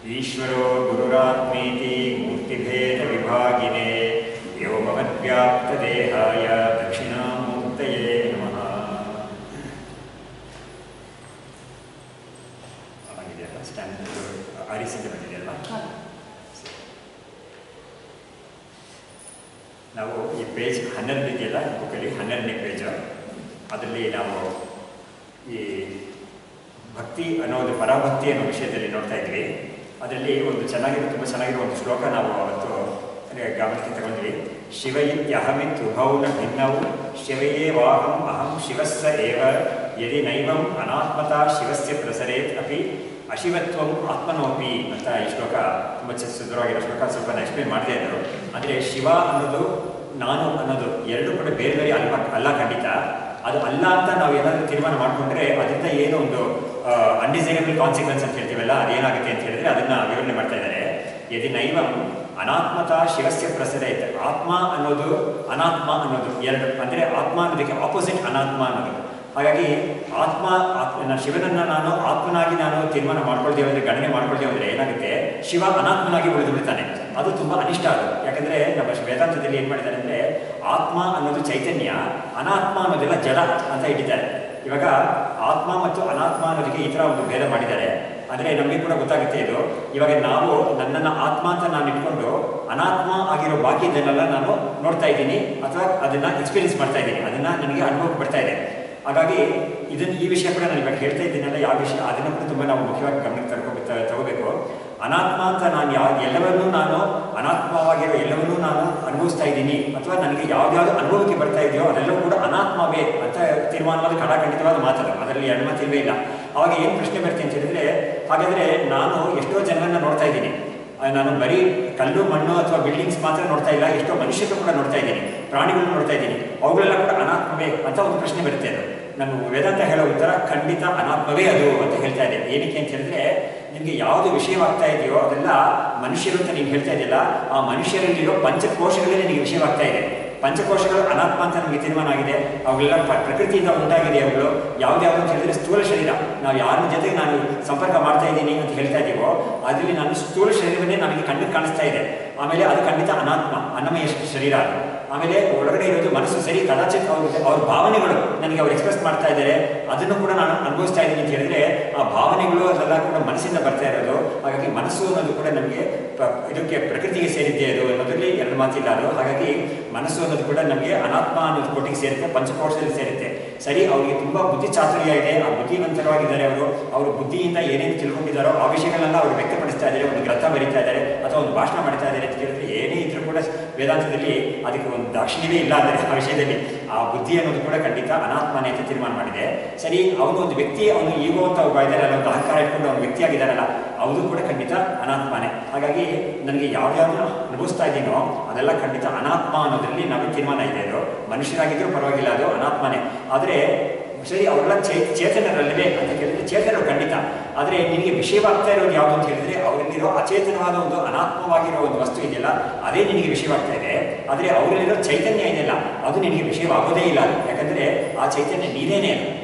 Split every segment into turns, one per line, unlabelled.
ಈಶ್ವರೋ ಗುರುರಾತ್ಮೇತಿ ಮೂರ್ತಿಭೇದ ವಿಭಾಗಿನೇ ವ್ಯೋಮವದ್ವ್ಯಾಪ್ತದೇಹಾಯ ದಕ್ಷಿಣಾಮೂರ್ತಯೇ ನಮಃ. ಆಗಿದೆಯಲ್ಲ ಸ್ಟ್ಯಾಂಡ್ ಆರಿಸಿಂದ ಬಂದಿದೆಯಲ್ಲ. ನಾವು ಈ ಪೇಜ್ 12 ಇದೆಯಲ್ಲ ಬುಕ್ಕಲ್ಲಿ 12ನೇ ಪೇಜ್, ಅದರಲ್ಲಿ ನಾವು ಈ ಭಕ್ತಿ ಅನ್ನೋದು ಪರಾಭಕ್ತಿ ಅನ್ನೋ ವಿಷಯದಲ್ಲಿ ನೋಡ್ತಾ ಇದ್ವಿ. ಅದರಲ್ಲಿ ಒಂದು ತುಂಬ ಚೆನ್ನಾಗಿರೋ ಒಂದು ಶ್ಲೋಕ ನಾವು ಅವತ್ತು ಗಮನಕ್ಕೆ ತಗೊಂಡ್ವಿ. ಶಿವಯಿತ್ಯಹಮಿತ್ ಉಭೌನ ಭಿನ್ನೌ ಶಿವಯೇ ವಾಹಂ ಅಹಂ ಶಿವಸ್ಸ ಏವ ಯದಿ ನೈವಂ ಅನಾತ್ಮತಾ ಶಿವಸ್ಯ ಪ್ರಸರೇತ್ ಅಪಿ ಅಶಿವತ್ವಂ ಆತ್ಮನೋಪಿ ಅಂತ ಈ ಶ್ಲೋಕ ತುಂಬ ಸುಂದರವಾಗಿರೋ ಶ್ಲೋಕ. ಸ್ವಲ್ಪ ಎಕ್ಸ್ಪ್ಲೇನ್ ಮಾಡದೇ ಇದ್ದರು. ಅಂದರೆ ಶಿವ ಅನ್ನೋದು ನಾನು ಅನ್ನೋದು ಎರಡು ಕೂಡ ಬೇರೆ ಬೇರೆ ಅಲ್ಲ ಖಂಡಿತ. ಅದು ಅಲ್ಲ ಅಂತ ನಾವು ಏನಾದರೂ ತೀರ್ಮಾನ ಮಾಡಿಕೊಂಡ್ರೆ ಅದರಿಂದ ಏನೋ ಒಂದು ಅನ್ಡಿಸೈರಬಲ್ ಕಾನ್ಸಿಕ್ವೆನ್ಸ್ ಅಂತ ಹೇಳ್ತೀವಲ್ಲ, ಅದೇನಾಗುತ್ತೆ ಅಂತ ಹೇಳಿದ್ರೆ ಅದನ್ನು ವಿವರಣೆ ಮಾಡ್ತಾ ಇದ್ದಾರೆ. ಯದಿ ನೈವಂ ಅನಾತ್ಮತಾ ಶಿವಸ್ಯ ಪ್ರಸರೇತ್. ಆತ್ಮ ಅನ್ನೋದು ಅನಾತ್ಮ ಅನ್ನೋದು ಎರಡು, ಅಂದರೆ ಆತ್ಮ ಅನ್ನೋದಕ್ಕೆ ಆಪೋಸಿಟ್ ಅನಾತ್ಮ ಅನ್ನೋದು. ಹಾಗಾಗಿ ಶಿವನನ್ನು ನಾನು ಆತ್ಮನಾಗಿ ನಾನು ತೀರ್ಮಾನ ಮಾಡ್ಕೊಳ್ತೇವೆ ಅಂದರೆ, ಗಣನೆ ಮಾಡ್ಕೊಳ್ತೇವೆ ಅಂದರೆ ಏನಾಗುತ್ತೆ, ಶಿವ ಅನಾತ್ಮನಾಗಿ ಉಳಿದು ಬಿಡ್ತಾನೆ. ಅದು ತುಂಬ ಅನಿಷ್ಟ. ಅದು ಯಾಕಂದರೆ ನಮ್ಮ ವೇದಾಂತದಲ್ಲಿ ಏನು ಮಾಡಿದ್ದಾರೆ ಅಂದರೆ, ಆತ್ಮ ಅನ್ನೋದು ಚೈತನ್ಯ, ಅನಾತ್ಮ ಅನ್ನೋದೆಲ್ಲ ಜಡ ಅಂತ ಇಟ್ಟಿದ್ದಾರೆ. ಇವಾಗ ಆತ್ಮ ಮತ್ತು ಅನಾತ್ಮ ಅನ್ನೋದಕ್ಕೆ ಈ ಥರ ಒಂದು ಭೇದ ಮಾಡಿದ್ದಾರೆ. ಅಂದರೆ ನಮಗೆ ಕೂಡ ಗೊತ್ತಾಗುತ್ತೆ ಇದು. ಇವಾಗ ನಾವು ನನ್ನನ್ನು ಆತ್ಮ ಅಂತ ನಾನು ಇಟ್ಕೊಂಡು ಅನಾತ್ಮ ಆಗಿರೋ ಬಾಕಿ ಇದನ್ನೆಲ್ಲ ನಾನು ನೋಡ್ತಾ ಇದ್ದೀನಿ ಅಥವಾ ಅದನ್ನು ಎಕ್ಸ್ಪೀರಿಯನ್ಸ್ ಮಾಡ್ತಾ ಇದ್ದೀನಿ, ಅದನ್ನು ನನಗೆ ಅನುಭವಕ್ಕೆ ಬರ್ತಾ ಇದೆ. ಹಾಗಾಗಿ ಈ ವಿಷಯ ಕೂಡ ನಾನು ಇವಾಗ ಹೇಳ್ತಾ ಇದ್ದೀನಲ್ಲ, ಯಾವ ವಿಷಯ ಅದನ್ನು ಕೂಡ ತುಂಬ ನಾವು ಮುಖ್ಯವಾಗಿ ಗಮನಕ್ಕೆ ತಗೋಬೇಕು. ಅನಾತ್ಮ ಅಂತ ನಾನು ಎಲ್ಲವನ್ನೂ ನಾನು ಅನಾತ್ಮವಾಗಿರೋ ಎಲ್ಲವನ್ನೂ ನಾನು ಅನುಭವಿಸ್ತಾ ಇದ್ದೀನಿ, ಅಥವಾ ನನಗೆ ಯಾವ್ದಾದ್ರು ಅನುಭವಕ್ಕೆ ಬರ್ತಾ ಇದೆಯೋ ಅದೆಲ್ಲವೂ ಕೂಡ ಅನಾತ್ಮವೇ ಅಂತ ತೀರ್ಮಾನವಾದ ಖಂಡಿತವಾದ ಮಾತದು, ಅದರಲ್ಲಿ ಎರಡು ಮಾತಿಲ್ವೇ ಇಲ್ಲ. ಅವಾಗ ಏನು ಪ್ರಶ್ನೆ ಬರ್ತೀನಿ ಅಂತ ಹೇಳಿದ್ರೆ, ಹಾಗಾದರೆ ನಾನು ಎಷ್ಟೋ ಜನರನ್ನು ನೋಡ್ತಾ ಇದ್ದೀನಿ, ನಾನು ಬರೀ ಕಲ್ಲು ಮಣ್ಣು ಅಥವಾ ಬಿಲ್ಡಿಂಗ್ಸ್ ಮಾತ್ರ ನೋಡ್ತಾ ಇಲ್ಲ, ಎಷ್ಟೋ ಮನುಷ್ಯರು ಕೂಡ ನೋಡ್ತಾ ಇದ್ದೀನಿ, ಪ್ರಾಣಿಗಳನ್ನು ನೋಡ್ತಾ ಇದ್ದೀನಿ, ಅವುಗಳೆಲ್ಲ ಕೂಡ ಅನಾತ್ಮವೇ ಅಂತ ಒಂದು ಪ್ರಶ್ನೆ ಬರುತ್ತೆ. ಅದು ನಾನು ವೇದಾಂತ ಹೇಳೋ ಉತ್ತರ ಖಂಡಿತ ಅನಾತ್ಮವೇ ಅದು ಅಂತ ಹೇಳ್ತಾ ಇದೆ. ಏನಕ್ಕೆ ಅಂತ ಹೇಳಿದ್ರೆ, ನಿಮಗೆ ಯಾವುದು ವಿಷಯವಾಗ್ತಾ ಇದೆಯೋ ಅದೆಲ್ಲ ಮನುಷ್ಯರು ಅಂತ ನೀವು ಹೇಳ್ತಾ ಇದೆಯಲ್ಲ, ಆ ಮನುಷ್ಯರಲ್ಲಿರೋ ಪಂಚಕೋಶಗಳೇ ನಿಮಗೆ ವಿಷಯವಾಗ್ತಾ ಇದೆ. ಪಂಚಕೋಶಗಳು ಅನಾತ್ಮ ಅಂತ ನಮಗೆ ತೀರ್ಮಾನ ಆಗಿದೆ. ಅವುಗಳೆಲ್ಲ ಪ್ರಕೃತಿಯಿಂದ ಉಂಟಾಗಿದೆ. ಅವುಗಳು ಯಾವ್ದು ಅಂತ ಹೇಳಿದ್ರೆ ಸ್ಥೂಲ ಶರೀರ. ನಾವು ಯಾರ ಜೊತೆಗೆ ನಾನು ಸಂಪರ್ಕ ಮಾಡ್ತಾ ಇದ್ದೀನಿ ಅಂತ ಹೇಳ್ತಾ ಇದ್ದೀವೋ ಅದರಲ್ಲಿ ನಾನು ಸ್ಥೂಲ ಶರೀರವನ್ನೇ ನನಗೆ ಕಣ್ಣಿಗೆ ಕಾಣಿಸ್ತಾ ಇದೆ. ಆಮೇಲೆ ಅದು ಖಂಡಿತ ಅನಾತ್ಮ, ಅನ್ನಮಯ ಶರೀರ ಅದು. ಆಮೇಲೆ ಒಳಗಡೆ ಇರೋದು ಮನಸ್ಸು ಸರಿ, ಕದಾಚಿತ್ ಅವ್ರ ಭಾವನೆಗಳು ನನಗೆ ಅವ್ರು ಎಕ್ಸ್ಪ್ರೆಸ್ ಮಾಡ್ತಾ ಇದ್ದಾರೆ, ಅದನ್ನು ಕೂಡ ನಾನು ಅನುಭವಿಸ್ತಾ ಇದ್ದೀನಿ ಅಂತ ಹೇಳಿದ್ರೆ ಆ ಭಾವನೆಗಳು ಅದೆಲ್ಲ ಕೂಡ ಮನಸ್ಸಿಂದ ಬರ್ತಾ ಇರೋದು. ಹಾಗಾಗಿ ಮನಸ್ಸು ಅನ್ನೋದು ಕೂಡ ನಮಗೆ ಇದಕ್ಕೆ ಪ್ರಕೃತಿಗೆ ಸೇರಿದ್ದೆ ಅದು ಅನ್ನೋದ್ರಲ್ಲಿ ಎರಡು ಮಾತಿಲ್ಲ ಅದು. ಹಾಗಾಗಿ ಮನಸ್ಸು ಅನ್ನೋದು ಕೂಡ ನಮಗೆ ಅನಾತ್ಮ ಅನ್ನೋದು ಕೋಟಿಗೆ ಸೇರುತ್ತೆ, ಪಂಚಕೋಶದಲ್ಲಿ ಸೇರುತ್ತೆ. ಸರಿ, ಅವರಿಗೆ ತುಂಬ ಬುದ್ಧಿ ಚಾತುರ್ಯ ಇದೆ, ಆ ಬುದ್ಧಿವಂತರವಾಗಿದ್ದಾರೆ ಅವರು ಬುದ್ಧಿಯಿಂದ ಏನೇನು ತಿಳ್ಕೊಂಡಿದ್ದಾರೋ ಆ ವಿಷಯಗಳನ್ನೆಲ್ಲ ಅವರು ವ್ಯಕ್ತಪಡಿಸ್ತಾ ಇದ್ದಾರೆ, ಒಂದು ಗ್ರಂಥ ಬರೀತಾ ಇದ್ದಾರೆ ಅಥವಾ ಒಂದು ಭಾಷಣ ಮಾಡ್ತಾ ಇದ್ದಾರೆ ಅಂತ ಹೇಳಿದ್ರೆ, ಏನೇ ಇದ್ರೂ ಕೂಡ ವೇದಾಂತದಲ್ಲಿ ಅದಕ್ಕೆ ಒಂದು ದಾಕ್ಷಿಣ್ಯವೇ ಇಲ್ಲ ಅಂದರೆ ಆ ವಿಷಯದಲ್ಲಿ ಆ ಬುದ್ಧಿ ಅನ್ನೋದು ಕೂಡ ಖಂಡಿತ ಅನಾತ್ಮನೇ ಅಂತ ತೀರ್ಮಾನ ಮಾಡಿದೆ. ಸರಿ, ಅವನು ಒಂದು ವ್ಯಕ್ತಿ, ಅವನು ಈಗೋ ಅಂತ ಒಬ್ಬ ಇದ್ದಾರಲ್ಲ, ಒಂದು ಅಹಂಕಾರ ಇಟ್ಕೊಂಡು ಅವನು ವ್ಯಕ್ತಿ ಆಗಿದ್ದಾರಲ್ಲ, ಅವರು ಕೂಡ ಖಂಡಿತ ಅನಾತ್ಮನೇ. ಹಾಗಾಗಿ ನನಗೆ ಯಾವ್ಯಾವ್ದು ಅನುಭವಿಸ್ತಾ ಇದ್ದೀನೋ ಅದೆಲ್ಲ ಖಂಡಿತ ಅನಾತ್ಮ ಅನ್ನೋದ್ರಲ್ಲಿ ನಮಗೆ ತೀರ್ಮಾನ ಇದೆ. ಅದು ಮನುಷ್ಯರಾಗಿದ್ದರೂ ಪರವಾಗಿಲ್ಲ, ಅದು ಅನಾತ್ಮನೇ. ಆದರೆ ಸರಿ, ಅವರೆಲ್ಲ ಚೇತನರಲ್ಲವೇ ಅಂತ ಕೇಳಿದ್ರೆ ಚೇತನರು ಖಂಡಿತ. ಆದರೆ ನಿನಗೆ ವಿಷಯವಾಗ್ತಾ ಇರೋದು ಯಾವುದು ಅಂತ ಹೇಳಿದ್ರೆ, ಅವರಲ್ಲಿರೋ ಅಚೇತನವಾದ ಒಂದು ಅನಾತ್ಮವಾಗಿರೋ ಒಂದು ವಸ್ತು ಇದೆಯಲ್ಲ, ಅದೇ ನಿನಗೆ ವಿಷಯವಾಗ್ತಾ ಇದೆ. ಆದರೆ ಅವರಲ್ಲಿರೋ ಚೈತನ್ಯ ಇದೆಯಲ್ಲ, ಅದು ನಿನಗೆ ವಿಷಯವಾಗೋದೇ ಇಲ್ಲ. ಯಾಕಂದರೆ ಆ ಚೈತನ್ಯ ನೀನೇನೇ,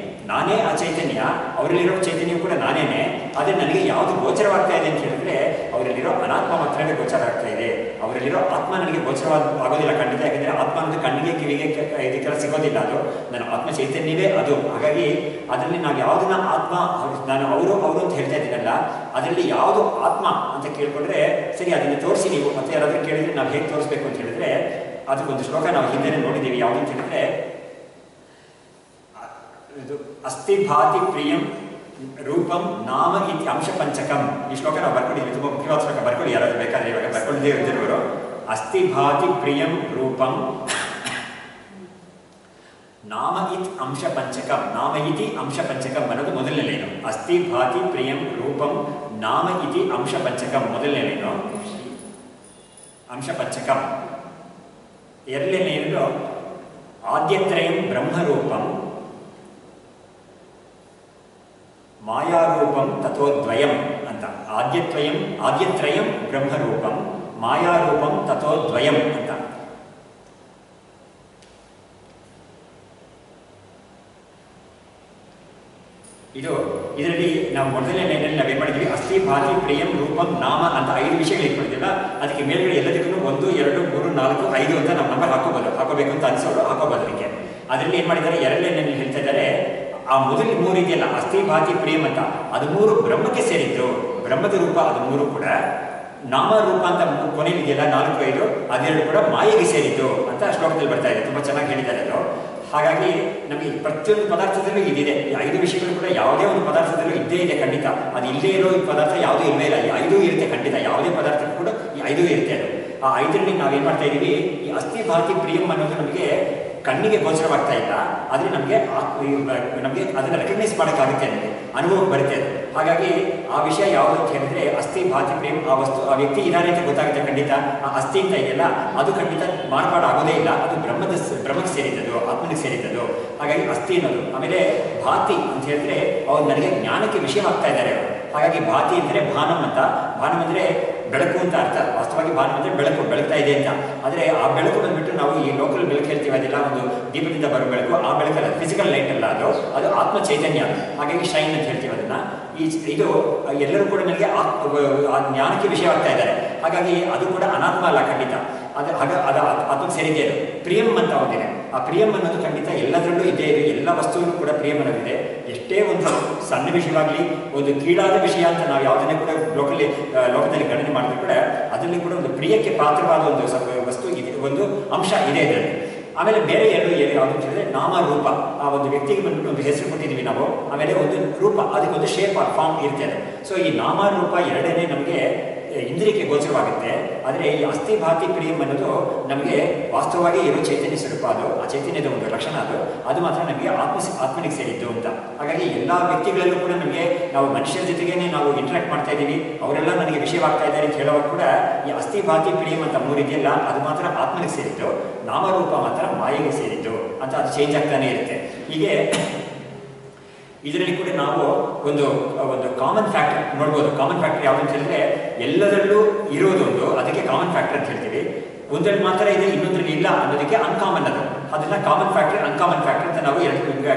ನಾನೇ ಆ ಚೈತನ್ಯ, ಅವರಲ್ಲಿರೋ ಚೈತನ್ಯ ಕೂಡ ನಾನೇನೆ. ಆದರೆ ನನಗೆ ಯಾವುದು ಗೋಚರವಾಗ್ತಾ ಇದೆ ಅಂತ ಹೇಳಿದ್ರೆ, ಅವರಲ್ಲಿರೋ ಅನಾತ್ಮ ಮಾತ್ರವೇ ಗೋಚರ ಆಗ್ತಾ ಇದೆ. ಅವರಲ್ಲಿರೋ ಆತ್ಮ ನನಗೆ ಗೋಚರವಾಗೋದಿಲ್ಲ ಖಂಡಿತ. ಯಾಕಂದರೆ ಆತ್ಮ ಅಂದರೆ ಕಣ್ಣಿಗೆ ಕಿವಿಗೆ ಇದಕ್ಕೆಲ್ಲ ಸಿಗೋದಿಲ್ಲ, ಅದು ನನ್ನ ಆತ್ಮ ಚೈತನ್ಯವೇ ಅದು. ಹಾಗಾಗಿ ಅದರಲ್ಲಿ ನಾವು ಯಾವುದನ್ನ ಆತ್ಮ, ನಾನು ಅವರು ಅಂತ ಹೇಳ್ತಾ ಇದ್ದೀನಲ್ಲ, ಅದರಲ್ಲಿ ಯಾವುದು ಆತ್ಮ ಅಂತ ಕೇಳಿಕೊಂಡ್ರೆ, ಸರಿ ಅದನ್ನು ತೋರಿಸಿ ನೀವು ಮತ್ತೆ ಯಾರಾದರೂ ಕೇಳಿದರೆ ನಾವು ಹೇಗೆ ತೋರಿಸ್ಬೇಕು ಅಂತ ಹೇಳಿದ್ರೆ, ಅದಕ್ಕೊಂದು ಶ್ಲೋಕ ನಾವು ಹಿಂದೆ ನೋಡಿದ್ದೀವಿ. ಯಾವುದು ಅಂತ ಹೇಳಿದ್ರೆ, ಇದು ಅಸ್ಥಿ ಭಾತಿ ಪ್ರಿಯಂ ರೂಪಂ ನಾಮ ಇತಿ ಅಂಶ ಪಂಚಕಂ. ಈ ಶ್ಲೋಕ ನಾವು ಬರ್ಕೊಂಡಿದ್ದೀವಿ, ತುಂಬ ಮುಖ್ಯವಾದ ಶ್ಲೋಕ. ಬರ್ಕೊಳ್ಳಿ ಯಾರಾದರೂ ಬೇಕಾದ್ರೆ, ಇವಾಗ ಬರ್ಕೊಳ್ಳದೇ ಇದ್ದಿರೋರು. ಅಸ್ಥಿ ಭಾತಿ ಪ್ರಿಯಂ ರೂಪಂ ನಾಮ ಇತ್ ಅಂಶ ಪಂಚಕಂ. ನಾಮ ಇತಿ ಅಂಶ ಪಂಚಕಂ ಅನ್ನೋದು ಮೊದಲನೇ ಲೈನು. ಅಸ್ಥಿ ಭಾತಿ ಪ್ರಿಯಂ ರೂಪಂ ನಾಮ ಇತಿ ಅಂಶ ಪಂಚಕಂ ಮೊದಲನೇ ಲೈನು, ಅಂಶ ಪಂಚಕಂ. ಎರಡನೇ ಲೈನು ಆದ್ಯತ್ರಯಂ ಬ್ರಹ್ಮರೂಪಂ ಮಾಯಾರೂಪಂ ತಥೋದ್ವಯಂ ಅಂತ. ಆದ್ಯತ್ರಯಂ ಬ್ರಹ್ಮರೂಪಂ ಮಾಯಾರೂಪಂ ತಥೋದ್ವಯಂ ಅಂತ. ಇದು ಇದರಲ್ಲಿ ನಾವು ಮೊದಲನೇ ಲೈನಲ್ಲಿ ನಾವೇನು ಮಾಡಿದ್ವಿ, ಅಸ್ಥಿ ಭಾತಿ ಪ್ರಿಯಂ ರೂಪಂ ನಾಮ ಅಂತ 5 ವಿಷಯಗಳು ಇಟ್ಕೊಂಡಿದ್ದೀವಲ್ಲ, ಅದಕ್ಕೆ ಮೇಲ್ಗಡೆ ಎಲ್ಲದಕ್ಕೂ 1 2 3 4 5 ಅಂತ ನಾವು ನಂಬರ್ ಹಾಕೋಬೇಕು ಅಂತ ಅನಿಸೋರು ಹಾಕೋಬೋದು. ಅದಕ್ಕೆ ಅದರಲ್ಲಿ ಏನು ಮಾಡಿದ್ದಾರೆ, 2 ಲೈನಲ್ಲಿ ಹೇಳ್ತಾ ಇದ್ದಾರೆ, ಆ ಮೊದಲು 3 ಇದೆಯಲ್ಲ ಅಸ್ಥಿ ಭಾತಿ ಪ್ರಿಯಂ ಅಂತ, ಅದು 3 ಬ್ರಹ್ಮಕ್ಕೆ ಸೇರಿದ್ದು, ಬ್ರಹ್ಮದ ರೂಪ ಅದು 3 ಕೂಡ. ನಾಮ ರೂಪ ಅಂತ ಕೊನೆಯಲ್ಲಿ ಇದೆಯಲ್ಲ 4 5 ಅದೆರಡು ಕೂಡ ಮಾಯೆಗೆ ಸೇರಿದ್ದು ಅಂತ ಶ್ಲೋಕದಲ್ಲಿ ಬರ್ತಾ ಇದೆ. ತುಂಬ ಚೆನ್ನಾಗಿ ಹೇಳಿದ್ದಾರೆ ಅದು. ಹಾಗಾಗಿ ನಮಗೆ ಪ್ರತಿಯೊಂದು ಪದಾರ್ಥದಲ್ಲೂ ಇದಿದೆ. ಈ 5 ವಿಷಯಗಳು ಕೂಡ ಯಾವುದೇ ಒಂದು ಪದಾರ್ಥದಲ್ಲೂ ಇದ್ದೇ ಇದೆ ಖಂಡಿತ. ಅದು ಇಲ್ಲದೇ ಇರೋ ಪದಾರ್ಥ ಯಾವುದೂ ಇಲ್ಲವೇ ಇಲ್ಲ. ಈ 5 ಇರುತ್ತೆ ಖಂಡಿತ, ಯಾವುದೇ ಪದಾರ್ಥಕ್ಕೂ ಕೂಡ ಈ 5 ಇರುತ್ತೆ. ಅದು ಆ 5ರಲ್ಲಿ ನಾವೇನು ಮಾಡ್ತಾ ಇದ್ದೀವಿ, ಈ ಅಸ್ಥಿ ಭಾತಿ ಪ್ರಿಯಂ ಅನ್ನೋದು ನಮಗೆ ಕಣ್ಣಿಗೆ ಗೋಚರವಾಗ್ತಾ ಇಲ್ಲ, ಆದರೆ ನಮಗೆ ಅದನ್ನು ರೆಕಗ್ನೈಸ್ ಮಾಡೋಕ್ಕಾಗುತ್ತೆ, ನಮಗೆ ಅನುಭವಕ್ಕೆ ಬರುತ್ತೆ ಅದು. ಹಾಗಾಗಿ ಆ ವಿಷಯ ಯಾವುದು ಅಂತ ಹೇಳಿದ್ರೆ ಅಸ್ಥಿ ಭಾತಿ ಪ್ರೇಮ್, ಆ ವಸ್ತು ಆ ವ್ಯಕ್ತಿ ಇದಾನೆ ಅಂತ ಗೊತ್ತಾಗುತ್ತೆ ಖಂಡಿತ. ಆ ಅಸ್ಥಿ ಅಂತ ಇದೆಯಲ್ಲ ಅದು ಖಂಡಿತ ಮಾರ್ಪಾಡಾಗೋದೇ ಇಲ್ಲ, ಅದು ಬ್ರಹ್ಮಕ್ಕೆ ಸೇರಿದ್ದದು, ಆತ್ಮನಿಗೆ ಸೇರಿದ್ದದು. ಹಾಗಾಗಿ ಅಸ್ಥಿ ಅನ್ನೋದು. ಆಮೇಲೆ ಭಾತಿ ಅಂತ ಹೇಳಿದ್ರೆ ಅವ್ರು ನನಗೆ ಜ್ಞಾನಕ್ಕೆ ವಿಷಯವಾಗ್ತಾ ಇದ್ದಾರೆ ಅವರು. ಹಾಗಾಗಿ ಭಾತಿ ಅಂದರೆ ಭಾನಂ ಅಂತ, ಭಾನಂ ಅಂದರೆ ಬೆಳಕು ಅಂತ ಅರ್ಥ. ವಾಸ್ತವವಾಗಿ ಭಾನಂ ಅಂದರೆ ಬೆಳಗ್ತಾ ಇದೆ ಅಂತ. ಆದರೆ ಆ ಬೆಳಕು ಬಂದ್ಬಿಟ್ಟು ನಾವು ಈ ಲೋಕಲ್ ಬೆಳಕು ಹೇಳ್ತೀವಿ, ಅದೆಲ್ಲ ಒಂದು ದೀಪದಿಂದ ಬರೋ ಬೆಳಕು, ಆ ಬೆಳಕಲ್ಲ, ಫಿಸಿಕಲ್ ಲೈಟ್ ಅಲ್ಲ, ಅದು ಆತ್ಮ ಚೈತನ್ಯ. ಹಾಗಾಗಿ ಶೈನ್ ಅಂತ ಹೇಳ್ತೀವಿ ಅದನ್ನು. ಇದು ಎಲ್ಲರೂ ಕೂಡ ನನಗೆ ಆ ಜ್ಞಾನಕ್ಕೆ ವಿಷಯವಾಗ್ತಾ ಇದ್ದಾರೆ. ಹಾಗಾಗಿ ಅದು ಕೂಡ ಅನಾತ್ಮ ಅಲ್ಲ ಖಂಡಿತ, ಅದು ಆತ್ಮಕ್ಕೆ ಸೇರಿದೆ. ಅದು ಪ್ರಿಯಂ ಅಂತ ಒಂದಿದೆ. ಆ ಪ್ರಿಯಂ ಅನ್ನೋದು ಖಂಡಿತ ಎಲ್ಲದರಲ್ಲೂ ಇದ್ದೇ ಇದೆ, ಎಲ್ಲ ವಸ್ತುವಿಗೂ ಕೂಡ ಪ್ರಿಯಂ ಅನ್ನೋದಿದೆ. ಎಷ್ಟೇ ಒಂದು ಸಣ್ಣ ವಿಷಯವಾಗಲಿ, ಒಂದು ಕೀಳಾದ ವಿಷಯ ಅಂತ ನಾವು ಯಾವುದನ್ನೇ ಕೂಡ ಲೋಕದಲ್ಲಿ ಗಣನೆ ಮಾಡಿದ್ರು ಕೂಡ ಅದರಲ್ಲಿ ಕೂಡ ಒಂದು ಪ್ರಿಯಕ್ಕೆ ಪಾತ್ರವಾದ ಒಂದು ವಸ್ತು ಇದೆ, ಒಂದು ಅಂಶ ಇದೆ ಇದರಲ್ಲಿ. ಆಮೇಲೆ ಬೇರೆ ಎರಡು ಯಾವುದು ಅಂತ ಹೇಳಿದ್ರೆ ನಾಮ ರೂಪ. ಆ ಒಂದು ವ್ಯಕ್ತಿಗೆ ಬಂದ್ಬಿಟ್ಟು ಒಂದು ಹೆಸರು ಕೊಟ್ಟಿದ್ದೀವಿ ನಾವು, ಆಮೇಲೆ ಒಂದು ರೂಪ, ಅದಕ್ಕೊಂದು ಶೇಪ್ ಆರ್ ಫಾರ್ಮ್ ಇರ್ತದೆ. ಸೊ ಈ ನಾಮ ರೂಪ ಎರಡನೇ ನಮಗೆ ಇಂದ್ರಿಯಕ್ಕೆ ಗೋಚರವಾಗುತ್ತೆ. ಆದರೆ ಈ ಅಸ್ಥಿ ಭಾತಿ ಪ್ರಿಯಂ ಅನ್ನೋದು ನಮಗೆ ವಾಸ್ತವವಾಗಿ ಇರೋ ಚೈತನ್ಯ ಸ್ವರೂಪ. ಅದು ಆ ಚೈತನ್ಯದ ಒಂದು ಲಕ್ಷಣ. ಅದು ಮಾತ್ರ ನಮಗೆ ಆತ್ಮನಿಗೆ ಸೇರಿದ್ದು ಅಂತ. ಹಾಗಾಗಿ ಎಲ್ಲ ವ್ಯಕ್ತಿಗಳಲ್ಲೂ ಕೂಡ ನಮಗೆ ನಾವು ಮನುಷ್ಯರ ಜೊತೆಗೇನೆ ನಾವು ಇಂಟ್ರಾಕ್ಟ್ ಮಾಡ್ತಾ ಇದ್ದೀವಿ, ಅವರೆಲ್ಲ ನನಗೆ ವಿಷಯವಾಗ್ತಾ ಇದ್ದಾರೆ ಅಂತ ಹೇಳುವಾಗ ಕೂಡ ಈ ಅಸ್ಥಿ ಭಾತಿ ಪ್ರಿಯಂ ಅಂತ 3 ಇದೆಯಲ್ಲ ಅದು ಮಾತ್ರ ಆತ್ಮನಿಗೆ ಸೇರಿದ್ದು, ನಾಮರೂಪ ಮಾತ್ರ ಮಾಯೆಗೆ ಸೇರಿದ್ದು ಅಂತ. ಅದು ಚೇಂಜ್ ಆಗ್ತಾನೆ ಇರುತ್ತೆ. ಹೀಗೆ ಇದರಲ್ಲಿ ಕೂಡ ನಾವು ಒಂದು ಕಾಮನ್ ಫ್ಯಾಕ್ಟರ್ ನೋಡ್ಬೋದು. ಕಾಮನ್ ಫ್ಯಾಕ್ಟರ್ ಯಾವುದು ಅಂತ ಹೇಳಿದ್ರೆ ಎಲ್ಲದರಲ್ಲೂ ಇರೋದೊಂದು, ಅದಕ್ಕೆ ಕಾಮನ್ ಫ್ಯಾಕ್ಟರ್ ಅಂತ ಹೇಳ್ತೀವಿ. ಒಂದರಲ್ಲಿ ಮಾತ್ರ ಇದೆ, ಇನ್ನೊಂದರಲ್ಲಿ ಇಲ್ಲ ಅನ್ನೋದಕ್ಕೆ ಅನ್ಕಾಮನ್. ಅದನ್ನ ಕಾಮನ್ ಫ್ಯಾಕ್ಟರ್, ಅನ್ಕಾಮನ್ ಫ್ಯಾಕ್ಟರ್ ಅಂತ ನಾವು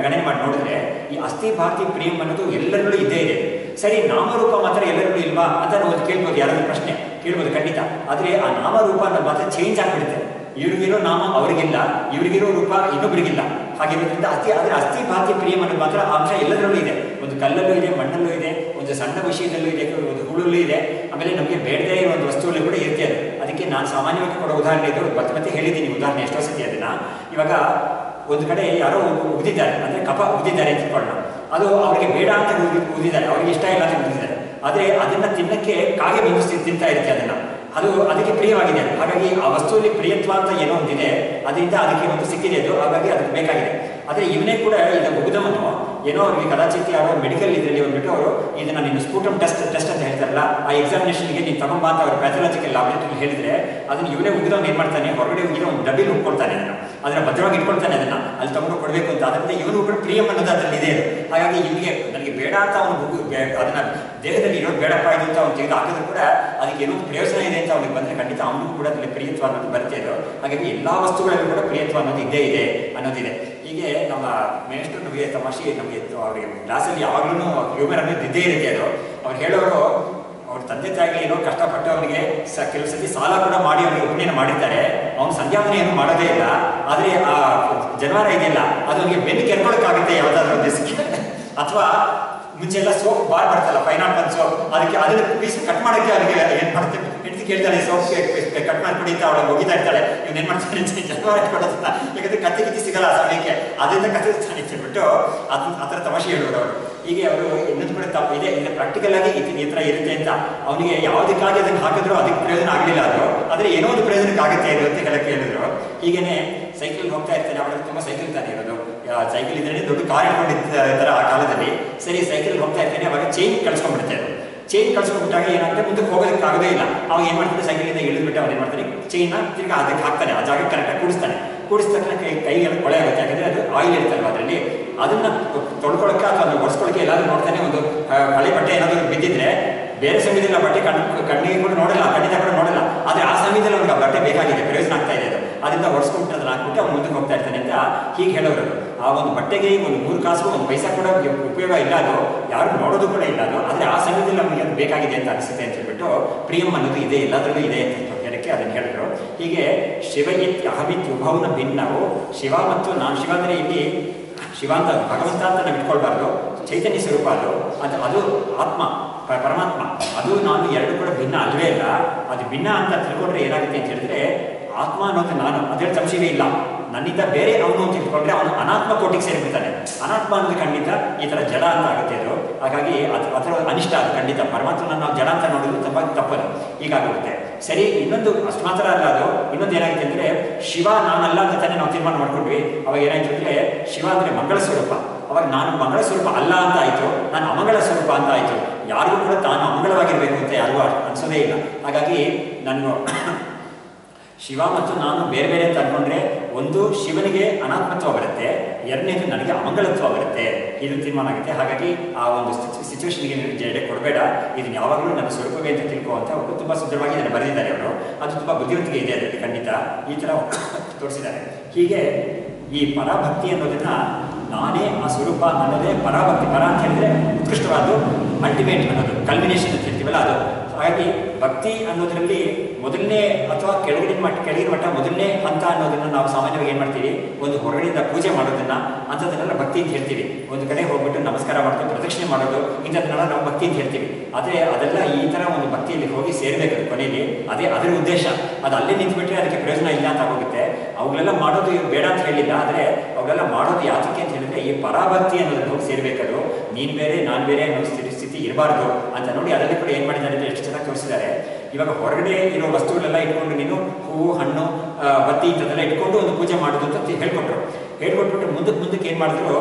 ಗಣನೆ ಮಾಡಿ ನೋಡಿದ್ರೆ ಈ ಅಸ್ಥಿ ಭಾತಿ ಪ್ರಿಯಂ ಅನ್ನೋದು ಎಲ್ಲರಲ್ಲೂ ಇದ್ದೇ ಇದೆ. ಸರಿ, ನಾಮರೂಪ ಮಾತ್ರ ಎಲ್ಲರಲ್ಲೂ ಇಲ್ವಾ ಅಂತ ನಾವು ಕೇಳ್ಬೋದು, ಯಾರಾದ್ರೂ ಪ್ರಶ್ನೆ ಕೇಳ್ಬೋದು ಖಂಡಿತ. ಆದರೆ ಆ ನಾಮರೂಪ ಅನ್ನೋದು ಮಾತ್ರ ಚೇಂಜ್ ಆಗಿಬಿಡುತ್ತೆ. ಇವ್ರಿಗಿರೋ ನಾಮ ಅವ್ರಿಗಿಲ್ಲ, ಇವ್ರಿಗಿರೋ ರೂಪ ಇನ್ನೊಬ್ರಿಗಿಲ್ಲ. ಹಾಗಿರೋದ್ರಿಂದ ಅಸ್ಥಿ ಭಾತಿ ಪ್ರಿಯಂ ಅನ್ನೋದು ಮಾತ್ರ ಅಂಶ ಎಲ್ಲದರಲ್ಲೂ ಇದೆ. ಒಂದು ಕಲ್ಲಲ್ಲೂ ಇದೆ, ಮಣ್ಣಲ್ಲೂ ಇದೆ, ಒಂದು ಸಣ್ಣ ವಿಷಯದಲ್ಲೂ ಇದೆ, ಒಂದು ಹುಳಲ್ಲೂ ಇದೆ, ಆಮೇಲೆ ನಮಗೆ ಬೇಡದೇ ಇರೋ ಒಂದು ವಸ್ತುವಲ್ಲೂ ಕೂಡ ಇರುತ್ತೆ. ಅದಕ್ಕೆ ನಾನು ಸಾಮಾನ್ಯವಾಗಿ ಕೊಡೋ ಉದಾಹರಣೆ ಇದು, ಮತ್ತೆ ಹೇಳಿದ್ದೀನಿ ಉದಾಹರಣೆ ಎಷ್ಟೋ ಸತಿ ಅದನ್ನ. ಇವಾಗ ಒಂದು ಕಡೆ ಯಾರೋ ಉಗಿದಿದ್ದಾರೆ, ಅಂದರೆ ಕಫ ಉಗಿದಿದ್ದಾರೆ ಅಂತ ಇಟ್ಕೊಳ್ಳೋಣ. ಅದು ಅವರಿಗೆ ಬೇಡ ಅಂತ ಉಗಿದಿದ್ದಾರೆ, ಅವ್ರಿಗೆ ಇಷ್ಟ ಇಲ್ಲ ಅಂತ ಉಗಿದಿದ್ದಾರೆ. ಆದರೆ ಅದನ್ನು ತಿನ್ನಕ್ಕೆ ಕಾಗೆ ಬಂದು ತಿಂತಾ ಇರುತ್ತೆ, ಅದಕ್ಕೆ ಪ್ರಿಯವಾಗಿದೆ. ಹಾಗಾಗಿ ಆ ವಸ್ತುವಿನಲ್ಲಿ ಪ್ರಿಯತ್ವ ಅಂತ ಏನೋ ಒಂದಿದೆ, ಅದರಿಂದ ಅದಕ್ಕೆ ಒಂದು ಸಿಕ್ಕಿದೆ, ಅದು ಹಾಗಾಗಿ ಅದಕ್ಕೆ ಬೇಕಾಗಿದೆ. ಆದರೆ ಇವನೇ ಕೂಡ ಇದನ್ನು ಉಗಿದವನು ಏನೋ ಅವ್ರಿಗೆ ಕದಾಚಿತ್ ಯಾರೋ ಮೆಡಿಕಲ್ ಇದರಲ್ಲಿ ಬಂದ್ಬಿಟ್ಟು ಅವರು ಇದನ್ನು ನೀನು ಸ್ಪೂಟಮ್ ಟೆಸ್ಟ್ ಅಂತ ಹೇಳ್ತಾರಲ್ಲ, ಆ ಎಕ್ಸಾಮಿನೇಷನ್ಗೆ ನೀನು ತಗೊಂಬ ಅಂತ ಅವರು ಪ್ಯಾಥಾಲಜಿಕಲ್ ಲ್ಯಾಬ್ರೇಟರಿ ಹೇಳಿದ್ರೆ ಅದನ್ನು ಇವನೇ ಉಗಿದವನು ಏನು ಮಾಡ್ತಾನೆ, ಹೊರಗಡೆ ಉಗಿದ ಒಂದು ಡಬ್ಬಿಲಿ ಉಟ್ಕೊಳ್ತಾನೆ, ಅದನ್ನು ಭದ್ರವಾಗಿ ಇಟ್ಕೊಳ್ತಾನೆ, ಅದನ್ನು ಅಲ್ಲಿ ತಗೊಂಡು ಕೊಡಬೇಕು ಅಂತ. ಅದರಿಂದ ಇವನು ಕೂಡ ಪ್ರಿಯಂ ಅನ್ನೋದು ಅದರಲ್ಲಿ ಇದೆ. ಹಾಗಾಗಿ ಇವನಿಗೆ ನನಗೆ ಬೇಡ ಅಂತ ಅವನು ಅದನ್ನು ದೇಹದಲ್ಲಿ ಇರೋದು ಬೇಡಪ್ಪ ಇದು ಅಂತ ಅವ್ನು ತೆಗೆದು ಹಾಕಿದ್ರು ಕೂಡ ಅದಕ್ಕೆ ಏನೋ ಪ್ರಯೋಜನ ಇದೆ ಅಂತ ಅವ್ನಿಗೆ ಬಂದರೆ ಖಂಡಿತ ಅವನಿಗೂ ಕೂಡ ಅದರಲ್ಲಿ ಪ್ರಿಯತ್ವ ಅನ್ನೋದು ಬರುತ್ತೆ. ಅದು ಹಾಗಾಗಿ ಎಲ್ಲ ವಸ್ತುಗಳಲ್ಲೂ ಕೂಡ ಪ್ರಿಯತ್ವ ಅನ್ನೋದು ಇದ್ದೇ ಇದೆ ಅನ್ನೋದಿದೆ. ಹೀಗೆ ನಮ್ಮ ಮೇಷ್ಟ್ರು ನಮಗೆ ತಮಾಷೆ, ನಮಗೆ ಅವರಿಗೆ ಕ್ಲಾಸಲ್ಲಿ ಯಾವಾಗಲೂ ಹ್ಯೂಮರ್ ಅನ್ನೋದು ಇದ್ದೇ ಇರುತ್ತೆ. ಅದು ಅವ್ರು ಹೇಳೋರು ಅವ್ರ ತಂದೆ ತಾಯಿಗೆ ಏನೋ ಕಷ್ಟಪಟ್ಟು ಅವನಿಗೆ ಕೆಲವು ಸತಿ ಸಾಲ ಕೂಡ ಮಾಡಿ ಅವನಿಗೆ ಉಪನಯನ ಮಾಡಿರ್ತಾರೆ. ಅವ್ನು ಸಂಧ್ಯಾವನೆ ಏನು ಮಾಡೋದೇ ಇಲ್ಲ, ಆದರೆ ಆ ಜನವಾರ ಇದೆಯಲ್ಲ ಅದು ಅವನಿಗೆ ಬೆನ್ನು ಕೆರ್ಕೊಳ್ಳೋಕ್ಕಾಗುತ್ತೆ ಯಾವುದಾದ್ರೂ ಒಂದು ದಿವಸಕ್ಕೆ. ಅಥವಾ ಮುಂಚೆಲ್ಲ ಸೋಪ್ ಬಾರ್ ಬರ್ತಲ್ಲ, ಪೈನಾಪಲ್ ಸೋಪ್, ಅದನ್ನ ಪೀಸ್ ಕಟ್ ಮಾಡೋಕ್ಕೆ ಅವರಿಗೆ ಏನು ಮಾಡುತ್ತೆ, ಹೆಂಡತಿ ಕೇಳ್ತಾಳೆ ಸೋಪ್ ಕಟ್ ಮಾಡಿಕೊಡಿ ಅಂತ ಅವಳಿಗೆ ಹೋಗಿತಾ ಇರ್ತಾಳೆ. ಇವ್ನು ಏನು ಮಾಡ್ತಾನೆ, ಜನವಾರ ಇಟ್ಕೊಡೋದನ್ನ, ಯಾಕಂದ್ರೆ ಕತ್ತಿ ಸಿಗಲ್ಲ ಆ ಸಮಯಕ್ಕೆ, ಅದರಿಂದ ಕತ್ತಿಸ್ತಾನೆ ಇಟ್ಬಿಟ್ಟು ಆ ಥರ ತಮಾಷೆ ಹೇಳೋರು ಅವರು. ಹೀಗೆ ಅವರು ಇನ್ನೊಂದು ಕೂಡ ತಪ್ಪು ಇದೆ, ಇದು ಪ್ರಾಕ್ಟಿಕಲ್ ಆಗಿ ಈ ಥರ ಇರುತ್ತೆ ಅಂತ. ಅವನಿಗೆ ಯಾವುದಕ್ಕಾಗಿ ಅದನ್ನು ಹಾಕಿದ್ರು ಅದಕ್ಕೆ ಪ್ರಯೋಜನ ಆಗಲಿಲ್ಲ, ಆದರೆ ಏನೋ ಒಂದು ಪ್ರಯೋಜನಕ್ಕೆ ಆಗುತ್ತೆ ಇದು ಅಂತ ಹೇಳಕ್ಕೆ ಹೇಳಿದ್ರು. ಹೀಗೇನೆ ಸೈಕಲ್ ಹೋಗ್ತಾ ಇರ್ತಾನೆ, ಅವಳಿಗೆ ತುಂಬ ಸೈಕಲ್ ತಾನೇ ಇರೋದು, ಸೈಕಲ್ ಇದ್ರೆ ದೊಡ್ಡ ಕಾರ್ ಇಟ್ಕೊಂಡಿರ್ತಾರೆ ಆ ಕಾಲದಲ್ಲಿ. ಸರಿ, ಸೈಕಲ್ ಹೋಗ್ತಾ ಇರ್ತಾನೆ, ಅವಾಗ ಚೈನ್ ಕಳ್ಸ್ಕೊಂಡ್ಬಿಡ್ತಾರೆ. ಚೈನ್ ಕಳ್ಸ್ಕೊಂಡ್ಬಿಟ್ಟಾಗ ಏನಾಗುತ್ತೆ, ಮುಂದಕ್ಕೆ ಹೋಗೋದಕ್ಕೆ ಆಗೋದೇ ಇಲ್ಲ. ಅವಾಗ ಏನು ಮಾಡ್ತಾರೆ, ಸೈಕಲಿಂದ ಇಳಿದ್ಬಿಟ್ಟು ಅವ್ನು ಏನು ಮಾಡ್ತಾನೆ, ಚೈನ್ನ ತಿರ್ಗಿ ಅದಕ್ಕೆ ಹಾಕ್ತಾನೆ, ಆ ಜಾಗಕ್ಕೆ ಕರೆಕ್ಟಾಗಿ ಕೂಡಿಸಿದ ತಕ್ಷಣ ಕೈಗೆಲ್ಲ ಕೊಳೆ ಆಗುತ್ತೆ. ಯಾಕಂದರೆ ಅದು ಆಯಿಲ್ ಇರ್ತಲ್ವ ಅದರಲ್ಲಿ, ಅದನ್ನು ತೊಳ್ಕೊಳ್ಳೋಕ್ಕೆ ಅಥವಾ ಅದನ್ನು ಒರೆಸ್ಕೊಳ್ಳೋಕ್ಕೆ ಎಲ್ಲಾದರೂ ನೋಡ್ತಾನೆ. ಒಂದು ಹಳೆ ಬಟ್ಟೆ ಏನಾದರೂ ಬಿದ್ದಿದ್ರೆ ಬೇರೆ ಸಮಯದಲ್ಲಿ ಆ ಬಟ್ಟೆ ಕಣ್ಣಿಗೆ ಕೂಡ ನೋಡಲ್ಲ, ಖಂಡಿತ ಕೂಡ ನೋಡಲ್ಲ. ಆದರೆ ಆ ಸಮಯದಲ್ಲಿ ಅವ್ನಿಗೆ ಆ ಬಟ್ಟೆ ಬೇಕಾಗಿದೆ, ಪ್ರಯೋಜನ ಆಗ್ತಾ ಇದೆ, ಅದರಿಂದ ಒರೆಸ್ಕೊಂಡು ಅದನ್ನು ಹಾಕ್ಬಿಟ್ಟು ಅವ್ನು ಮುಂದಕ್ಕೆ ಹೋಗ್ತಾ ಇರ್ತಾನೆ ಅಂತ ಹೀಗೆ ಹೇಳೋರು. ಆ ಒಂದು ಬಟ್ಟೆಗೆ ಒಂದು 3 ಕಾಸು ಒಂದು ಪೈಸಾ ಕೂಡ ಉಪಯೋಗ ಇಲ್ಲ, ಅದು ಯಾರು ನೋಡೋದು ಕೂಡ ಇಲ್ಲ ಅದು, ಆದರೆ ಆ ಸಮಯದಲ್ಲಿ ನಮಗೆ ಅದು ಬೇಕಾಗಿದೆ ಅಂತ ಅನಿಸುತ್ತೆ ಅಂತ ಹೇಳ್ಬಿಟ್ಟು ಪ್ರಿಯಂ ಅನ್ನೋದು ಇದೆ, ಎಲ್ಲದರಲ್ಲೂ ಇದೆ ಅಂತ ಹೇಳಕ್ಕೆ ಅದನ್ನು ಹೇಳಿದ್ರು. ಹೀಗೆ ಶಿವ ಇತ್ ಅಹಮಿತ್ ಉಭವನ ಭಿನ್ನವು, ಶಿವ ಮತ್ತು ನಾನು, ಶಿವ ಅಂದರೆ ಇಲ್ಲಿ ಶಿವ ಅಂತ ಭಗವಂತ ಅಂತ ನಾವು ಇಟ್ಕೊಳ್ಬಾರ್ದು, ಚೈತನ್ಯ ಸ್ವರೂಪ ಅದು ಆತ್ಮ ಪರಮಾತ್ಮ, ಅದು ನಾನು ಎರಡು ಕೂಡ ಭಿನ್ನ ಅಲ್ವೇ ಇಲ್ಲ. ಅದು ಭಿನ್ನ ಅಂತ ತಿಳ್ಕೊಂಡ್ರೆ ಏನಾಗುತ್ತೆ ಅಂತ ಹೇಳಿದ್ರೆ ಆತ್ಮ ಅನ್ನೋದು ನಾನು, ಅದ್ರಲ್ಲಿ ಸಂಶಯವೇ ಇಲ್ಲ. ನನ್ನಿಂದ ಬೇರೆ ಅವನು ಅಂತ ತಿಳ್ಕೊಂಡ್ರೆ ಅವನು ಅನಾತ್ಮ ಕೋಟಿಗೆ ಸೇರಿಬಿಡ್ತಾನೆ. ಅನಾತ್ಮ ಅನ್ನೋದು ಖಂಡಿತ ಈ ಥರ ಜಡ ಅಂತ ಆಗುತ್ತೆ ಅದು. ಹಾಗಾಗಿ ಅದರ ಅನಿಷ್ಟ ಅದು ಖಂಡಿತ. ಪರಮಾತ್ಮನ ನಾವು ಜಡ ಅಂತ ನೋಡೋದು ತಪ್ಪದು, ಹೀಗಾಗುತ್ತೆ. ಸರಿ, ಇನ್ನೊಂದು ಅಷ್ಟು ಮಾತ್ರ ಅಲ್ಲ, ಅದು ಇನ್ನೊಂದು ಏನಾಗುತ್ತೆ ಅಂದರೆ ಶಿವ ನಾನಲ್ಲ ಅಂತ ತಾನೇ ನಾವು ತೀರ್ಮಾನ ಮಾಡ್ಕೊಂಡ್ವಿ. ಅವಾಗ ಏನಾಯ್ತು ಅಂದರೆ ಶಿವ ಅಂದರೆ ಮಂಗಳ ಸ್ವರೂಪ, ಅವಾಗ ನಾನು ಮಂಗಳ ಸ್ವರೂಪ ಅಲ್ಲ ಅಂತ ಆಯಿತು, ನಾನು ಅಮಂಗಳ ಸ್ವರೂಪ ಅಂತ ಆಯಿತು. ಯಾರಿಗೂ ಕೂಡ ತಾನು ಅಮಂಗಳವಾಗಿರಬೇಕು ಅಂತ ಯಾರಿಗೂ ಅನಿಸೋದೇ ಇಲ್ಲ. ಹಾಗಾಗಿ ನಾನು ಶಿವ ಮತ್ತು ನಾನು ಬೇರೆ ಬೇರೆ ಅಂತ ಅಂದ್ಕೊಂಡ್ರೆ ಒಂದು ಶಿವನಿಗೆ ಅನಾತ್ಮತ್ವ ಬರುತ್ತೆ, ಎರಡನೇದು ನನಗೆ ಅಮಂಗಳತ್ವ ಬರುತ್ತೆ, ಇದು ತೀರ್ಮಾನ ಆಗುತ್ತೆ. ಹಾಗಾಗಿ ಆ ಒಂದು ಸಿಚುವೇಶನ್ಗೆ ಜಡೆ ಕೊಡಬೇಡ, ಇದನ್ನು ಯಾವಾಗಲೂ ನನ್ನ ಸ್ವರೂಪವೇ ಅಂತ ತಿಳ್ಕೋ ಅಂತ ಅವರು ತುಂಬ ಸುಂದರವಾಗಿ ಇದನ್ನು ಬರೆದಿದ್ದಾರೆ. ಅವರು ಅದು ತುಂಬ ಬುದ್ಧಿವಂತಿಕೆ ಇದೆ ಅದರಲ್ಲಿ, ಖಂಡಿತ ಈ ಥರ ತೋರಿಸಿದ್ದಾರೆ. ಹೀಗೆ ಈ ಪರಾಭಕ್ತಿ ಅನ್ನೋದನ್ನು ನಾನೇ ಆ ಸ್ವರೂಪ ಅನ್ನೋದೇ ಪರಾಭಕ್ತಿ. ಪರ ಅಂತ ಹೇಳಿದ್ರೆ ಉತ್ಕೃಷ್ಟವಾದ್ದು, ಅಲ್ಟಿಮೇಟ್ ಅನ್ನೋದು, ಕಲ್ಮಿನೇಷನ್ ಅಂತ ಹೇಳ್ತೀವಲ್ಲ ಅದು. ಹಾಗಾಗಿ ಭಕ್ತಿ ಅನ್ನೋದರಲ್ಲಿ ಮೊದಲನೇ ಅಥವಾ ಕೆಳಗಿನ ಮಟ್ಟ ಮೊದಲನೇ ಹಂತ ಅನ್ನೋದನ್ನು ನಾವು ಸಾಮಾನ್ಯವಾಗಿ ಏನು ಮಾಡ್ತೀವಿ, ಒಂದು ಹೊರಗಡೆಯಿಂದ ಪೂಜೆ ಮಾಡೋದನ್ನು ಅಂಥದ್ದನ್ನೆಲ್ಲ ಭಕ್ತಿ ಅಂತ ಹೇಳ್ತೀವಿ. ಒಂದು ಕಡೆ ಹೋಗ್ಬಿಟ್ಟು ನಮಸ್ಕಾರ ಮಾಡ್ತೀವಿ, ಪ್ರದಕ್ಷಿಣೆ ಮಾಡೋದು, ಇಂಥದ್ದನ್ನೆಲ್ಲ ನಾವು ಭಕ್ತಿ ಅಂತ ಹೇಳ್ತೀವಿ. ಆದರೆ ಅದೆಲ್ಲ ಈ ಥರ ಒಂದು ಭಕ್ತಿಯಲ್ಲಿ ಹೋಗಿ ಸೇರಬೇಕು ಕೊನೆಯಲ್ಲಿ, ಅದೇ ಅದರ ಉದ್ದೇಶ. ಅದು ಅಲ್ಲೇ ನಿಂತುಬಿಟ್ರೆ ಅದಕ್ಕೆ ಪ್ರಯೋಜನ ಇಲ್ಲ ಅಂತ ಹೋಗುತ್ತೆ. ಅವುಗಳೆಲ್ಲ ಮಾಡೋದು ಬೇಡ ಅಂತ ಹೇಳಿಲ್ಲ, ಆದರೆ ಅವುಗಳೆಲ್ಲ ಮಾಡೋದು ಯಾತಕ್ಕೆ ಅಂತ ಹೇಳಿದ್ರೆ ಈ ಪರಾಭಕ್ತಿ ಅನ್ನೋದನ್ನು ಹೋಗಿ ಸೇರಬೇಕದು. ನೀನು ಬೇರೆ ನಾನು ಬೇರೆ ಅನ್ನೋ ಸ್ಥಿತಿ ಇರಬಾರ್ದು ಅಂತ ನೋಡಿ ಅದರಲ್ಲಿ ಕೂಡ ಏನು ಮಾಡಿದ್ದಾರೆ ಅಂದರೆ ಎಷ್ಟು ಚೆನ್ನಾಗಿ ತೋರಿಸಿದ್ದಾರೆ. ಇವಾಗ ಹೊರಗಡೆ ಇರೋ ವಸ್ತುಗಳೆಲ್ಲ ಇಟ್ಕೊಂಡು ನೀನು ಹೂವು, ಹಣ್ಣು, ಬತ್ತಿ ಇಂಥದ್ದೆಲ್ಲ ಇಟ್ಕೊಂಡು ಒಂದು ಪೂಜೆ ಮಾಡೋದು ಅಂತ ಹೇಳ್ಕೊಟ್ಬಿಟ್ಟು ಮುಂದಕ್ಕೆ ಏನು ಮಾಡಿದ್ರು,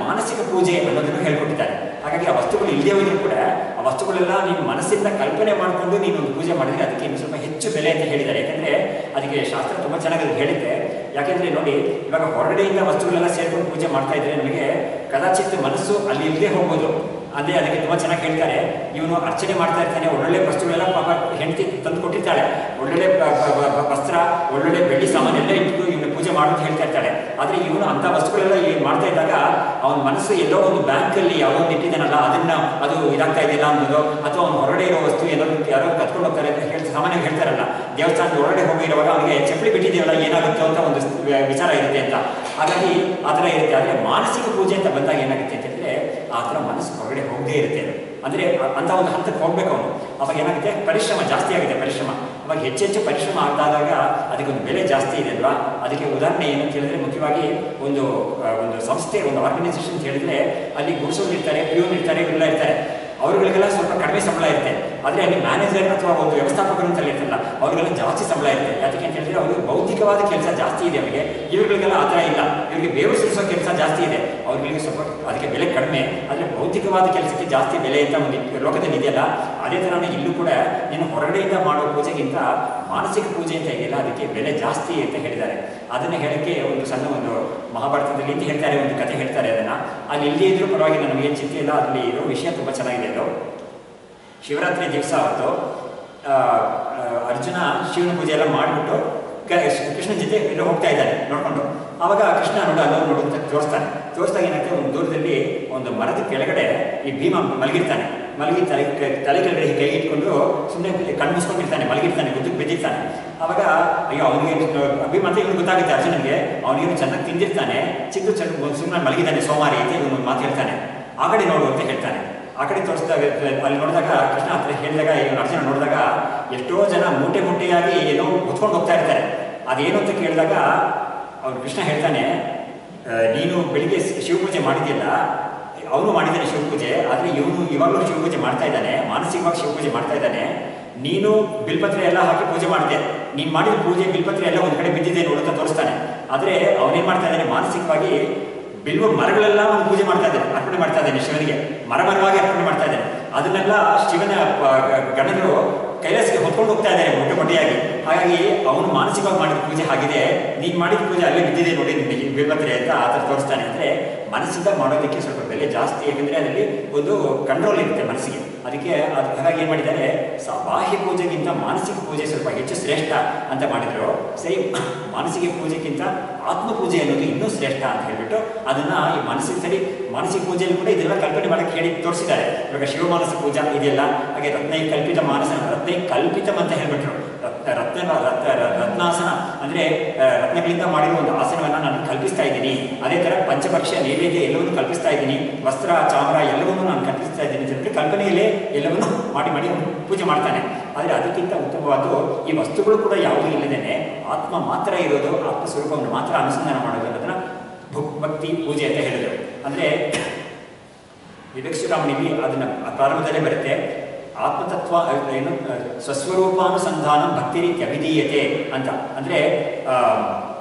ಮಾನಸಿಕ ಪೂಜೆ ಅನ್ನೋದನ್ನು ಹೇಳ್ಕೊಟ್ಟಿದ್ದಾರೆ. ಹಾಗಾಗಿ ಆ ವಸ್ತುಗಳು ಇಲ್ಲದೇ ಹೋದರೂ ಕೂಡ ಆ ವಸ್ತುಗಳೆಲ್ಲ ನೀನು ಮನಸ್ಸಿಂದ ಕಲ್ಪನೆ ಮಾಡಿಕೊಂಡು ನೀನು ಒಂದು ಪೂಜೆ ಮಾಡಿದರೆ ಅದಕ್ಕೆ ಇನ್ನು ಸ್ವಲ್ಪ ಹೆಚ್ಚು ಬೆಲೆ ಅಂತ ಹೇಳಿದ್ದಾರೆ. ಯಾಕೆಂದರೆ ಅದಕ್ಕೆ ಶಾಸ್ತ್ರ ತುಂಬ ಚೆನ್ನಾಗಿ ಅದು ಹೇಳಿದೆ. ಯಾಕೆಂದರೆ ನೋಡಿ, ಇವಾಗ ಹೊರಗಡೆಯಿಂದ ವಸ್ತುಗಳೆಲ್ಲ ಸೇರ್ಕೊಂಡು ಪೂಜೆ ಮಾಡ್ತಾ ಇದ್ರೆ ನಮಗೆ ಕದಾಚಿತ್ ಮನಸ್ಸು ಅಲ್ಲಿ ಇಲ್ಲದೆ ಹೋಗ್ಬೋದು. ಅದೇ ಅದಕ್ಕೆ ತುಂಬ ಚೆನ್ನಾಗಿ ಹೇಳ್ತಾರೆ, ಇವನು ಅರ್ಚನೆ ಮಾಡ್ತಾ ಇರ್ತಾನೆ, ಒಳ್ಳೊಳ್ಳೆ ವಸ್ತುಗಳೆಲ್ಲ ಪಾಪ ಹೆಂಡತಿ ತಂದು ಕೊಟ್ಟಿರ್ತಾಳೆ, ಒಳ್ಳೊಳ್ಳೆ ವಸ್ತ್ರ, ಒಳ್ಳೊಳ್ಳೆ ಬೆಳ್ಳಿ ಸಾಮಾನೆಲ್ಲ ಇಟ್ಟು ಇವನು ಪೂಜೆ ಮಾಡೋದು ಹೇಳ್ತಾ ಇರ್ತಾಳೆ. ಆದರೆ ಇವನು ಅಂಥ ವಸ್ತುಗಳೆಲ್ಲ ಮಾಡ್ತಾ ಇದ್ದಾಗ ಅವನ ಮನಸ್ಸು ಎಲ್ಲೋ ಒಂದು ಬ್ಯಾಂಕಲ್ಲಿ ಯಾವುದೋ ಒಂದು ಇಟ್ಟಿದ್ದಾನಲ್ಲ, ಅದು ಇದಾಗ್ತಾ ಇದೆಯಲ್ಲ ಅನ್ನೋದು, ಅಥವಾ ಅವ್ನು ಹೊರಗಡೆ ಇರೋ ವಸ್ತು ಯಾರೋ ಕತ್ಕೊಂಡು ಹೋಗ್ತಾರೆ ಅಂತ ಸಾಮಾನ್ಯವಾಗಿ ಹೇಳ್ತಾರಲ್ಲ, ದೇವಸ್ಥಾನದ ಹೊರಗಡೆ ಹೋಗಿರುವಾಗ ಅವನಿಗೆ ಚಪ್ಪಲಿ ಬಿಟ್ಟಿದೆಯಲ್ಲ ಏನಾಗುತ್ತೋ ಅಂತ ಒಂದು ವಿಚಾರ ಇರುತ್ತೆ ಅಂತ. ಹಾಗಾಗಿ ಆ ಥರ ಇರುತ್ತೆ. ಆದರೆ ಮಾನಸಿಕ ಪೂಜೆ ಅಂತ ಬಂದಾಗ ಏನಾಗುತ್ತೆ ಅಂತ ಹೇಳಿದ್ರೆ ಆ ಥರ ಮನಸ್ಸು ಹೊರಗಡೆ ಹೋಗದೇ ಇರುತ್ತೆ. ಅಂದರೆ ಅಂಥ ಒಂದು ಹಂತಕ್ಕೆ ಹೋಗ್ಬೇಕು ಅವನು. ಅವಾಗ ಏನಾಗುತ್ತೆ, ಪರಿಶ್ರಮ ಜಾಸ್ತಿ ಆಗಿದೆ. ಅವಾಗ ಹೆಚ್ಚೆಚ್ಚು ಪರಿಶ್ರಮ ಆದಾಗ ಅದಕ್ಕೊಂದು ಬೆಲೆ ಜಾಸ್ತಿ ಇದೆ ಅಲ್ವಾ. ಅದಕ್ಕೆ ಉದಾಹರಣೆ ಏನಂತ ಹೇಳಿದ್ರೆ, ಮುಖ್ಯವಾಗಿ ಒಂದು ಸಂಸ್ಥೆ, ಒಂದು ಆರ್ಗನೈಸೇಷನ್ ಅಂತ ಹೇಳಿದ್ರೆ ಅಲ್ಲಿ ಗುಡಿಸೋರು ಇರ್ತಾರೆ, ಪ್ಯೂನ್ ಇರ್ತಾರೆ, ಇವರೆಲ್ಲ ಇರ್ತಾರೆ. ಅವರುಗಳಿಗೆಲ್ಲ ಸ್ವಲ್ಪ ಕಡಿಮೆ ಸಂಬಳ ಇರುತ್ತೆ. ಆದರೆ ಅಲ್ಲಿ ಮ್ಯಾನೇಜರ್ ಅಥವಾ ಒಂದು ವ್ಯವಸ್ಥಾಪಕರು ಅಂತ ಇರ್ತಾರಲ್ಲ, ಅವ್ರಿಗೆಲ್ಲ ಜಾಸ್ತಿ ಸಂಬಳ ಇರುತ್ತೆ. ಯಾಕೆ ಅಂತ ಹೇಳಿದ್ರೆ ಅವ್ರಿಗೆ ಭೌತಿಕವಾದ ಕೆಲಸ ಜಾಸ್ತಿ ಇದೆ ಅವರಿಗೆ. ಇವ್ರುಗಳಿಗೆಲ್ಲ ಆ ಥರ ಇಲ್ಲ, ಇವರಿಗೆ ಬೇವು ಸುರಿಸೋ ಕೆಲಸ ಜಾಸ್ತಿ ಇದೆ, ಅವ್ರಿಗೆ ಸ್ವಲ್ಪ ಅದಕ್ಕೆ ಬೆಲೆ ಕಡಿಮೆ. ಆದರೆ ಭೌತಿಕವಾದ ಕೆಲಸಕ್ಕೆ ಜಾಸ್ತಿ ಬೆಲೆ ಅಂತ ಒಂದು ಲೋಕದಲ್ಲಿ ಇದೆಯಲ್ಲ, ಅದೇ ಥರನೇ ಇಲ್ಲೂ ಕೂಡ ನೀನು ಹೊರಗಡೆಯಿಂದ ಮಾಡೋ ಪೂಜೆಗಿಂತ ಮಾನಸಿಕ ಪೂಜೆ ಅಂತ ಇದೆಯಲ್ಲ ಅದಕ್ಕೆ ಬೆಲೆ ಜಾಸ್ತಿ ಅಂತ ಹೇಳಿದ್ದಾರೆ. ಅದನ್ನು ಹೇಳೋಕ್ಕೆ ಒಂದು ಸಣ್ಣ ಒಂದು ಮಹಾಭಾರತದಲ್ಲಿ ಅಂತ ಹೇಳ್ತಾರೆ, ಒಂದು ಕಥೆ ಹೇಳ್ತಾರೆ. ಅದನ್ನು ಅಲ್ಲಿ ಇಲ್ಲದೇ ಇದ್ರೂ ಪರವಾಗಿಲ್ಲ, ನಮಗೇನು ಚಿಂತೆ ಇಲ್ಲ. ಅದರಲ್ಲಿ ಇರೋ ವಿಷಯ ತುಂಬ ಚೆನ್ನಾಗಿದೆ. ಅದು ಶಿವರಾತ್ರಿ ದಿವಸ ಅವತ್ತು ಅರ್ಜುನ ಶಿವನ ಪೂಜೆ ಎಲ್ಲ ಮಾಡಿಬಿಟ್ಟು ಕೃಷ್ಣನ ಜೊತೆ ಎಲ್ಲೋ ಹೋಗ್ತಾ ಇದ್ದಾನೆ ನೋಡಿಕೊಂಡು. ಆವಾಗ ಕೃಷ್ಣ ನೋಡು ಅಂತ ತೋರಿಸ್ದಾಗ ಏನಾಗ್ತದೆ, ಒಂದು ದೂರದಲ್ಲಿ ಒಂದು ಮರದ ಕೆಳಗಡೆ ಈ ಭೀಮ ಮಲಗಿ ತಲೆ ಕೆಳಗಡೆ ಕೈ ಇಟ್ಕೊಂಡು ಸುಮ್ಮನೆ ಕಣ್ಣು ಮುಸ್ಕೊಂಡಿರ್ತಾನೆ, ಮಲಗಿರ್ತಾನೆ, ಗುದ್ದಕ್ಕೆ ಬಿದ್ದಿರ್ತಾನೆ. ಆವಾಗ ಅಯ್ಯೋ ಅವನಿಗೆ ಭೀಮ ಅಂತ ಇವನು ಗೊತ್ತಾಗುತ್ತೆ ಅರ್ಜುನನಿಗೆ, ಅವನಿಗೆ ಚೆನ್ನಾಗಿ ತಿಂದಿರ್ತಾನೆ, ಸುಮ್ಮನೆ ಮಲಗಿದ್ದಾನೆ ಸೋಮಾರಿ ಅಂತ ಇವನು ಮಾತು ಹೇಳ್ತಾನೆ. ಆ ಕಡೆ ನೋಡು ಅಂತ ಹೇಳ್ತಾನೆ. ಆ ಕಡೆ ತೋರಿಸಿದಾಗ ಅಲ್ಲಿ ನೋಡಿದಾಗ ಕೃಷ್ಣ ಹತ್ರ ಹೇಳಿದಾಗ ಇವನು ಅರ್ಜುನ ನೋಡಿದಾಗ ಎಷ್ಟೋ ಜನ ಮೂಟೆಯಾಗಿ ಏನೋ ಹೊತ್ಕೊಂಡು ಹೋಗ್ತಾ ಇರ್ತಾರೆ. ಅದೇನು ಅಂತ ಕೇಳಿದಾಗ ಅವ್ರು ಕೃಷ್ಣ ಹೇಳ್ತಾನೆ, ನೀನು ಬೆಳಿಗ್ಗೆ ಶಿವಪೂಜೆ ಮಾಡಿದ್ಯಲ್ಲ, ಅವನು ಮಾಡಿದ್ದಾನೆ ಶಿವಪೂಜೆ, ಆದರೆ ಇವನು ಇವಾಗಲೂ ಶಿವಪೂಜೆ ಮಾಡ್ತಾ ಇದ್ದಾನೆ, ಮಾನಸಿಕವಾಗಿ ಶಿವಪೂಜೆ ಮಾಡ್ತಾ ಇದ್ದಾನೆ. ನೀನು ಬಿಲ್ಪತ್ರೆ ಎಲ್ಲ ಹಾಕಿ ಪೂಜೆ ಮಾಡಿದೆ, ನೀನು ಮಾಡಿದ ಪೂಜೆ ಬಿಲ್ಪತ್ರೆ ಎಲ್ಲ ಒಂದು ಕಡೆ ಬಿದ್ದಿದೆ ನೋಡುತ್ತಾ ತೋರಿಸ್ತಾನೆ. ಆದರೆ ಅವನೇನು ಮಾಡ್ತಾ ಇದ್ದಾನೆ, ಮಾನಸಿಕವಾಗಿ ಬಿಲ್ವ ಮರಗಳೆಲ್ಲ ಒಂದು ಪೂಜೆ ಮಾಡ್ತಾ ಇದ್ದಾನೆ, ಅರ್ಪಣೆ ಮಾಡ್ತಾ ಇದ್ದಾನೆ ಶಿವನಿಗೆ, ಮರವಾಗಿ ಅರ್ಪಣೆ ಮಾಡ್ತಾ ಇದ್ದಾನೆ. ಅದನ್ನೆಲ್ಲ ಶಿವನ ಗಣಗಳು ಕೈಲಾಸಕ್ಕೆ ಹೊತ್ಕೊಂಡು ಹೋಗ್ತಾ ಇದ್ದಾರೆ ಮೊಟ್ಟೆಯಾಗಿ. ಹಾಗಾಗಿ ಅವನು ಮಾನಸಿಕವಾಗಿ ಮಾಡಿದ ಪೂಜೆ ಆಗಿದೆ, ನೀನು ಮಾಡಿದ ಪೂಜೆ ಅಲ್ಲೇ ಬಿದ್ದಿದೆ ನೋಡಿ ನಿಮಗೆ ಬಿಲ್ಪತ್ರೆ ಅಂತ ಆ ಥರ ತೋರಿಸ್ತಾನೆ. ಅಂದರೆ ಮನಸ್ಸಿಂದ ಮಾಡೋದಕ್ಕೆ ಸ್ವಲ್ಪ ಬೆಲೆ ಜಾಸ್ತಿ, ಯಾಕೆಂದರೆ ಅದರಲ್ಲಿ ಒಂದು ಕಂಟ್ರೋಲ್ ಇರುತ್ತೆ ಮನಸ್ಸಿಗೆ. ಅದಕ್ಕೆ ಅದು ಹಾಗಾಗಿ ಏನು ಮಾಡಿದ್ದಾರೆ, ಬಾಹ್ಯ ಪೂಜೆಗಿಂತ ಮಾನಸಿಕ ಪೂಜೆ ಸ್ವಲ್ಪ ಹೆಚ್ಚು ಶ್ರೇಷ್ಠ ಅಂತ ಮಾಡಿದರು. ಸರಿ, ಮಾನಸಿಕ ಪೂಜೆಗಿಂತ ಆತ್ಮ ಪೂಜೆ ಅನ್ನೋದು ಇನ್ನೂ ಶ್ರೇಷ್ಠ ಅಂತ ಹೇಳಿಬಿಟ್ಟು ಅದನ್ನು ಈ ಮಾನಸಿಕ ಪೂಜೆಯಲ್ಲಿ ಕೂಡ ಇದೆಲ್ಲ ಕಲ್ಪನೆ ಮಾಡೋಕ್ಕೆ ಹೇಳಿ ತೋರಿಸಿದ್ದಾರೆ. ಇವಾಗ ಶಿವಮಾನಸ ಪೂಜಾ ಇದೆಯಲ್ಲ, ಹಾಗೆ ರತ್ನೈಕಲ್ಪಿತ ರತ್ನೈಕಲ್ಪಿತಂ ಅಂತ ಹೇಳಿಬಿಟ್ರು. ರತ್ನಾಸನ ಅಂದರೆ ರತ್ನಗಳಿಂದ ಮಾಡಿರೋ ಒಂದು ಆಸನವನ್ನು ನಾನು ಕಲ್ಪಿಸ್ತಾ ಇದ್ದೀನಿ. ಅದೇ ಥರ ಪಂಚಭಕ್ಷ್ಯ ನೈವೇದ್ಯ ಎಲ್ಲವನ್ನೂ ಕಲ್ಪಿಸ್ತಾ ಇದ್ದೀನಿ, ವಸ್ತ್ರ ಚಾಮರ ಎಲ್ಲವನ್ನೂ ನಾನು ಕಲ್ಪಿಸ್ತಾ ಇದ್ದೀನಿ ಅಂತ ಹೇಳ್ಬಿಟ್ಟು ಕಲ್ಪನೆಯಲ್ಲೇ ಎಲ್ಲವನ್ನೂ ಮಾಡಿ ಪೂಜೆ ಮಾಡ್ತಾನೆ. ಆದರೆ ಅದಕ್ಕಿಂತ ಉತ್ತಮವಾದ ಈ ವಸ್ತುಗಳು ಕೂಡ ಯಾವುದೂ ಇಲ್ಲದೇನೆ ಆತ್ಮ ಮಾತ್ರ ಇರೋದು, ಆತ್ಮ ಸ್ವರೂಪವನ್ನು ಮಾತ್ರ ಅನುಸಂಧಾನ ಮಾಡೋದು ಅನ್ನೋದನ್ನ ಭಕ್ತಿ ಪೂಜೆ ಅಂತ ಹೇಳಿದರು. ಅಂದರೆ ವಿವೇಕಶಿರೋಮಣಿಲಿ ಅದನ್ನ ಪ್ರಾರಂಭದಲ್ಲೇ ಬರುತ್ತೆ. ಆತ್ಮತತ್ವ ಏನು ಸ್ವಸ್ವರೂಪಾನುಸಂಧಾನ ಭಕ್ತಿ ರೀತಿ ಅಭಿಧೀಯತೆ ಅಂತ. ಅಂದರೆ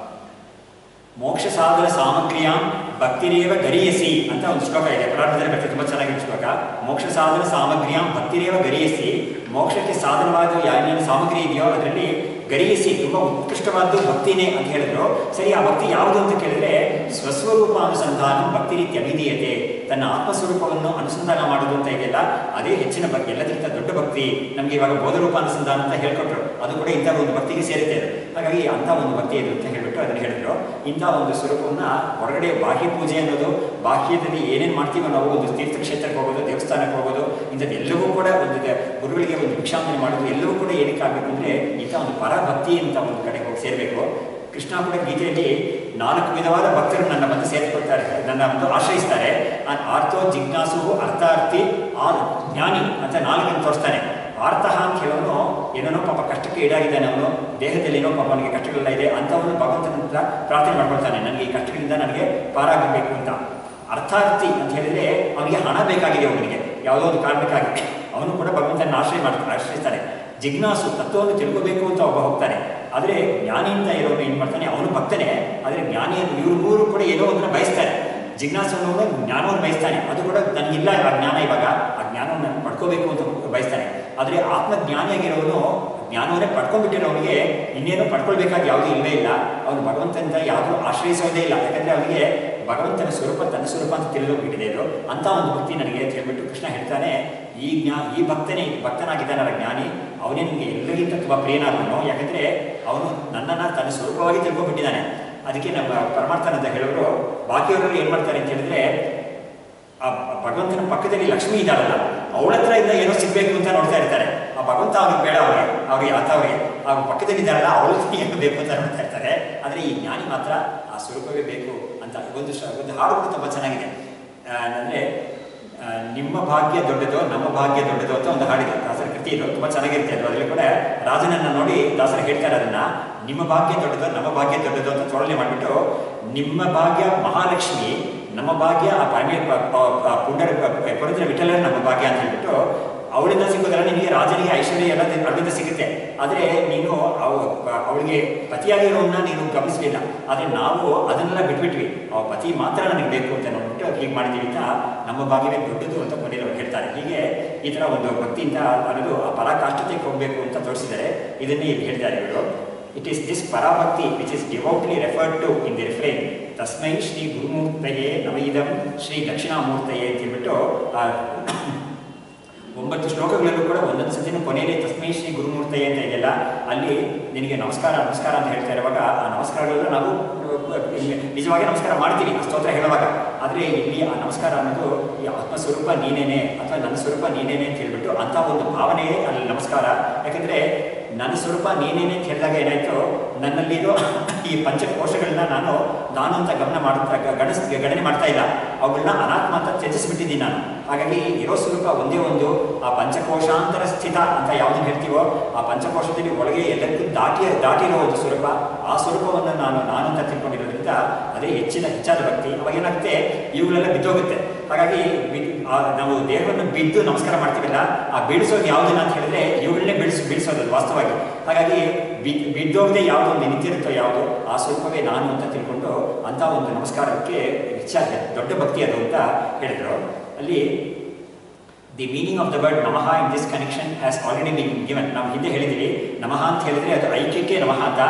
ಮೋಕ್ಷ ಸಾಧನ ಸಾಮಗ್ರಿಯಾಂ ಭಕ್ತಿರೇವ ಗರಿಯಸಿ ಅಂತ ಒಂದು ಶ್ಲೋಕ ಇದೆ, ಪ್ರಾರಂಭದಲ್ಲಿ ಬರ್ತದೆ, ತುಂಬ ಚೆನ್ನಾಗಿರೋ ಶ್ಲೋಕ. ಮೋಕ್ಷ ಸಾಧನ ಸಾಮಗ್ರಿಯಾಂ ಭಕ್ತಿರೇವ ಗರಿಯಸಿ, ಮೋಕ್ಷಕ್ಕೆ ಸಾಧನವಾದ ಏನೇನು ಸಾಮಗ್ರಿ ಇದೆಯೋ ಅದರಲ್ಲಿ ಗರಿಯಸಿ ತುಂಬ ಉತ್ಕೃಷ್ಟವಾದ್ದು ಭಕ್ತಿನೇ ಅಂತ ಹೇಳಿದ್ರು. ಸರಿ, ಆ ಭಕ್ತಿ ಯಾವುದು ಅಂತ ಕೇಳಿದ್ರೆ ಸ್ವಸ್ವರೂಪಾನುಸಂಧಾನ ಭಕ್ತಿ ರೀತಿ ಅಭಿಧೀಯತೆ, ತನ್ನ ಆತ್ಮಸ್ವರೂಪವನ್ನು ಅನುಸಂಧಾನ ಮಾಡೋದು ಅಂತ ಇದೆಯಲ್ಲ, ಅದೇ ಹೆಚ್ಚಿನ ಭಕ್ತಿ, ಎಲ್ಲದಕ್ಕಿಂತ ದೊಡ್ಡ ಭಕ್ತಿ. ನಮಗೆ ಇವಾಗ ಬೋಧರೂಪಾನುಸಂಧಾನ ಅಂತ ಹೇಳ್ಕೊಟ್ರು, ಅದು ಕೂಡ ಇಂಥ ಒಂದು ಭಕ್ತಿಗೆ ಸೇರುತ್ತೆ. ಹಾಗಾಗಿ ಅಂಥ ಒಂದು ಭಕ್ತಿ ಇದು ಅಂತ ಹೇಳಿಬಿಟ್ಟು ಅದನ್ನು ಹೇಳಿದ್ರು. ಇಂಥ ಒಂದು ಸ್ವರೂಪವನ್ನು ಹೊರಗಡೆ ಬಾಹ್ಯ ಪೂಜೆ ಅನ್ನೋದು, ಬಾಹ್ಯದಲ್ಲಿ ಏನೇನು ಮಾಡ್ತೀವೋ ನಾವು, ಒಂದು ತೀರ್ಥಕ್ಷೇತ್ರಕ್ಕೆ ಹೋಗೋದು, ದೇವಸ್ಥಾನಕ್ಕೆ ಹೋಗೋದು, ಇಂಥದ್ದೆಲ್ಲವೂ ಕೂಡ ಒಂದು ಗುರುಗಳಿಗೆ ಒಂದು ಭಿಕ್ಷಾಂತನೆ ಮಾಡೋದು ಎಲ್ಲವೂ ಕೂಡ ಏನಕ್ಕೆ ಆಗಬೇಕು ಅಂದರೆ ಇಂಥ ಒಂದು ಪರಭಕ್ತಿ ಅಂತ ಒಂದು ಕಡೆ ಹೋಗಿ ಸೇರಬೇಕು. ಕೃಷ್ಣ ಕೂಡ ಗೀತೆಯಲ್ಲಿ 4 ವಿಧವಾದ ಭಕ್ತರು ನನ್ನ ಬಂದು ಸೇರಿಕೊಳ್ತಾರೆ, ನನ್ನ ಒಂದು ಆಶ್ರಯಿಸ್ತಾರೆ. ಆರ್ತೋ ಜಿಜ್ಞಾಸು ಅರ್ಥಾರ್ಥಿ ಜ್ಞಾನಿ ಅಂತ 4 ತೋರಿಸ್ತಾನೆ. ಆರ್ತಃ ಅಂತ ಹೇಳೋನು ಏನೇನೋ ಪಾಪ ಕಷ್ಟಕ್ಕೆ ಈಡಾಗಿದ್ದಾನೆ, ಅವನು ದೇಹದಲ್ಲಿ ಏನೋ ಪಾಪ ಅವನಿಗೆ ಕಷ್ಟಗಳೆಲ್ಲ ಇದೆ, ಅಂಥವನು ಭಗವಂತನ ಹತ್ರ ಪ್ರಾರ್ಥನೆ ಮಾಡ್ಕೊಳ್ತಾನೆ, ನನಗೆ ಈ ಕಷ್ಟಗಳಿಂದ ನನಗೆ ಪಾರಾಗಬೇಕು ಅಂತ. ಅರ್ಥಾರ್ಥಿ ಅಂತ ಹೇಳಿದರೆ ಅವನಿಗೆ ಹಣ ಬೇಕಾಗಿದೆ, ಅವನಿಗೆ ಯಾವುದೋ ಒಂದು ಕಾರಣಕ್ಕಾಗಿ ಅವನು ಕೂಡ ಭಗವಂತನ ಆಶ್ರಯಿಸ್ತಾನೆ. ಜಿಜ್ಞಾಸು ತತ್ವವನ್ನು ತಿಳ್ಕೋಬೇಕು ಅಂತ ಒಬ್ಬ ಹೋಗ್ತಾನೆ. ಆದರೆ ಜ್ಞಾನಿಯಿಂದ ಇರೋನು ಏನು ಮಾಡ್ತಾನೆ, ಅವನು ಭಕ್ತನೇ, ಆದರೆ ಜ್ಞಾನಿಯನ್ನು ಇವರು ಮೂರು ಕೂಡ ಏನೋ ಒಂದನ್ನು ಬಯಸ್ತಾರೆ. ಜಿಜ್ಞಾಸವನ್ನು ಜ್ಞಾನವನ್ನು ಬಯಸ್ತಾನೆ, ಅದು ಕೂಡ ನನಗಿಲ್ಲ ಆ ಜ್ಞಾನ, ಇವಾಗ ಆ ಜ್ಞಾನವನ್ನು ಪಡ್ಕೋಬೇಕು ಅಂತ ಬಯಸ್ತಾನೆ. ಆದರೆ ಆತ್ಮಜ್ಞಾನಿಯಾಗಿರೋನು ಜ್ಞಾನವನ್ನೇ ಪಡ್ಕೊಂಡ್ಬಿಟ್ಟಿರೋನಿಗೆ ಇನ್ನೇನು ಪಡ್ಕೊಳ್ಬೇಕಾಗಿ ಯಾವುದೂ ಇಲ್ಲವೇ ಇಲ್ಲ. ಅವನು ಭಗವಂತನಿಂದ ಯಾವುದೂ ಆಶ್ರಯಿಸೋದೇ ಇಲ್ಲ, ಯಾಕಂದರೆ ಅವನಿಗೆ ಭಗವಂತನ ಸ್ವರೂಪ ತನ್ನ ಸ್ವರೂಪ ಅಂತ ತಿಳಿದೋಗ್ಬಿಟ್ಟಿದೆ. ಇದು ಅಂಥ ಒಂದು ಭಕ್ತಿ ನನಗೆ ಅಂತ ಹೇಳ್ಬಿಟ್ಟು ಕೃಷ್ಣ ಹೇಳ್ತಾನೆ. ಈ ಭಕ್ತನಾಗಿದ್ದಾನಲ್ಲ ಜ್ಞಾನಿ, ಅವನೇ ನನಗೆ ಎಲ್ಲರಿಗಿಂತ ತುಂಬ ಪ್ರಿಯನಾದವನು, ಯಾಕಂದರೆ ಅವನು ನನ್ನನ್ನು ತನ್ನ ಸ್ವರೂಪವಾಗಿ ತಿಳ್ಕೊಂಡ್ಬಿಟ್ಟಿದ್ದಾನೆ. ಅದಕ್ಕೆ ನಮ್ಮ ಪರಮಾರ್ಥನಂತ ಹೇಳೋರು ಬಾಕಿಯವರೆಲ್ಲ ಏನು ಮಾಡ್ತಾರೆ ಅಂತ ಹೇಳಿದ್ರೆ, ಆ ಭಗವಂತನ ಪಕ್ಕದಲ್ಲಿ ಲಕ್ಷ್ಮಿ ಇದ್ದಾಳಲ್ಲ, ಅವಳ ಹತ್ರ ಇಂದ ಏನೋ ಸಿಗಬೇಕು ಅಂತ ನೋಡ್ತಾ ಇರ್ತಾರೆ. ಆ ಭಗವಂತ ಅವ್ರಿಗೆ ಬೇಡ, ಅವ್ರಿಗೆ ಆ ಪಕ್ಕದಲ್ಲಿ ಇದ್ದಾಳಲ್ಲ ಅವಳ ಏನು ಬೇಕು ಅಂತ ನೋಡ್ತಾ ಇರ್ತಾರೆ. ಆದರೆ ಈ ಜ್ಞಾನಿ ಮಾತ್ರ ಆ ಸ್ವರೂಪವೇ ಬೇಕು ಅಂತ. ಒಂದು ಹಾಡು ಕೂಡ ತುಂಬ ಚೆನ್ನಾಗಿದೆ. ಅಂದರೆ ನಿಮ್ಮ ಭಾಗ್ಯ ದೊಡ್ಡದೋ ನಮ್ಮ ಭಾಗ್ಯ ದೊಡ್ಡದೋ ಅಂತ ಒಂದು ಹಾಡಿದೆ, ದಾಸರ ಕೃತಿ ಇದು, ತುಂಬ ಚೆನ್ನಾಗಿರುತ್ತೆ. ಅದರಲ್ಲಿ ಕೂಡ ರಾಜನನ್ನು ನೋಡಿ ದಾಸರು ಹೇಳ್ತಾರೆ ಅದನ್ನು, ನಿಮ್ಮ ಭಾಗ್ಯ ದೊಡ್ಡದೋ ನಮ್ಮ ಭಾಗ್ಯ ದೊಡ್ಡದೋ ಅಂತ ಚೋಳನೆ ಮಾಡಿಬಿಟ್ಟು, ನಿಮ್ಮ ಭಾಗ್ಯ ಮಹಾಲಕ್ಷ್ಮಿ, ನಮ್ಮ ಭಾಗ್ಯ ಆ ಪುರಂದರ ವಿಠಲನ ನಮ್ಮ ಭಾಗ್ಯ ಅಂತ ಹೇಳ್ಬಿಟ್ಟು, ಅವಳಿಂದ ಸಿಗೋದಲ್ಲ ನಿನಗೆ ರಾಜನಿಗೆ ಐಶ್ವರ್ಯ ಎಲ್ಲ ಅಲ್ಲಿಂದ ಸಿಗುತ್ತೆ. ಆದರೆ ನೀನು ಅವಳಿಗೆ ಪತಿಯಾಗಿರೋನ್ನ ನೀನು ಗಮನಿಸಲಿಲ್ಲ. ಆದರೆ ನಾವು ಅದನ್ನೆಲ್ಲ ಬಿಟ್ಬಿಟ್ವಿ, ಅವ ಪತಿ ಮಾತ್ರ ನನಗೆ ಬೇಕು ಅಂತ ನೋಡ್ಬಿಟ್ಟು ಹೀಗೆ ಮಾಡಿದ್ದೀವಿ ಅಂತ ನಮ್ಮ ಭಾಗ್ಯವೇ ದೊಡ್ಡದು ಅಂತ ಕೊನೆಯಲ್ಲಿ ಅವ್ರು ಹೇಳ್ತಾರೆ. ಹೀಗೆ ಈ ಥರ ಒಂದು ಭಕ್ತಿಯಿಂದ ಅನ್ನೋದು ಆ ಪರಾಕಾಷ್ಠತೆಗೆ ಹೋಗಬೇಕು ಅಂತ ತೋರಿಸಿದ್ದಾರೆ. ಇದನ್ನೇ ಇಲ್ಲಿ ಹೇಳಿದ್ದಾರೆ ಇವರು. ಇಟ್ ಈಸ್ ದಿಸ್ ಪರಾಭಕ್ತಿ which is devoutly referred to in the refrain ತಸ್ಮೈ ಶ್ರೀ ಗುರುಮೂರ್ತಯೇ ನವೈದಂ ಶ್ರೀ ದಕ್ಷಿಣಾಮೂರ್ತಯೇ ಅಂತ ಹೇಳ್ಬಿಟ್ಟು 9 ಶ್ಲೋಕಗಳಲ್ಲೂ ಕೂಡ ಒಂದೊಂದು ಸತಿನೂ ಕೊನೆಯಲ್ಲಿ ತಸ್ಮೈ ಶ್ರೀ ಗುರುಮೂರ್ತಯೇ ಅಂತ ಇದೆಯಲ್ಲ, ಅಲ್ಲಿ ನಿನಗೆ ನಮಸ್ಕಾರ ಅಂತ ಹೇಳ್ತಾ ಇರುವಾಗ ಆ ನಮಸ್ಕಾರಗಳೆಲ್ಲ ನಾವು ನಿಜವಾಗಿ ನಮಸ್ಕಾರ ಮಾಡ್ತೀವಿ ಆ ಸ್ತೋತ್ರ ಹೇಳುವಾಗ. ಆದರೆ ಇಲ್ಲಿ ಆ ನಮಸ್ಕಾರ ಅನ್ನೋದು ಈ ಆತ್ಮಸ್ವರೂಪ ನೀನೇನೆ ಅಥವಾ ನನ್ನ ಸ್ವರೂಪ ನೀನೇನೆ ಅಂತ ಹೇಳ್ಬಿಟ್ಟು ಅಂಥ ಒಂದು ಭಾವನೆಯೇ ಅಲ್ಲಿ ನಮಸ್ಕಾರ. ಯಾಕಂದರೆ ನನ್ನ ಸ್ವರೂಪ ನೀನೇನೆ ಅಂತ ಹೇಳಿದಾಗ ಏನಾಯಿತು, ನನ್ನಲ್ಲಿರೋ ಈ ಪಂಚಕೋಶಗಳನ್ನ ನಾನು ಅಂತ ಗಣನೆ ಮಾಡ್ತಾ ಇಲ್ಲ, ಅವುಗಳನ್ನ ಅನಾತ್ಮ ಅಂತ ತ್ಯಜಿಸಿಬಿಟ್ಟಿದ್ದೀನಿ ನಾನು. ಹಾಗಾಗಿ ಇರೋ ಸ್ವರೂಪ ಒಂದೇ ಒಂದು, ಆ ಪಂಚಕೋಶಾಂತರ ಸ್ಥಿತ ಅಂತ ಯಾವುದನ್ನು ಹೇಳ್ತೀವೋ ಆ ಪಂಚಕೋಶದಲ್ಲಿ ಒಳಗೆ ಎಲ್ಲಕ್ಕೂ ದಾಟಿರೋ ಒಂದು ಸ್ವರೂಪ, ಆ ಸ್ವರೂಪವನ್ನು ನಾನು ಅಂತ ತಿಳ್ಕೊಂಡಿರೋದ್ರಿಂದ ಅದೇ ಹೆಚ್ಚಾದ ಭಕ್ತಿ. ಅವಾಗ ಏನಾಗುತ್ತೆ, ಇವುಗಳೆಲ್ಲ ಬಿದ್ದೋಗುತ್ತೆ. ಹಾಗಾಗಿ ನಾವು ದೇಹವನ್ನು ಬಿದ್ದು ನಮಸ್ಕಾರ ಮಾಡ್ತೀವಲ್ಲ, ಆ ಬೀಳಿಸೋದು ಯಾವುದನ್ನ ಅಂತ ಹೇಳಿದ್ರೆ ಇವುಗಳನ್ನೇ ಬೀಳಿಸೋದು ವಾಸ್ತವವಾಗಿ. ಹಾಗಾಗಿ ಬಿದ್ದೋಗದೆ ಯಾವುದೋ ಒಂದು ನಿಂತಿರುತ್ತೋ ಯಾವುದು ಆ ಸ್ವರೂಪವೇ ನಾನು ಅಂತ ತಿಳ್ಕೊಂಡು ಅಂಥ ಒಂದು ನಮಸ್ಕಾರಕ್ಕೆ ದೊಡ್ಡ ಭಕ್ತಿ ಅದು ಅಂತ ಹೇಳಿದರು. ಅಲ್ಲಿ the meaning of the word ನಮಃ in this connection has already been given. ನಾವು ಹಿಂದೆ ಹೇಳಿದ್ದೀವಿ, ನಮಃ ಅಂತ ಹೇಳಿದ್ರೆ ಅದು ಐಕ್ಯಕ್ಕೆ ನಮಃ ಅಂತ,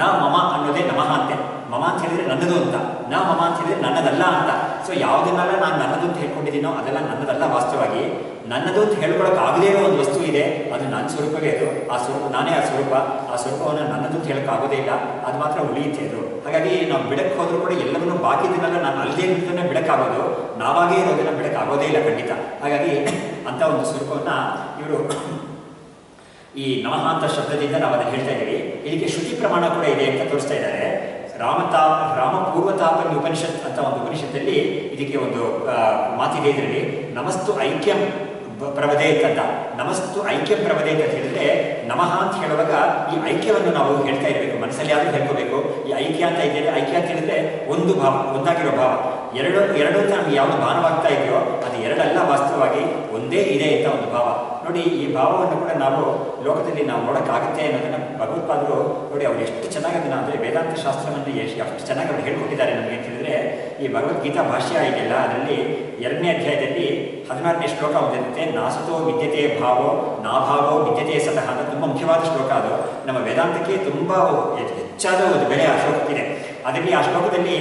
ನ ಮಮ ಅನ್ನೋದೇ ನಮಃ ಅಂತೆ. ಮಮ ಅಂತ ಹೇಳಿದ್ರೆ ನನ್ನದು ಅಂತ, ನ ಮಮ ಅಂತ ಹೇಳಿದ್ರೆ ನನ್ನದಲ್ಲ ಅಂತ. ಸೊ ಯಾವುದನ್ನೆಲ್ಲ ನಾನು ನನ್ನದು ಅಂತ ಹೇಳ್ಕೊಂಡಿದ್ದೀನೋ ಅದೆಲ್ಲ ನನ್ನದಲ್ಲ. ವಾಸ್ತವವಾಗಿ ನನ್ನದು ಅಂತ ಹೇಳ್ಕೊಳಕ್ಕೆ ಆಗದೇ ಇರೋ ಒಂದು ವಸ್ತು ಇದೆ, ಅದು ನನ್ನ ಸ್ವರೂಪವೇ. ಅದು ಆ ಸ್ವರೂಪ ನಾನೇ. ಆ ಸ್ವರೂಪವನ್ನು ನನ್ನದು ಅಂತ ಹೇಳಕ್ಕೆ ಆಗೋದೇ ಇಲ್ಲ, ಅದು ಮಾತ್ರ ಉಳಿಯುತ್ತೆ ಅದು. ಹಾಗಾಗಿ ನಾವು ಬಿಡಕ್ಕೆ ಹೋದ್ರೂ ಕೂಡ ಎಲ್ಲವನ್ನೂ ಬಾಕಿದನ್ನೆಲ್ಲ ನಾನು ಅಲ್ಲದೇ ಇರೋದನ್ನ ಬಿಡಕ್ಕಾಗೋದು, ನಾವಾಗೇ ಇರೋದನ್ನ ಬಿಡಕ್ಕಾಗೋದೇ ಇಲ್ಲ ಖಂಡಿತ. ಹಾಗಾಗಿ ಅಂಥ ಒಂದು ಸ್ವರೂಪವನ್ನು ಇವರು ಈ ನಮಃ ಅಂತ ಶಬ್ದದಿಂದ ನಾವು ಅದನ್ನು ಹೇಳ್ತಾ ಇದ್ದೀವಿ. ಇದಕ್ಕೆ ಶ್ರುತಿ ಪ್ರಮಾಣ ಕೂಡ ಇದೆ ಅಂತ ತೋರಿಸ್ತಾ ಇದ್ದಾರೆ. ರಾಮ ಪೂರ್ವತಾಪನ್ಯ ಉಪನಿಷತ್ ಅಂತ ಒಂದು ಉಪನಿಷತ್ತಲ್ಲಿ ಇದಕ್ಕೆ ಒಂದು ಮಾತಿದೆ. ಇದರಲ್ಲಿ ನಮಸ್ತು ಐಕ್ಯಂ ಪ್ರವದೇತ್ ಅಂತ. ನಮಸ್ತು ಐಕ್ಯಂ ಪ್ರವದೇತ್ ಅಂತ ಹೇಳಿದ್ರೆ, ನಮಃ ಅಂತ ಹೇಳುವಾಗ ಈ ಐಕ್ಯವನ್ನು ನಾವು ಹೇಳ್ತಾ ಇರಬೇಕು, ಮನಸ್ಸಲ್ಲಿ ಯಾರು ಹೇಳ್ಕೋಬೇಕು. ಈ ಐಕ್ಯ ಅಂತ ಇದ್ದರೆ, ಐಕ್ಯ ಅಂತ ಹೇಳಿದ್ರೆ ಒಂದು ಭಾವ, ಒಂದಾಗಿರೋ ಭಾವ. ಎರಡು ಅಂತ ನಮಗೆ ಯಾವುದು ಭಾನವಾಗ್ತಾ ಇದೆಯೋ ಅದು ಎರಡಲ್ಲ, ವಾಸ್ತವವಾಗಿ ಒಂದೇ ಇದೆ ಅಂತ ಒಂದು ಭಾವ. ನೋಡಿ, ಈ ಭಾವವನ್ನು ಕೂಡ ನಾವು ಲೋಕದಲ್ಲಿ ನಾವು ನೋಡೋಕ್ಕಾಗುತ್ತೆ ಅನ್ನೋದನ್ನು ಭಗವತ್ಪಾದರು ನೋಡಿ, ಅವ್ರು ಎಷ್ಟು ಚೆನ್ನಾಗಿ ಅದನ್ನು ಅಂದರೆ ವೇದಾಂತ ಶಾಸ್ತ್ರವನ್ನು ಎಷ್ಟು ಚೆನ್ನಾಗಿ ಅವ್ರು ಹೇಳ್ಕೊಟ್ಟಿದ್ದಾರೆ ನಮಗೆ ಅಂತ ಹೇಳಿದ್ರೆ, ಈ ಭಗವದ್ಗೀತಾ ಭಾಷ್ಯ ಇದೆಯಲ್ಲ, ಅದರಲ್ಲಿ 2ನೇ ಅಧ್ಯಾಯದಲ್ಲಿ 16ನೇ ಶ್ಲೋಕ ಒಂದಿರುತ್ತೆ. ನಾಸತೋ ವಿದ್ಯತೆ ಭಾವೋ ನಾಭಾವೋ ವಿದ್ಯತೆ ಸತಃ ಅಂತ ತುಂಬ ಮುಖ್ಯವಾದ ಶ್ಲೋಕ. ಅದು ನಮ್ಮ ವೇದಾಂತಕ್ಕೆ ತುಂಬ ಹೆಚ್ಚಾದ ಒಂದು ಬೆಲೆ ಆ ಶ್ಲೋಕಕ್ಕಿದೆ. ಅದರಲ್ಲಿ ಆ ಶ್ಲೋಕದಲ್ಲಿ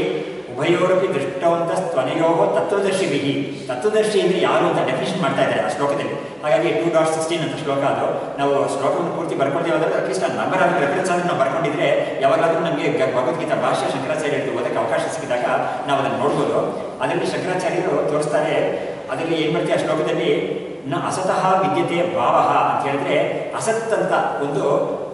ಉಭಯೋರಪಿ ದೃಷ್ಟವಂತ ತ್ವನಯೋ ತತ್ವದರ್ಶಿಭಿ. ತತ್ವದರ್ಶಿ ಅಂದರೆ ಯಾರು ಅಂತ ಡೆಫಿನೇಷನ್ ಮಾಡ್ತಾ ಇದ್ದಾರೆ ಆ ಶ್ಲೋಕದಲ್ಲಿ. ಹಾಗಾಗಿ 2.16 ಅಂತ ಶ್ಲೋಕ ಅದು. ನಾವು ಶ್ಲೋಕವನ್ನು ಪೂರ್ತಿ ಬರ್ಕೊಳ್ತೀವಿ ಅಂದರೆ ಅಟ್ಲೀಸ್ಟ್ ಆ ನಂಬರ್ ಆಗಿ ರೆಫರೆನ್ಸ್ ಆಗಿ ನಾವು ಬರ್ಕೊಂಡಿದ್ರೆ ಯಾವಾಗಲಾದರೂ ನಮಗೆ ಭಗವದ್ಗೀತಾ ಭಾಷೆ ಶಂಕರಾಚಾರ್ಯರು ಓದಕ್ಕೆ ಅವಕಾಶ ಸಿಕ್ಕಿದಾಗ ನಾವು ಅದನ್ನು ನೋಡ್ಬೋದು. ಅದರಲ್ಲಿ ಶಂಕರಾಚಾರ್ಯರು ತೋರಿಸ್ತಾರೆ, ಅದರಲ್ಲಿ ಏನು ಮಾಡ್ತೀವಿ ಆ ಶ್ಲೋಕದಲ್ಲಿ, ನ ಅಸತಃ ವಿದ್ಯತೆ ಭಾವ ಅಂತ ಹೇಳಿದ್ರೆ, ಅಸತ್ ಅಂತ ಒಂದು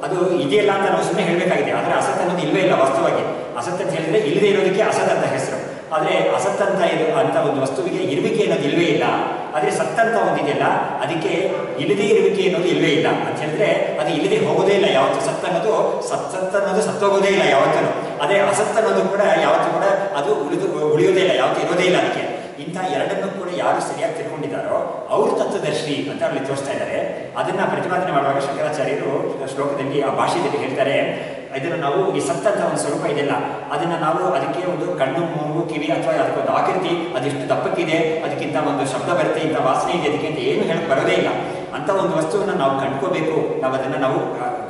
ಅದು ಇದೆಯಲ್ಲ ಅಂತ ನಾವು ಸುಮ್ಮನೆ ಹೇಳಬೇಕಾಗಿದೆ. ಆದರೆ ಅಸತ್ ಅನ್ನೋದು ಇಲ್ಲವೇ ಇಲ್ಲ ವಾಸ್ತವವಾಗಿ. ಅಸತ್ ಅಂತ ಹೇಳಿದ್ರೆ ಇಲ್ಲದೆ ಇರೋದಕ್ಕೆ ಅಸತ್ ಅಂತ ಹೆಸರು. ಆದರೆ ಅಸತ್ ಅಂತ ಒಂದು ವಸ್ತುವಿಗೆ ಇರುವಿಕೆ ಅನ್ನೋದು ಇಲ್ಲವೇ ಇಲ್ಲ. ಆದರೆ ಸತ್ತಂತ ಒಂದಿದೆಯಲ್ಲ, ಅದಕ್ಕೆ ಇಲ್ಲದೇ ಇರುವಿಕೆ ಅನ್ನೋದು ಇಲ್ಲವೇ ಇಲ್ಲ ಅಂತ ಹೇಳಿದ್ರೆ ಅದು ಇಲ್ಲದೆ ಹೋಗೋದೇ ಇಲ್ಲ ಯಾವತ್ತು. ಸತ್ ಅನ್ನೋದು ಸತ್ತೋಗೋದೇ ಇಲ್ಲ ಯಾವತ್ತೂ. ಅದೇ ಅಸತ್ ಅನ್ನೋದು ಕೂಡ ಯಾವತ್ತೂ ಕೂಡ ಅದು ಉಳಿಯೋದೇ ಇಲ್ಲ, ಯಾವತ್ತೂ ಇರೋದೇ ಇಲ್ಲ ಅದಕ್ಕೆ. ಇಂಥ ಎರಡನ್ನೂ ಕೂಡ ಯಾರು ಸರಿಯಾಗಿ ತಿಳ್ಕೊಂಡಿದ್ದಾರೋ ಅವರು ತತ್ವದರ್ಶಿ ಅಂತ ಅಲ್ಲಿ ತೋರಿಸ್ತಾ ಇದ್ದಾರೆ. ಅದನ್ನು ಪ್ರತಿಪಾದನೆ ಮಾಡುವಾಗ ಶಂಕರಾಚಾರ್ಯರು ಶ್ಲೋಕದಲ್ಲಿ ಆ ಭಾಷೆಯಲ್ಲಿ ಹೇಳ್ತಾರೆ, ಇದನ್ನು ನಾವು ಈ ಸತ್ತಂತ ಒಂದು ಸ್ವರೂಪ ಇದೆಯಲ್ಲ, ಅದನ್ನು ನಾವು ಅದಕ್ಕೆ ಒಂದು ಕಣ್ಣು, ಮೂಗು, ಕಿವಿ ಅಥವಾ ಅದಕ್ಕೊಂದು ಆಕೃತಿ, ಅದೆಷ್ಟು ದಪ್ಪಕ್ಕಿದೆ, ಅದಕ್ಕಿಂತ ಒಂದು ಶಬ್ದ ಬರುತ್ತೆ, ಇಂಥ ವಾಸನೆ ಇದೆ, ಅದಕ್ಕೆ ಅಂತ ಏನು ಹೇಳಕ್ಕೆ ಬರೋದೇ ಇಲ್ಲ. ಅಂಥ ಒಂದು ವಸ್ತುವನ್ನು ನಾವು ಕಂಡ್ಕೋಬೇಕು, ನಾವು ಅದನ್ನು ನಾವು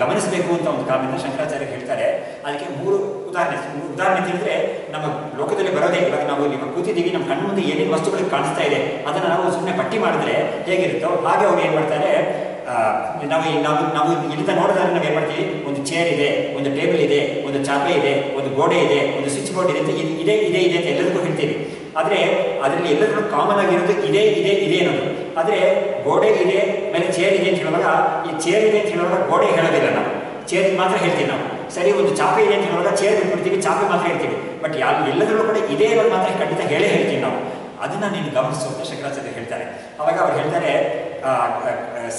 ಗಮನಿಸಬೇಕು ಅಂತ ಒಂದು ಕಾರಣದಿಂದ ಶಂಕರಾಚಾರ್ಯರು ಹೇಳ್ತಾರೆ. ಅದಕ್ಕೆ 3 ಉದಾಹರಣೆ ತಿಳಿದ್ರೆ ನಮ್ಮ ಲೋಕದಲ್ಲಿ ಬರೋದೇ. ಇವಾಗ ನಾವು ನಿಮ್ಮ ಕೂತಿದ್ದೀವಿ, ನಮ್ಮ ಕಣ್ಣು ಮುಂದೆ ಏನೇನು ವಸ್ತುಗಳಿಗೆ ಕಾಣಿಸ್ತಾ ಇದೆ ಅದನ್ನು ನಾವು ಸುಮ್ಮನೆ ಪಟ್ಟಿ ಮಾಡಿದ್ರೆ ಹೇಗಿರುತ್ತೋ ಹಾಗೆ ಅವ್ರು ಏನು ಮಾಡ್ತಾರೆ, ನಾವು ಇಲ್ಲಿಂದ ನೋಡಿದ್ರೆ ನಾವು ಏನು ಮಾಡ್ತೀವಿ, ಒಂದು ಚೇರ್ ಇದೆ, ಒಂದು ಟೇಬಲ್ ಇದೆ, ಒಂದು ಚಾಪೆ ಇದೆ, ಒಂದು ಗೋಡೆ ಇದೆ, ಒಂದು ಸ್ವಿಚ್ ಬೋರ್ಡ್ ಇದೆ ಅಂತ ಇದೆ ಅಂತ ಎಲ್ಲರಿಗೂ ಹೇಳ್ತೀವಿ. ಆದರೆ ಅದರಲ್ಲಿ ಎಲ್ಲರಿಗೂ ಕಾಮನ್ ಆಗಿರೋದು ಇದೆ ಅನ್ನೋದು. ಆದರೆ ಗೋಡೆ ಇದೆ ಮೇಲೆ ಚೇರ್ ಇದೆ ಅಂತ ಹೇಳುವಾಗ, ಈ ಚೇರ್ ಇದೆ ಅಂತ ಹೇಳುವಾಗ ಗೋಡೆ ಹೇಳೋದಿಲ್ಲ, ನಾವು ಚೇರ್ ಮಾತ್ರ ಹೇಳ್ತೀವಿ ನಾವು. ಸರಿ, ಒಂದು ಚಾಪೆ ಇದೆ ಅಂತ ಹೇಳುವಾಗ ಚೇರ್ ಬಿಟ್ಬಿಡ್ತೀವಿ, ಚಾಪೆ ಮಾತ್ರ ಹೇಳ್ತೀವಿ. ಬಟ್ ಎಲ್ಲದರಲ್ಲೂ ಕೂಡ ಇದೇ ಅನ್ನೋದು ಮಾತ್ರ ಖಂಡಿತ ಹೇಳ್ತೀವಿ ನಾವು. ಅದನ್ನು ನೀನು ಗಮನಿಸು ಅಂತ ಶಂಕರಾಚಾರ್ಯ ಹೇಳ್ತಾರೆ. ಅವಾಗ ಅವ್ರು ಹೇಳ್ತಾರೆ,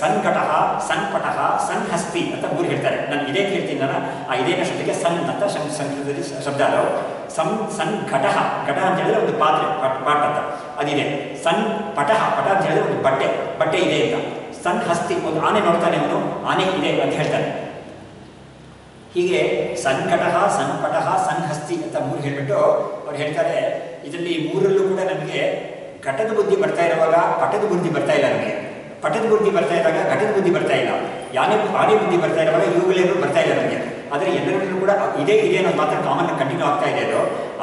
ಸನ್ಘಟಃ, ಸನ್ಪಟಃ, ಸನ್ಹಸ್ತಿ ಅಂತ 3 ಹೇಳ್ತಾರೆ. ನಾನು ಇದೇ ಹೇಳ್ತೀನಿ, ನಾನು ಆ ಇದೇನ ಶಬ್ದಕ್ಕೆ ಸನ್ ಅಂತ ಸಂಸ್ಕೃತದಲ್ಲಿ ಶಬ್ದ ಅದು. ಸನ್ಘಟಃ, ಘಟ ಅಂತ ಹೇಳಿದ್ರೆ ಒಂದು ಪಾತ್ರೆ, ಪಾಟ್ ಅಂತ ಅದಿದೆ. ಪಟ ಅಂತ ಹೇಳಿದ್ರೆ ಒಂದು ಬಟ್ಟೆ ಇದೆ ಅಂತ. ಸನ್ಹಸ್ತಿ, ಒಂದು ಆನೆ ನೋಡ್ತಾನೆ ಅವನು, ಆನೆ ಇದೆ ಅಂತ ಹೇಳ್ತಾನೆ. ಹೀಗೆ ಸನ್ಘಟಃ, ಸನ್ಪಟಃ, ಸನ್ಹಸ್ತಿ ಅಂತ 3 ಹೇಳ್ಬಿಟ್ಟು ಅವ್ರು ಹೇಳ್ತಾರೆ, ಇದರಲ್ಲಿ 3ರಲ್ಲೂ ಕೂಡ ನಮಗೆ ಘಟದ ಬುದ್ಧಿ ಬರ್ತಾ ಇರುವಾಗ ಪಟದ ಬುದ್ಧಿ ಬರ್ತಾ ಇಲ್ಲ, ನಮಗೆ ಪಟದ ಬುದ್ಧಿ ಬರ್ತಾ ಇದ್ದಾಗ ಘಟದ ಬುದ್ಧಿ ಬರ್ತಾ ಇಲ್ಲ, ಆನೆ ಬುದ್ಧಿ ಬರ್ತಾ ಇರುವಾಗ ಇವುಗಳೇನು ಬರ್ತಾ ಇಲ್ಲ ನಮಗೆ. ಆದರೆ ಎಲ್ಲರಲ್ಲೂ ಕೂಡ ಇದೆ ಅನ್ನೋದು ಮಾತ್ರ ಕಾಮನ್ ಕಂಟಿನ್ಯೂ ಆಗ್ತಾ ಇದೆ.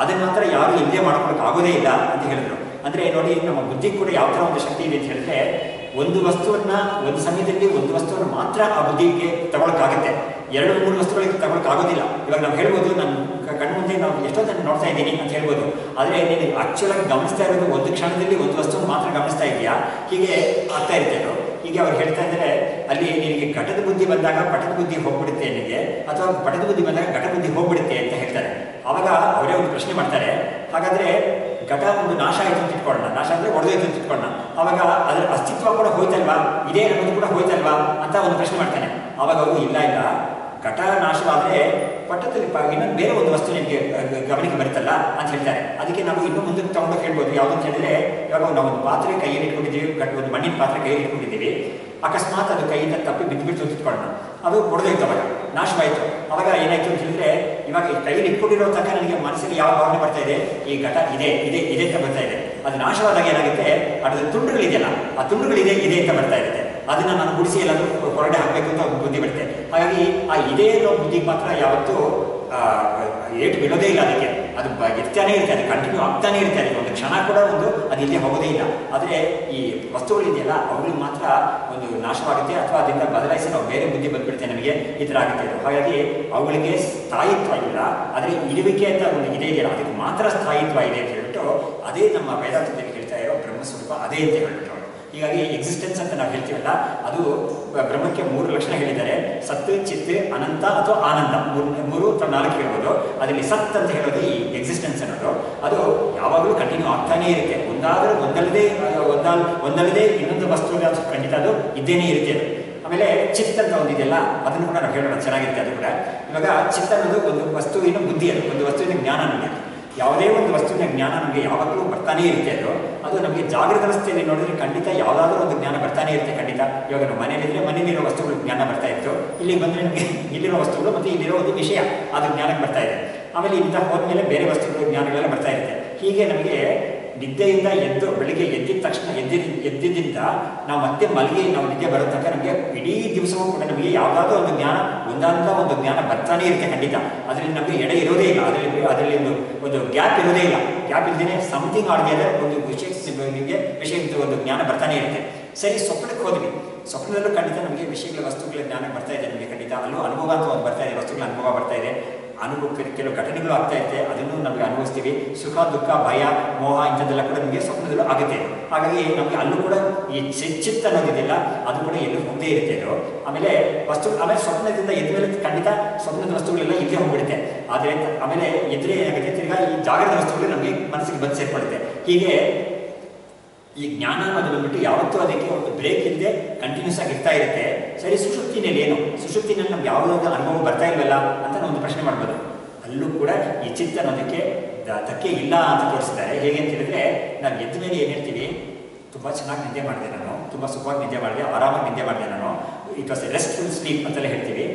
ಅದನ್ನು ಮಾತ್ರ ಯಾರು ಇಲ್ಲದೆ ಮಾಡ್ಕೊಳಕ್ಕೆ ಆಗೋದೇ ಇಲ್ಲ ಅಂತ ಹೇಳಿದ್ರು. ಅಂದರೆ ನೋಡಿ, ನಮ್ಮ ಬುದ್ಧಿ ಕೂಡ ಯಾವ ಥರ ಒಂದು ಶಕ್ತಿ ಇದೆ ಅಂತ ಹೇಳಿದ್ರೆ, ಒಂದು ವಸ್ತುವನ್ನು ಒಂದು ಸಮಯದಲ್ಲಿ ಒಂದು ವಸ್ತುವನ್ನು ಮಾತ್ರ ಆ ಬುದ್ಧಿಗೆ ತಗೊಳಕ್ಕಾಗುತ್ತೆ, 2-3 ವಸ್ತುಗಳಿಗೆ ತಗೊಳಕ್ಕಾಗೋದಿಲ್ಲ. ಇವಾಗ ನಾವು ಹೇಳ್ಬೋದು, ನನ್ನ ಕಣ್ಣು ಮುಂದೆ ನಾವು ಎಷ್ಟೊಂದು ನೋಡ್ತಾ ಇದ್ದೀನಿ ಅಂತ ಹೇಳ್ಬೋದು. ಆದರೆ ನೀನು ಆ್ಯಕ್ಚುಲಾಗಿ ಗಮನಿಸ್ತಾ ಇರೋದು ಒಂದು ಕ್ಷಣದಲ್ಲಿ ಒಂದು ವಸ್ತುವನ್ನು ಮಾತ್ರ ಗಮನಿಸ್ತಾ ಇದೆಯಾ, ಹೀಗೆ ಆಗ್ತಾ ಇರುತ್ತೆ ಅದು. ಹೀಗೆ ಅವ್ರು ಹೇಳ್ತಾ ಇದ್ದಾರೆ, ಅಲ್ಲಿ ನಿನಗೆ ಘಟದ ಬುದ್ಧಿ ಬಂದಾಗ ಪಟದ ಬುದ್ಧಿ ಹೋಗ್ಬಿಡುತ್ತೆ ನಿನಗೆ, ಅಥವಾ ಪಟದ ಬುದ್ಧಿ ಬಂದಾಗ ಘಟ ಬುದ್ಧಿ ಹೋಗ್ಬಿಡುತ್ತೆ ಅಂತ ಹೇಳ್ತಾರೆ. ಆವಾಗ ಅವರೇ ಒಂದು ಪ್ರಶ್ನೆ ಮಾಡ್ತಾರೆ, ಹಾಗಾದರೆ ಘಟ ಒಂದು ನಾಶ ಆಯಿತು ಅಂತ ಇಟ್ಕೊಳ್ಳೋಣ, ನಾಶ ಅಂದರೆ ಒಡೆದೋಯ್ತು ಅಂತ ಇಟ್ಕೊಳ್ಳೋಣ, ಆವಾಗ ಅದರ ಅಸ್ತಿತ್ವ ಕೂಡ ಹೋಯ್ತಲ್ವಾ, ಇದೆ ಅನ್ನೋದು ಕೂಡ ಹೋಯ್ತಲ್ವಾ ಅಂತ ಒಂದು ಪ್ರಶ್ನೆ ಮಾಡ್ತಾನೆ. ಆವಾಗ ಅವರು ಇಲ್ಲ, ಘಟ ನಾಶವಾದರೆ ಪಟ್ಟದಲ್ಲಿ ಇನ್ನೊಂದು ಬೇರೆ ಒಂದು ವಸ್ತು ನಿಮಗೆ ಗಮನಕ್ಕೆ ಬರುತ್ತಲ್ಲ ಅಂತ ಹೇಳ್ತಾರೆ. ಅದಕ್ಕೆ ನಾವು ಇನ್ನೂ ಮುಂದಕ್ಕೆ ತಗೊಂಡೋಗಿ ಹೇಳ್ಬೋದು. ಯಾವುದಂತ ಹೇಳಿದ್ರೆ, ಇವಾಗ ನಾವು ಒಂದು ಪಾತ್ರೆ ಕೈಯಲ್ಲಿ ಇಟ್ಕೊಂಡಿದ್ದೀವಿ, ಒಂದು ಮಣ್ಣಿನ ಪಾತ್ರೆ ಕೈಯಲ್ಲಿ ಇಟ್ಕೊಂಡಿದ್ದೀವಿ, ಅಕಸ್ಮಾತ್ ಅದು ಕೈಯಿಂದ ತಪ್ಪಿ ಬಿದ್ದು ಇಟ್ಕೊಳ್ಳೋಣ, ಅದು ಹೊಡೆದೋಯ್ತು, ಅವಾಗ ನಾಶವಾಯಿತು. ಅವಾಗ ಏನಾಯ್ತು ಅಂತ ಹೇಳಿದ್ರೆ, ಇವಾಗ ಈ ಕೈಯಲ್ಲಿ ಇಟ್ಕೊಂಡಿರೋ ತನಕ ನನಗೆ ಮನಸ್ಸಿಗೆ ಯಾವ ಭಾವನೆ ಬರ್ತಾ ಇದೆ, ಈ ಘಟ ಇದೆ ಅಂತ ಬರ್ತಾ ಇದೆ. ಅದು ನಾಶವಾದಾಗ ಏನಾಗುತ್ತೆ, ಅದರ ತುಂಡುಗಳಿದೆಯಲ್ಲ, ಆ ತುಂಡುಗಳಿದೆ ಅಂತ ಬರ್ತಾ ಇರುತ್ತೆ. ಅದನ್ನು ನಾನು ಗುಡಿಸಿ ಎಲ್ಲಾದರೂ ಹೊರಗಡೆ ಹಾಕಬೇಕು ಅಂತ ಬುದ್ಧಿ ಬರುತ್ತೆ. ಹಾಗಾಗಿ ಆ ಇದೇ ಅನ್ನೋ ಬುದ್ಧಿಗೆ ಮಾತ್ರ ಯಾವತ್ತೂ ಏಟು ಬೀಳೋದೇ ಇಲ್ಲ ಅದಕ್ಕೆ. ಅದು ಇರ್ತಾನೆ ಇರುತ್ತೆ, ಅದು ಕಂಟಿನ್ಯೂ ಆಗ್ತಾನೆ ಇರುತ್ತೆ, ಅದಕ್ಕೆ ಒಂದು ಕ್ಷಣ ಕೂಡ ಒಂದು ಅದು ಇಲ್ಲದೆ ಹೋಗೋದೇ ಇಲ್ಲ. ಆದರೆ ಈ ವಸ್ತುಗಳಿದೆಯಲ್ಲ ಅವುಗಳಿಗೆ ಮಾತ್ರ ಒಂದು ನಾಶವಾಗುತ್ತೆ ಅಥವಾ ಅದರಿಂದ ಬದಲಾಯಿಸಿ ನಾವು ಬೇರೆ ಬುದ್ಧಿ ಬಂದ್ಬಿಡುತ್ತೆ, ನಮಗೆ ಈ ಥರ ಆಗುತ್ತೆ. ಹಾಗಾಗಿ ಅವುಗಳಿಗೆ ಸ್ಥಾಯಿತ್ವ ಇಲ್ಲ, ಆದರೆ ಇರುವಿಕೆ ಅಂತ ಒಂದು ಇದೆ ಇದೆಯಲ್ಲ ಅದಕ್ಕೆ ಮಾತ್ರ ಸ್ಥಾಯಿತ್ವ ಇದೆ ಅಂತ ಹೇಳ್ಬಿಟ್ಟು ಅದೇ ನಮ್ಮ ವೇದಾಂತದಲ್ಲಿ ಹೇಳ್ತಾ ಇರೋ ಬ್ರಹ್ಮಸ್ವರೂಪ ಅದೇ ಅಂತ ಹೇಳ್ಬಿಟ್ಟು. ಹೀಗಾಗಿ ಎಕ್ಸಿಸ್ಟೆನ್ಸ್ ಅಂತ ನಾವು ಹೇಳ್ತೀವಲ್ಲ ಅದು ಬ್ರಹ್ಮಕ್ಕೆ 3 ಲಕ್ಷಣ ಹೇಳಿದ್ದಾರೆ. ಸತ್, ಚಿತ್, ಅನಂತ ಅಥವಾ ಆನಂದ, 3 ಅಥವಾ 4 ಹೇಳ್ಬೋದು. ಅದರಲ್ಲಿ ಸತ್ ಅಂತ ಹೇಳೋದು ಈ ಎಕ್ಸಿಸ್ಟೆನ್ಸ್ ಅನ್ನೋದು ಅದು ಯಾವಾಗಲೂ ಕಂಟಿನ್ಯೂ ಆಗ್ತಾನೇ ಇರುತ್ತೆ. ಒಂದಾದರೂ ಒಂದಲ್ಲದೆ ಇನ್ನೊಂದು ವಸ್ತು ಖಂಡಿತ ಅದು ಇದ್ದೇನೇ ಇರುತ್ತೆ. ಆಮೇಲೆ ಚಿತ್ ಅಂತ ಒಂದಿದೆಯಲ್ಲ ಅದನ್ನು ಕೂಡ ನಾವು ಹೇಳೋಣ, ಚೆನ್ನಾಗಿರುತ್ತೆ ಅದು ಕೂಡ. ಇವಾಗ ಚಿತ್ ಅನ್ನೋದು ಒಂದು ವಸ್ತುವಿನ ಬುದ್ಧಿ, ಅದು ಒಂದು ವಸ್ತುವಿನ ಜ್ಞಾನ. ನಮಗೆ ಯಾವುದೇ ಒಂದು ವಸ್ತುವಿನ ಜ್ಞಾನ ನಮಗೆ ಯಾವಾಗಲೂ ಬರ್ತಾನೆ ಇರುತ್ತೆ. ಅದು ನಮಗೆ ಜಾಗೃತ ಅವಸ್ಥೆಯಲ್ಲಿ ನೋಡಿದ್ರೆ ಖಂಡಿತ ಯಾವುದಾದ್ರೂ ಒಂದು ಜ್ಞಾನ ಬರ್ತಾನೆ ಇರುತ್ತೆ ಖಂಡಿತ. ಇವಾಗ ನಾವು ಮನೆಯಲ್ಲಿದ್ದರೆ ಮನೆಯಲ್ಲಿರೋ ವಸ್ತುಗಳು ಜ್ಞಾನ ಬರ್ತಾ ಇತ್ತು, ಇಲ್ಲಿ ಬಂದರೆ ನಮಗೆ ಇಲ್ಲಿರೋ ವಸ್ತುಗಳು ಮತ್ತು ಇಲ್ಲಿರೋ ಒಂದು ವಿಷಯ ಅದು ಜ್ಞಾನಕ್ಕೆ ಬರ್ತಾ ಇದೆ. ಆಮೇಲೆ ಇಲ್ಲಿಂದ ಹೋದ್ಮೇಲೆ ಬೇರೆ ವಸ್ತುಗಳು ಜ್ಞಾನಗಳೆಲ್ಲ ಬರ್ತಾ ಇರುತ್ತೆ. ಹೀಗೆ ನಮಗೆ ನಿದ್ದೆಯಿಂದ ಎದ್ದು ಬೆಳಿಗ್ಗೆ ಎದ್ದಿದ ತಕ್ಷಣ ಎದ್ದಿದ್ದರಿಂದ ನಾವು ಮತ್ತೆ ಮಲಗಿ ನಾವು ನಿದ್ದೆ ಬರೋ ತನಕ ನಮಗೆ ಇಡೀ ದಿವಸವೂ ಕೂಡ ನಮಗೆ ಯಾವುದಾದ್ರೂ ಒಂದು ಜ್ಞಾನ ಒಂದು ಜ್ಞಾನ ಬರ್ತಾನೆ ಇರುತ್ತೆ ಖಂಡಿತ. ಅದರಲ್ಲಿ ನಮಗೆ ಎಡೆ ಇರೋದೇ ಇಲ್ಲ, ಅದರಲ್ಲಿ ಒಂದು ಗ್ಯಾಪ್ ಇರೋದೇ ಇಲ್ಲ. ಗ್ಯಾಪ್ ಇಲ್ಲದೇ ಸಮಥಿಂಗ್ ಆಡ್ಗೆ ಒಂದು ವಿಷಯದ ಒಂದು ಜ್ಞಾನ ಬರ್ತಾನೆ ಇರುತ್ತೆ. ಸರಿ, ಸ್ವಪ್ನಕ್ಕೆ ಹೋದ್ವಿ, ಸ್ವಪ್ನದಲ್ಲೂ ಖಂಡಿತ ನಮಗೆ ವಿಷಯಗಳ ವಸ್ತುಗಳ ಜ್ಞಾನ ಬರ್ತಾ ಇದೆ ನಮಗೆ ಖಂಡಿತ. ಅಲ್ಲೂ ಅನುಭವ ಅಂತ ಒಂದು ಬರ್ತಾ ಇದೆ, ವಸ್ತುಗಳ ಅನುಭವ ಬರ್ತಾ ಇದೆ, ಕೆಲವು ಘಟನೆಗಳು ಆಗ್ತಾ ಇರುತ್ತೆ, ಅದನ್ನು ನಮಗೆ ಅನುಭವಿಸ್ತೀವಿ. ಸುಖ, ದುಃಖ, ಭಯ, ಮೋಹ ಇಂಥದ್ದೆಲ್ಲ ಕೂಡ ನಮಗೆ ಸ್ವಪ್ನದಲ್ಲೂ ಆಗುತ್ತೆ. ಹಾಗಾಗಿ ನಮಗೆ ಅಲ್ಲೂ ಕೂಡ ಈ ಚಿತ್ತ ಅನ್ನೋದಿದೆಯಲ್ಲ ಅದು ಕೂಡ ಎಲ್ಲೂ ಹೋಗದೇ ಇರುತ್ತೆ ಅದು. ಆಮೇಲೆ ಸ್ವಪ್ನದಿಂದ ಎದ್ದ ಮೇಲೆ ಖಂಡಿತ ಸ್ವಪ್ನದ ವಸ್ತುಗಳೆಲ್ಲ ಇಲ್ಲೇ ಹೋಗ್ಬಿಡುತ್ತೆ. ಆದರೆ ಆಮೇಲೆ ಎದುರೇ ಏನಾಗುತ್ತೆ, ತಿರ್ಗಾ ಈ ಜಾಗೃತ ವಸ್ತುಗಳು ನಮಗೆ ಮನಸ್ಸಿಗೆ ಬಂದು ಸೇರ್ಪಡುತ್ತೆ. ಹೀಗೆ ಈ ಜ್ಞಾನ ಅನ್ನೋದು ಬಂದ್ಬಿಟ್ಟು ಯಾವತ್ತೂ ಅದಕ್ಕೆ ಒಂದು ಬ್ರೇಕ್ ಇಲ್ಲದೆ ಕಂಟಿನ್ಯೂಸ್ ಆಗಿ ಇರ್ತಾ ಇರುತ್ತೆ. ಸರಿ, ಸುಷುಪ್ತಿನಲ್ಲಿ ಏನು, ಸುಷುಪ್ತಿನಲ್ಲಿ ನಮ್ಗೆ ಯಾವುದಾದ್ರು ಅನುಭವ ಬರ್ತಾ ಇಲ್ವಲ್ಲ ಅಂತ ನಾವು ಒಂದು ಪ್ರಶ್ನೆ ಮಾಡ್ಬೋದು. ಅಲ್ಲೂ ಕೂಡ ಈ ಚಿತ್ತ ಅನ್ನೋದಕ್ಕೆ ಧಕ್ಕೆ ಇಲ್ಲ ಅಂತ ತೋರಿಸಿದ್ದಾರೆ. ಹೇಗೆ ಅಂತ ಹೇಳಿದ್ರೆ, ನಾವು ಎದ್ದ ಮೇಲೆ ಏನು ಹೇಳ್ತೀವಿ, ತುಂಬ ಚೆನ್ನಾಗಿ ನಿದ್ದೆ ಮಾಡಿದೆ ನಾನು, ತುಂಬ ಸುಖವಾಗಿ ನಿದ್ದೆ ಮಾಡಿದೆ, ಆರಾಮಾಗಿ ನಿದ್ದೆ ಮಾಡಿದೆ ನಾನು, ಇಟ್ ವಾಸ್ ರೆಸ್ಟ್ಫುಲ್ ಸ್ಲೀಪ್ ಅಂತೆಲ್ಲ ಹೇಳ್ತೀವಿ.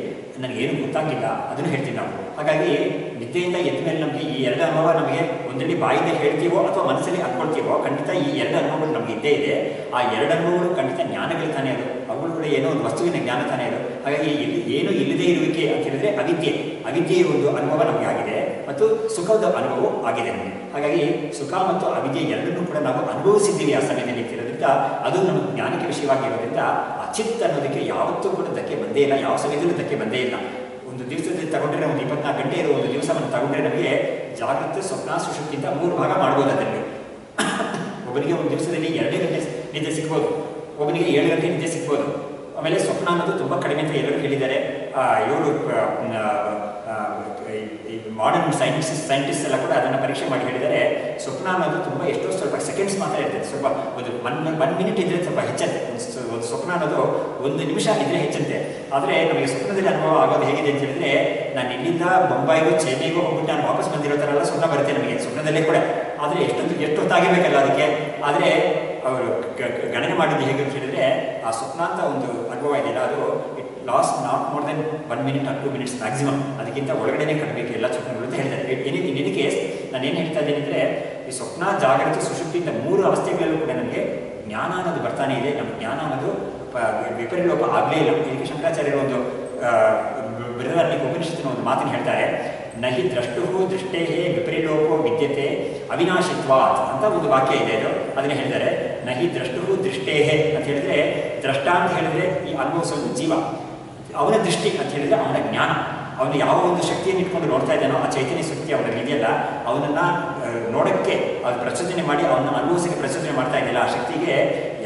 ನನಗೇನು ಗೊತ್ತಾಗಿಲ್ಲ ಅದನ್ನು ಹೇಳ್ತೀವಿ ನಾವು. ಹಾಗಾಗಿ ನಿದ್ದೆಯಿಂದ ಎದ್ದ ಮೇಲೆ ನಮಗೆ ಈ 2 ಅನುಭವ ನಮಗೆ ಒಂದರಲ್ಲಿ ಬಾಯಿಂದ ಹೇಳ್ತೀವೋ ಅಥವಾ ಮನಸ್ಸಲ್ಲಿ ಅಂದ್ಕೊಳ್ತೀವೋ ಖಂಡಿತ ಈ 2 ಅನುಭವಗಳು ನಮಗೆ ಇದ್ದೇ ಇದೆ. ಆ 2 ಅನುಭವಗಳು ಖಂಡಿತ ಜ್ಞಾನಗಳು ತಾನೇ ಅದು, ಅವುಗಳು ಕೂಡ ಏನೋ ಒಂದು ವಸ್ತುವಿನ ಜ್ಞಾನ ತಾನೇ ಅದು. ಹಾಗಾಗಿ ಏನು ಇಲ್ಲದೇ ಇರುವಿಕೆ ಅಂತ ಹೇಳಿದ್ರೆ ಅವಿದ್ಯೆಯ ಒಂದು ಅನುಭವ ನಮಗೆ ಆಗಿದೆ ಮತ್ತು ಸುಖದ ಅನುಭವ ಆಗಿದೆ ನಮಗೆ. ಹಾಗಾಗಿ ಸುಖ ಮತ್ತು ಅವಿದ್ಯೆ ಎರಡನ್ನೂ ಕೂಡ ನಾವು ಅನುಭವಿಸಿದ್ದೀವಿ ಆ ಸಮಯದಲ್ಲಿ ಇರೋದ್ರಿಂದ ಅದು ನಮ್ಮ ಜ್ಞಾನಕ್ಕೆ ವಿಷಯವಾಗಿರೋದ್ರಿಂದ ಆ ಚಿತ್ತ ಅನ್ನೋದಕ್ಕೆ ಯಾವತ್ತೂ ಕೂಡ ಧಕ್ಕೆ ಬಂದೇ ಇಲ್ಲ, ಯಾವ ಸಮಯದಲ್ಲೂ ಧಕ್ಕೆ ಬಂದೇ ಇಲ್ಲ. ಒಂದು ದಿವಸದಲ್ಲಿ ತಗೊಂಡ್ರೆ ಒಂದು 24 ಗಂಟೆ ಇರೋ ಒಂದು ದಿವಸವನ್ನು ತಗೊಂಡ್ರೆ ನಮಗೆ ಜಾಗೃತ, ಸ್ವಪ್ನ, ಸುಷುಪ್ತಿಯಿಂದ 3 ಭಾಗ ಮಾಡ್ಬೋದು. ಅದರಲ್ಲಿ ಒಬ್ಬನಿಗೆ ಒಂದು ದಿವಸದಲ್ಲಿ 2 ಗಂಟೆ ನಿದ್ದೆ ಸಿಗ್ಬೋದು, ಒಬ್ಬನಿಗೆ 7 ಗಂಟೆ ನಿದ್ದೆ ಸಿಗ್ಬೋದು. ಆಮೇಲೆ ಸ್ವಪ್ನ ಅನ್ನೋದು ತುಂಬ ಕಡಿಮೆ ಅಂತ ಎಲ್ಲರೂ ಹೇಳಿದ್ದಾರೆ. ಇವರು ಮಾಡರ್ನ್ ಸೈಂಟಿಸ್ಟ್ ಎಲ್ಲ ಕೂಡ ಅದನ್ನು ಪರೀಕ್ಷೆ ಮಾಡಿ ಹೇಳಿದ್ದಾರೆ. ಸ್ವಪ್ನ ಅನ್ನೋದು ತುಂಬ ಸ್ವಲ್ಪ ಸೆಕೆಂಡ್ಸ್ ಮಾತ್ರ ಇರ್ತದೆ. ಸ್ವಲ್ಪ ಒಂದು 1 ಮಿನಿಟ್ ಇದ್ದರೆ ಸ್ವಲ್ಪ ಹೆಚ್ಚಂತೆ. ಒಂದು ಸ್ವಪ್ನ ಅನ್ನೋದು 1 ನಿಮಿಷ ಇದ್ದರೆ ಹೆಚ್ಚಂತೆ. ಆದರೆ ನಮಗೆ ಸ್ವಪ್ನದಲ್ಲಿ ಅನುಭವ ಆಗೋದು ಹೇಗಿದೆ ಅಂತ ಹೇಳಿದ್ರೆ, ನಾನು ಇಲ್ಲಿಂದ ಬೊಂಬಾಯಿಗೂ ಚೆನ್ನೈಗೂ ಹೋಗ್ಬಿಟ್ಟು ನಾನು ವಾಪಸ್ ಬಂದಿರೋ ಥರ ಎಲ್ಲ ಸ್ವಪ್ನ ಬರುತ್ತೆ ನಮಗೆ ಸ್ವಪ್ನದಲ್ಲೇ ಕೂಡ. ಆದರೆ ಎಷ್ಟು ಹೊತ್ತಾಗಿರ್ಬೇಕಲ್ಲ ಅದಕ್ಕೆ. ಆದರೆ ಅವರು ಗಣನೆ ಮಾಡಿದ್ದು ಹೇಗೆ ಅಂತ ಹೇಳಿದ್ರೆ, ಆ ಸ್ವಪ್ನ ಅಂತ ಒಂದು ಅನುಭವ ಇದೆಯಲ್ಲ ಅದು last not more than 1 minute or 2 minutes maximum, ಅದಕ್ಕಿಂತ ಒಳಗಡೆನೇ ಕಟ್ಟಬೇಕು ಎಲ್ಲ ಸ್ವಪ್ನಗಳು ಅಂತ ಹೇಳ್ತಾರೆ. ಇನ್ ಕೇಸ್ ನಾನು ಏನು ಹೇಳ್ತಾ ಇದ್ದೇನೆ ಅಂದರೆ, ಈ ಸ್ವಪ್ನ, ಜಾಗೃತ, ಸುಷುಪ್ತಿಯಿಂದ 3 ಅವಸ್ಥೆಗಳಲ್ಲೂ ಕೂಡ ನಮಗೆ ಜ್ಞಾನ ಅನ್ನೋದು ಬರ್ತಾನೆ ಇದೆ. ನಮ್ಮ ಜ್ಞಾನ ಅನ್ನೋದು ವಿಪರಿಲೋಪ ಆಗಲೇ ಇಲ್ಲ. ಇದಕ್ಕೆ ಶಂಕರಾಚಾರ್ಯರು ಒಂದು ಬೃಹದಾರಣ್ಯಕ ಉಪನಿಷತ್ತಿನ ಒಂದು ಮಾತನ್ನು ಹೇಳ್ತಾರೆ, ನಹಿ ದ್ರಷ್ಟು ದೃಷ್ಟೇ ವಿಪರಿಲೋಪೋ ವಿದ್ಯತೆ ಅವಿನಾಶಿತ್ವಾತ್ ಅಂತ ಒಂದು ವಾಕ್ಯ ಇದೆ. ಅದನ್ನೇ ಹೇಳ್ತಾರೆ, ನಹಿ ದ್ರಷ್ಟು ದೃಷ್ಟೇ ಅಂತ ಹೇಳಿದ್ರೆ, ದ್ರಷ್ಟ ಅಂತ ಹೇಳಿದ್ರೆ ಈ ಅನುಭವಿಸೋದು ಜೀವ, ಅವನ ದೃಷ್ಟಿ ಅಂತ ಹೇಳಿದ್ರೆ ಅವನ ಜ್ಞಾನ. ಅವನು ಯಾವ ಒಂದು ಶಕ್ತಿಯನ್ನು ಇಟ್ಕೊಂಡು ನೋಡ್ತಾ ಇದ್ದಾನೋ ಆ ಚೈತನ್ಯ ಶಕ್ತಿ ಅವನಲ್ಲಿ ಇದೆಯಲ್ಲ, ಅವನನ್ನು ನೋಡೋಕ್ಕೆ ಅದು ಪ್ರಚೋದನೆ ಮಾಡಿ ಅವನ್ನ ಅನುಭವಿಸಕ್ಕೆ ಪ್ರಚೋದನೆ ಮಾಡ್ತಾ ಇದೆಯಲ್ಲ, ಆ ಶಕ್ತಿಗೆ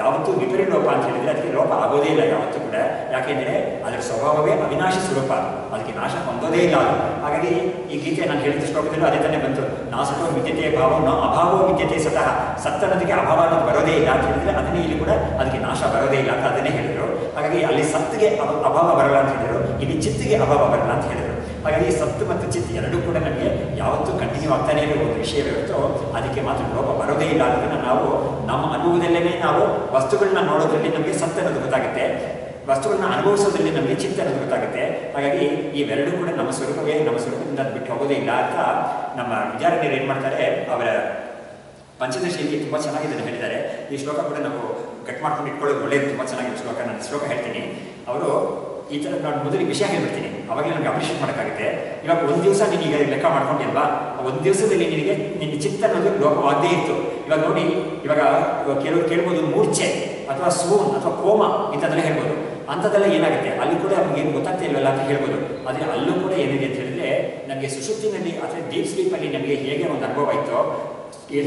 ಯಾವತ್ತೂ ವಿಪರಿಲೋಪ ಅಂತ ಹೇಳಿದರೆ ಅದಕ್ಕೆ ಲೋಪ ಆಗೋದೇ ಇಲ್ಲ ಯಾವತ್ತೂ ಕೂಡ. ಯಾಕೆಂದರೆ ಅದರ ಸ್ವಭಾವವೇ ಅವಿನಾಶಿ ಸ್ವರೂಪ, ಅದಕ್ಕೆ ನಾಶ ಹೊಂದೋದೇ ಇಲ್ಲ ಅದು. ಹಾಗಾಗಿ ಈ ಗೀತೆ ನಾನು ಹೇಳಿದ ಶ್ಲೋಕದಲ್ಲೂ ಅದೇ ತಾನೇ ಬಂತು, ನಾಸಕೋ ವಿದ್ಯತೆ ಭಾವ ನ ಅಭಾವೋ ವಿದ್ಯತೆ ಸತಃ. ಸತ್ತನ್ನೋದಕ್ಕೆ ಅಭಾವ ಅನ್ನೋದು ಬರೋದೇ ಇಲ್ಲ ಅಂತ ಹೇಳಿದ್ರೆ, ಅದನ್ನೇ ಇಲ್ಲಿ ಕೂಡ ಅದಕ್ಕೆ ನಾಶ ಬರೋದೇ ಇಲ್ಲ ಅಂತ ಅದನ್ನೇ ಹೇಳಿದರು. ಹಾಗಾಗಿ ಅಲ್ಲಿ ಸತ್ತಿಗೆ ಅಭಾವ ಬರಲ್ಲ ಅಂತ ಹೇಳಿದರು, ಇಲ್ಲಿ ಚಿತ್ತಿಗೆ ಅಭಾವ ಬರಲ್ಲ ಅಂತ ಹೇಳಿದರು. ಹಾಗಾಗಿ ಸತ್ತು ಮತ್ತು ಚಿತ್ತು ಎರಡೂ ಕೂಡ ನಮಗೆ ಯಾವತ್ತೂ ಕಂಟಿನ್ಯೂ ಆಗ್ತಾನೇ ಇರೋ ಒಂದು ವಿಷಯವಿರುತ್ತೋ ಅದಕ್ಕೆ ಮಾತ್ರ ಲೋಪ ಬರೋದೇ ಇಲ್ಲ. ಅದನ್ನು ನಾವು ನಮ್ಮ ಅನುಭವದಲ್ಲೇ ನಾವು ವಸ್ತುಗಳನ್ನ ನೋಡೋದ್ರಲ್ಲಿ ನಮಗೆ ಸತ್ತು ಅನ್ನೋದು ಗೊತ್ತಾಗುತ್ತೆ, ವಸ್ತುಗಳನ್ನ ಅನುಭವಿಸೋದ್ರಲ್ಲಿ ನಮಗೆ ಚಿತ್ತ ಅನ್ನೋದು ಗೊತ್ತಾಗುತ್ತೆ. ಹಾಗಾಗಿ ಇವೆರಡೂ ಕೂಡ ನಮ್ಮ ಸ್ವರೂಪವೇ, ನಮ್ಮ ಸ್ವರೂಪದಿಂದ ಅದು ಬಿಟ್ಟು ಹೋಗೋದೇ ಇಲ್ಲ ಅಂತ ನಮ್ಮ ವಿಚಾರಕರು ಏನು ಮಾಡ್ತಾರೆ, ಅವರ ಪಂಚದಶಿಯಲ್ಲಿ ತುಂಬ ಚೆನ್ನಾಗಿ ಇದನ್ನು ಹೇಳಿದ್ದಾರೆ. ಈ ಶ್ಲೋಕ ಕೂಡ ನಾವು ಕಟ್ ಮಾಡ್ಕೊಂಡು ಇಟ್ಕೊಳ್ಳೋದು ಒಳ್ಳೆಯದು, ತುಂಬ ಚೆನ್ನಾಗಿರೋ ಶ್ಲೋಕ. ನಾನು ಶ್ಲೋಕ ಹೇಳ್ತೀನಿ. ಅವರು ಈ ಥರ ನಾನು ಮೊದಲಿಗೆ ವಿಷಯ ಹೇಳ್ಬಿಡ್ತೀನಿ. ಅವಾಗಲೇ ನನಗೆ ಅಪ್ರಿಷಿಯೇಟ್ ಮಾಡೋಕ್ಕಾಗುತ್ತೆ. ಇವಾಗ ಒಂದು ದಿವಸ ನೀನು ಈಗ ಲೆಕ್ಕ ಮಾಡ್ಕೊಂಡಿಲ್ವಾ, ಒಂದು ದಿವಸದಲ್ಲಿ ನಿನಗೆ ನಿನ್ನ ಚಿತ್ತ ಅನ್ನೋದು ಲೋಪವಾಗದೇ ಇತ್ತು. ಇವಾಗ ನೋಡಿ, ಇವಾಗ ಕೆಲವರು ಕೇಳ್ಬೋದು ಮೂರ್ಛೆ ಅಥವಾ ಸ್ವೂನ್ ಅಥವಾ ಕೋಮ ಇಂಥದ್ದೆಲ್ಲ ಹೇಳ್ಬೋದು. ಅಂಥದ್ದೆಲ್ಲ ಏನಾಗುತ್ತೆ, ಅಲ್ಲಿ ಕೂಡ ನಮಗೆ ಏನು ಗೊತ್ತಾಗ್ತಾ ಇಲ್ವಲ್ಲ ಅಂತ ಹೇಳ್ಬೋದು. ಆದರೆ ಅಲ್ಲೂ ಕೂಡ ಏನಿದೆ ಅಂತ ಹೇಳಿದ್ರೆ, ನಮಗೆ ಸುಷುಪ್ತಿನಲ್ಲಿ ಅಥವಾ ಡೀಪ್ ಸ್ಲೀಪಲ್ಲಿ ನಮಗೆ ಹೇಗೆ ಒಂದು ಅನುಭವ ಇತ್ತೋ,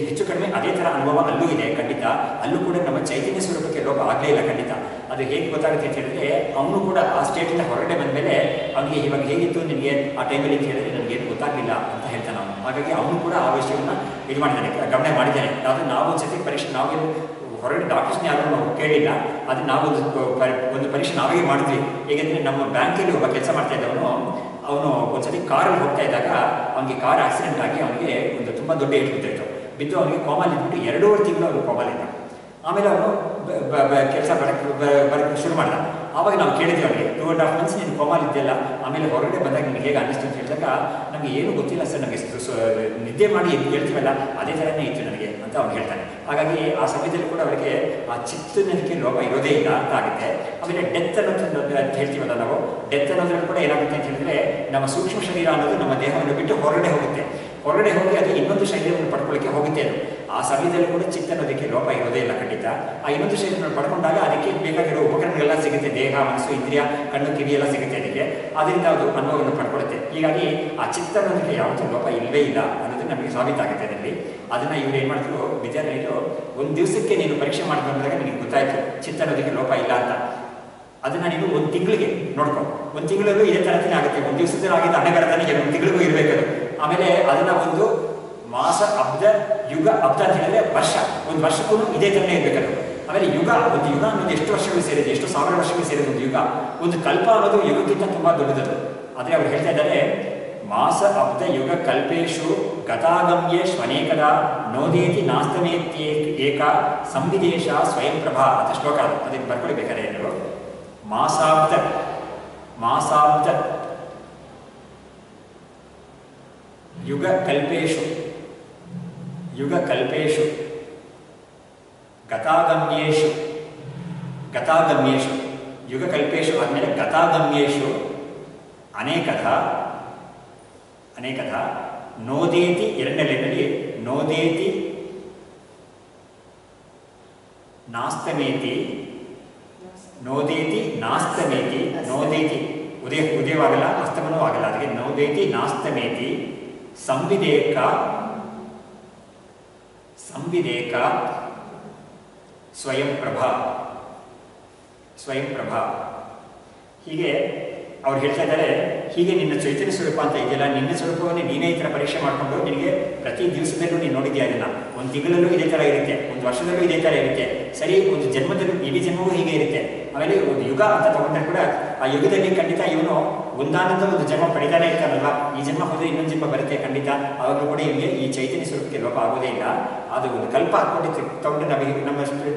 ಹೆಚ್ಚು ಕಡಿಮೆ ಅದೇ ಥರ ಅನುಭವ ಅಲ್ಲೂ ಇದೆ ಖಂಡಿತ. ಅಲ್ಲೂ ಕೂಡ ನಮ್ಮ ಚೈತನ್ಯ ಸ್ವರೂಪಕ್ಕೆ ಲೋಪ ಆಗಲೇ ಇಲ್ಲ ಖಂಡಿತ. ಅದು ಹೇಗೆ ಗೊತ್ತಾಗುತ್ತೆ ಅಂತ ಹೇಳಿದ್ರೆ, ಅವನು ಕೂಡ ಆ ಸ್ಟೇಟಿಂದ ಹೊರಗಡೆ ಬಂದ ಮೇಲೆ ಅವನಿಗೆ ಇವಾಗ ಹೇಗಿತ್ತು ನಿನಗೆ ಆ ಟೈಮಲ್ಲಿ ಅಂತ ಹೇಳಿದ್ರೆ ನನಗೇನು ಗೊತ್ತಾಗಲಿಲ್ಲ ಅಂತ ಹೇಳ್ತಾನೆ ಅವನು. ಹಾಗಾಗಿ ಅವನು ಕೂಡ ಆ ವಿಷಯವನ್ನು ಇದು ಮಾಡಿದ್ದಾನೆ, ಗಮನ ಮಾಡಿದ್ದಾನೆ. ಆದರೆ ನಾವು ಒಂದು ಸತಿ ಪರೀಕ್ಷೆ ನಾವೇನು ಹೊರಗಡೆ ಡಾಕ್ಟರ್ಸ್ನ ಯಾರು ನಾವು ಕೇಳಿಲ್ಲ, ಅದು ನಾವು ಒಂದು ಪರೀಕ್ಷೆ ನಾವೇ ಮಾಡಿದ್ವಿ. ಹೇಗೆಂದರೆ ನಮ್ಮ ಬ್ಯಾಂಕಲ್ಲಿ ಒಬ್ಬ ಕೆಲಸ ಮಾಡ್ತಾ ಇದ್ದವನು, ಅವನು ಒಂದ್ಸತಿ ಕಾರಲ್ಲಿ ಹೋಗ್ತಾ ಇದ್ದಾಗ ಅವನಿಗೆ ಕಾರ್ ಆಕ್ಸಿಡೆಂಟ್ ಆಗಿ ಅವನಿಗೆ ಒಂದು ತುಂಬ ದೊಡ್ಡ ಏಟು ಬಿದ್ದಿತ್ತು. ಬಿದ್ದು ಅವನಿಗೆ ಕೋಮಲ್ಲಿ ಇದ್ಬಿಟ್ಟು 2.5 ತಿಂಗಳು ಅವನು ಕೋಮಲ್ಲಿದ್ದ. ಆಮೇಲೆ ಅವನು ಕೆಲಸ ಬರೋಕ್ಕೆ ಶುರು ಮಾಡಿದ. ಆವಾಗ ನಾವು ಕೇಳಿದ್ವಿ ಅವನಿಗೆ, 2.5 months ನೀನು ಕೋಮಲ್ಲಿದ್ದೆಲ್ಲ, ಆಮೇಲೆ ಹೊರಗಡೆ ಬಂದಾಗ ನಿಮಗೆ ಹೇಗೆ ಅನ್ನಿಸ್ತು ಅಂತ ಹೇಳಿದಾಗ, ನಮಗೆ ಏನೂ ಗೊತ್ತಿಲ್ಲ ಸರ್, ನಮಗೆ ನಿದ್ದೆ ಮಾಡಿ ಹೇಳ್ತೀವಲ್ಲ ಅದೇ ಥರನೇ ಇತ್ತು ನನಗೆ ಅಂತ ಅವ್ನು ಹೇಳ್ತಾನೆ. ಹಾಗಾಗಿ ಆ ಸಮಯದಲ್ಲಿ ಕೂಡ ಅವರಿಗೆ ಆ ಚಿತ್ತನಕ್ಕೆ ಲೋಪ ಇರೋದೇ ಇಲ್ಲ ಅಂತ ಆಗುತ್ತೆ. ಆಮೇಲೆ ಡೆತ್ ಅನ್ನೋದು ಅಂತ ಹೇಳ್ತೀವಲ್ಲ ನಾವು, ಡೆತ್ ಅನ್ನೋದ್ರಲ್ಲಿ ಕೂಡ ಏನಾಗುತ್ತೆ ಅಂತ ಹೇಳಿದ್ರೆ, ನಮ್ಮ ಸೂಕ್ಷ್ಮ ಶರೀರ ಅನ್ನೋದು ನಮ್ಮ ದೇಹವನ್ನು ಬಿಟ್ಟು ಹೊರಗಡೆ ಹೋಗುತ್ತೆ. ಹೊರಗಡೆ ಹೋಗಿ ಅದು ಇನ್ನೊಂದು ಶರೀರವನ್ನು ಪಡ್ಕೊಳ್ಳಿಕ್ಕೆ ಹೋಗುತ್ತೆ. ಅದು ಆ ಸಮಯದಲ್ಲಿ ಕೂಡ ಚಿತ್ತ ಅನ್ನೋದಕ್ಕೆ ಲೋಪ ಇರೋದೇ ಇಲ್ಲ ಖಂಡಿತ. ಆ ಇನ್ನೊಂದು ಶರೀರವನ್ನು ಪಡ್ಕೊಂಡಾಗ ಅದಕ್ಕೆ ಬೇಕಾಗಿರೋ ಉಪಕರಣಗಳೆಲ್ಲ ಸಿಗುತ್ತೆ, ದೇಹ ಮನಸ್ಸು ಇಂದ್ರಿಯ ಕಣ್ಣು ಕಿವಿ ಎಲ್ಲ ಸಿಗುತ್ತೆ ಅದಕ್ಕೆ. ಅದರಿಂದ ಅದು ಅನುಭವವನ್ನು ಪಡ್ಕೊಳ್ಳುತ್ತೆ. ಹೀಗಾಗಿ ಆ ಚಿತ್ತ ಅನ್ನೋದಕ್ಕೆ ಯಾವತ್ತೂ ಲೋಪ ಇಲ್ಲವೇ ಇಲ್ಲ ಅನ್ನೋದು ನಮಗೆ ಸಾಬೀತಾಗುತ್ತೆ ಅದರಲ್ಲಿ. ಅದನ್ನು ಇವ್ರು ಏನು ಮಾಡ್ತಿದ್ರು, ವಿದ್ಯಾರ್ಥಿಗಳು ಒಂದು ದಿವಸಕ್ಕೆ ನೀನು ಪರೀಕ್ಷೆ ಮಾಡಿಕೊಂಡಾಗ ನಿನಗೆ ಗೊತ್ತಾಯಿತು ಚಿತ್ತ ಅನ್ನೋದಕ್ಕೆ ಲೋಪ ಇಲ್ಲ ಅಂತ. ಅದನ್ನು ನೀನು ಒಂದು ತಿಂಗಳಿಗೆ ನೋಡ್ಕೊ, ಒಂದು ತಿಂಗಳಲ್ಲೂ ಇದೇ ಥರನೇ ಆಗುತ್ತೆ. ಒಂದು ದಿವಸದಲ್ಲಿ ಆಗಿದ್ದ ಹಣೆಗಾರತಾನೆ ಒಂದು ತಿಂಗಳಿಗೂ ಇರಬೇಕದು. ಆಮೇಲೆ ಅದನ್ನು ಒಂದು ಮಾಸ, ಅಬ್ದ, ಯುಗ, ಅಬ್ದ ಅಂತ ಹೇಳಿದ್ರೆ ವರ್ಷ, ಒಂದು ವರ್ಷಕ್ಕೂ ಇದೇ ಥರನೇ ಇರಬೇಕದು. ಆಮೇಲೆ ಯುಗ, ಒಂದು ಯುಗ ಅನ್ನೋದು ಎಷ್ಟು ವರ್ಷಗಳು ಸೇರಿದೆ, ಎಷ್ಟು ಸಾವಿರ ವರ್ಷಗಳು ಸೇರಿದೆ ಒಂದು ಯುಗ. ಒಂದು ಕಲ್ಪ ಅನ್ನೋದು ಯುಗಕ್ಕಿಂತ ತುಂಬ ದೊಡ್ಡದದು. ಆದರೆ ಅವ್ರು ಹೇಳ್ತಾ ಇದ್ದಾರೆ, ಮಾಸ ಅಬ್ದ ಯುಗ ಕಲ್ಪೇಶು ಗತಾಗಮ್ಯೇಶ್ವನೇಕದ ನೋದೇತಿ ನಾಸ್ತಮೇತ್ಯೇಕ ಸಂವಿದೇಶ ಸ್ವಯಂ ಪ್ರಭಾ ಅಂತ ಶ್ಲೋಕ. ಅದಕ್ಕೆ ಬರ್ಕೊಳ್ಳಿ ಬೇಕಾದ್ರೆ ಏನಾದ್ರು. ಮಾಸಾಬ್ದ ಯುಗ ಕಲ್ಪೇಶು ಗತಾಗಮ್ಯೇಶು ಯುಗ ಕಲ್ಪೇಶು ಆದಮೇಲೆ ಗತಾಗಮ್ಯೇಶು ಅನೇಕಧ ನೋದೇತಿ, ಎರಡನೇ ಲೈನಲ್ಲಿ ನೋದೇತಿ ನಾಸ್ತಮೇತಿ, ನೋದೇತಿ ನಾಸ್ತಮೇತಿ, ನೋದೇತಿ ಉದಯವಾಗಲ್ಲ ಅಸ್ತಮನೂ ಆಗಲ್ಲ, ಅದಕ್ಕೆ ನೋದೇತಿ ನಾಸ್ತಮೇತಿ ಸಂವಿದೇಕ ಸ್ವಯಂ ಪ್ರಭಾ. ಹೀಗೆ ಅವ್ರು ಹೇಳ್ತಾ ಇದ್ದಾರೆ, ಹೀಗೆ ನಿನ್ನ ಚೈತನ್ಯ ಸ್ವರೂಪ ಅಂತ ಇದೆಯಲ್ಲ, ನಿನ್ನ ಸ್ವರೂಪವನ್ನೇ ನೀನೇ ಈ ಥರ ಪರೀಕ್ಷೆ ಮಾಡಿಕೊಂಡು ನಿನಗೆ ಪ್ರತಿ ದಿವಸದಲ್ಲೂ ನೀನು ನೋಡಿದ್ಯಾ ಇದನ್ನು. ಒಂದು ತಿಂಗಳಲ್ಲೂ ಇದೇ ಥರ ಇರುತ್ತೆ, ಒಂದು ವರ್ಷದಲ್ಲೂ ಇದೇ ಥರ ಇರುತ್ತೆ. ಸರಿ, ಒಂದು ಜನ್ಮದಲ್ಲೂ ಇಡೀ ಜನ್ಮವೂ ಹೀಗೆ ಇರುತ್ತೆ. ಆಮೇಲೆ ಒಂದು ಯುಗ ಅಂತ ತಗೊಂಡ್ರೆ ಕೂಡ ಆ ಯುಗದಲ್ಲಿ ಖಂಡಿತ ಇವನು ಒಂದಾನಂದ ಒಂದು ಜನ್ಮ ಪಡಿತಾನೆ ಇರ್ತಾನಲ್ವ. ಈ ಜನ್ಮ ಹೋದರೆ ಇನ್ನೊಂದು ಜನ್ಮ ಬರುತ್ತೆ ಖಂಡಿತ. ಆವಾಗಲೂ ಕೂಡ ಇವನಿಗೆ ಈ ಚೈತನ್ಯ ಸ್ವರೂಪಕ್ಕೆ ಲೋಪ ಆಗೋದೇ ಇಲ್ಲ. ಅದು ಒಂದು ಕಲ್ಪ ಹಾಕ್ಕೊಂಡು ತಗೊಂಡು ನಮಗೆ ನಮ್ಮ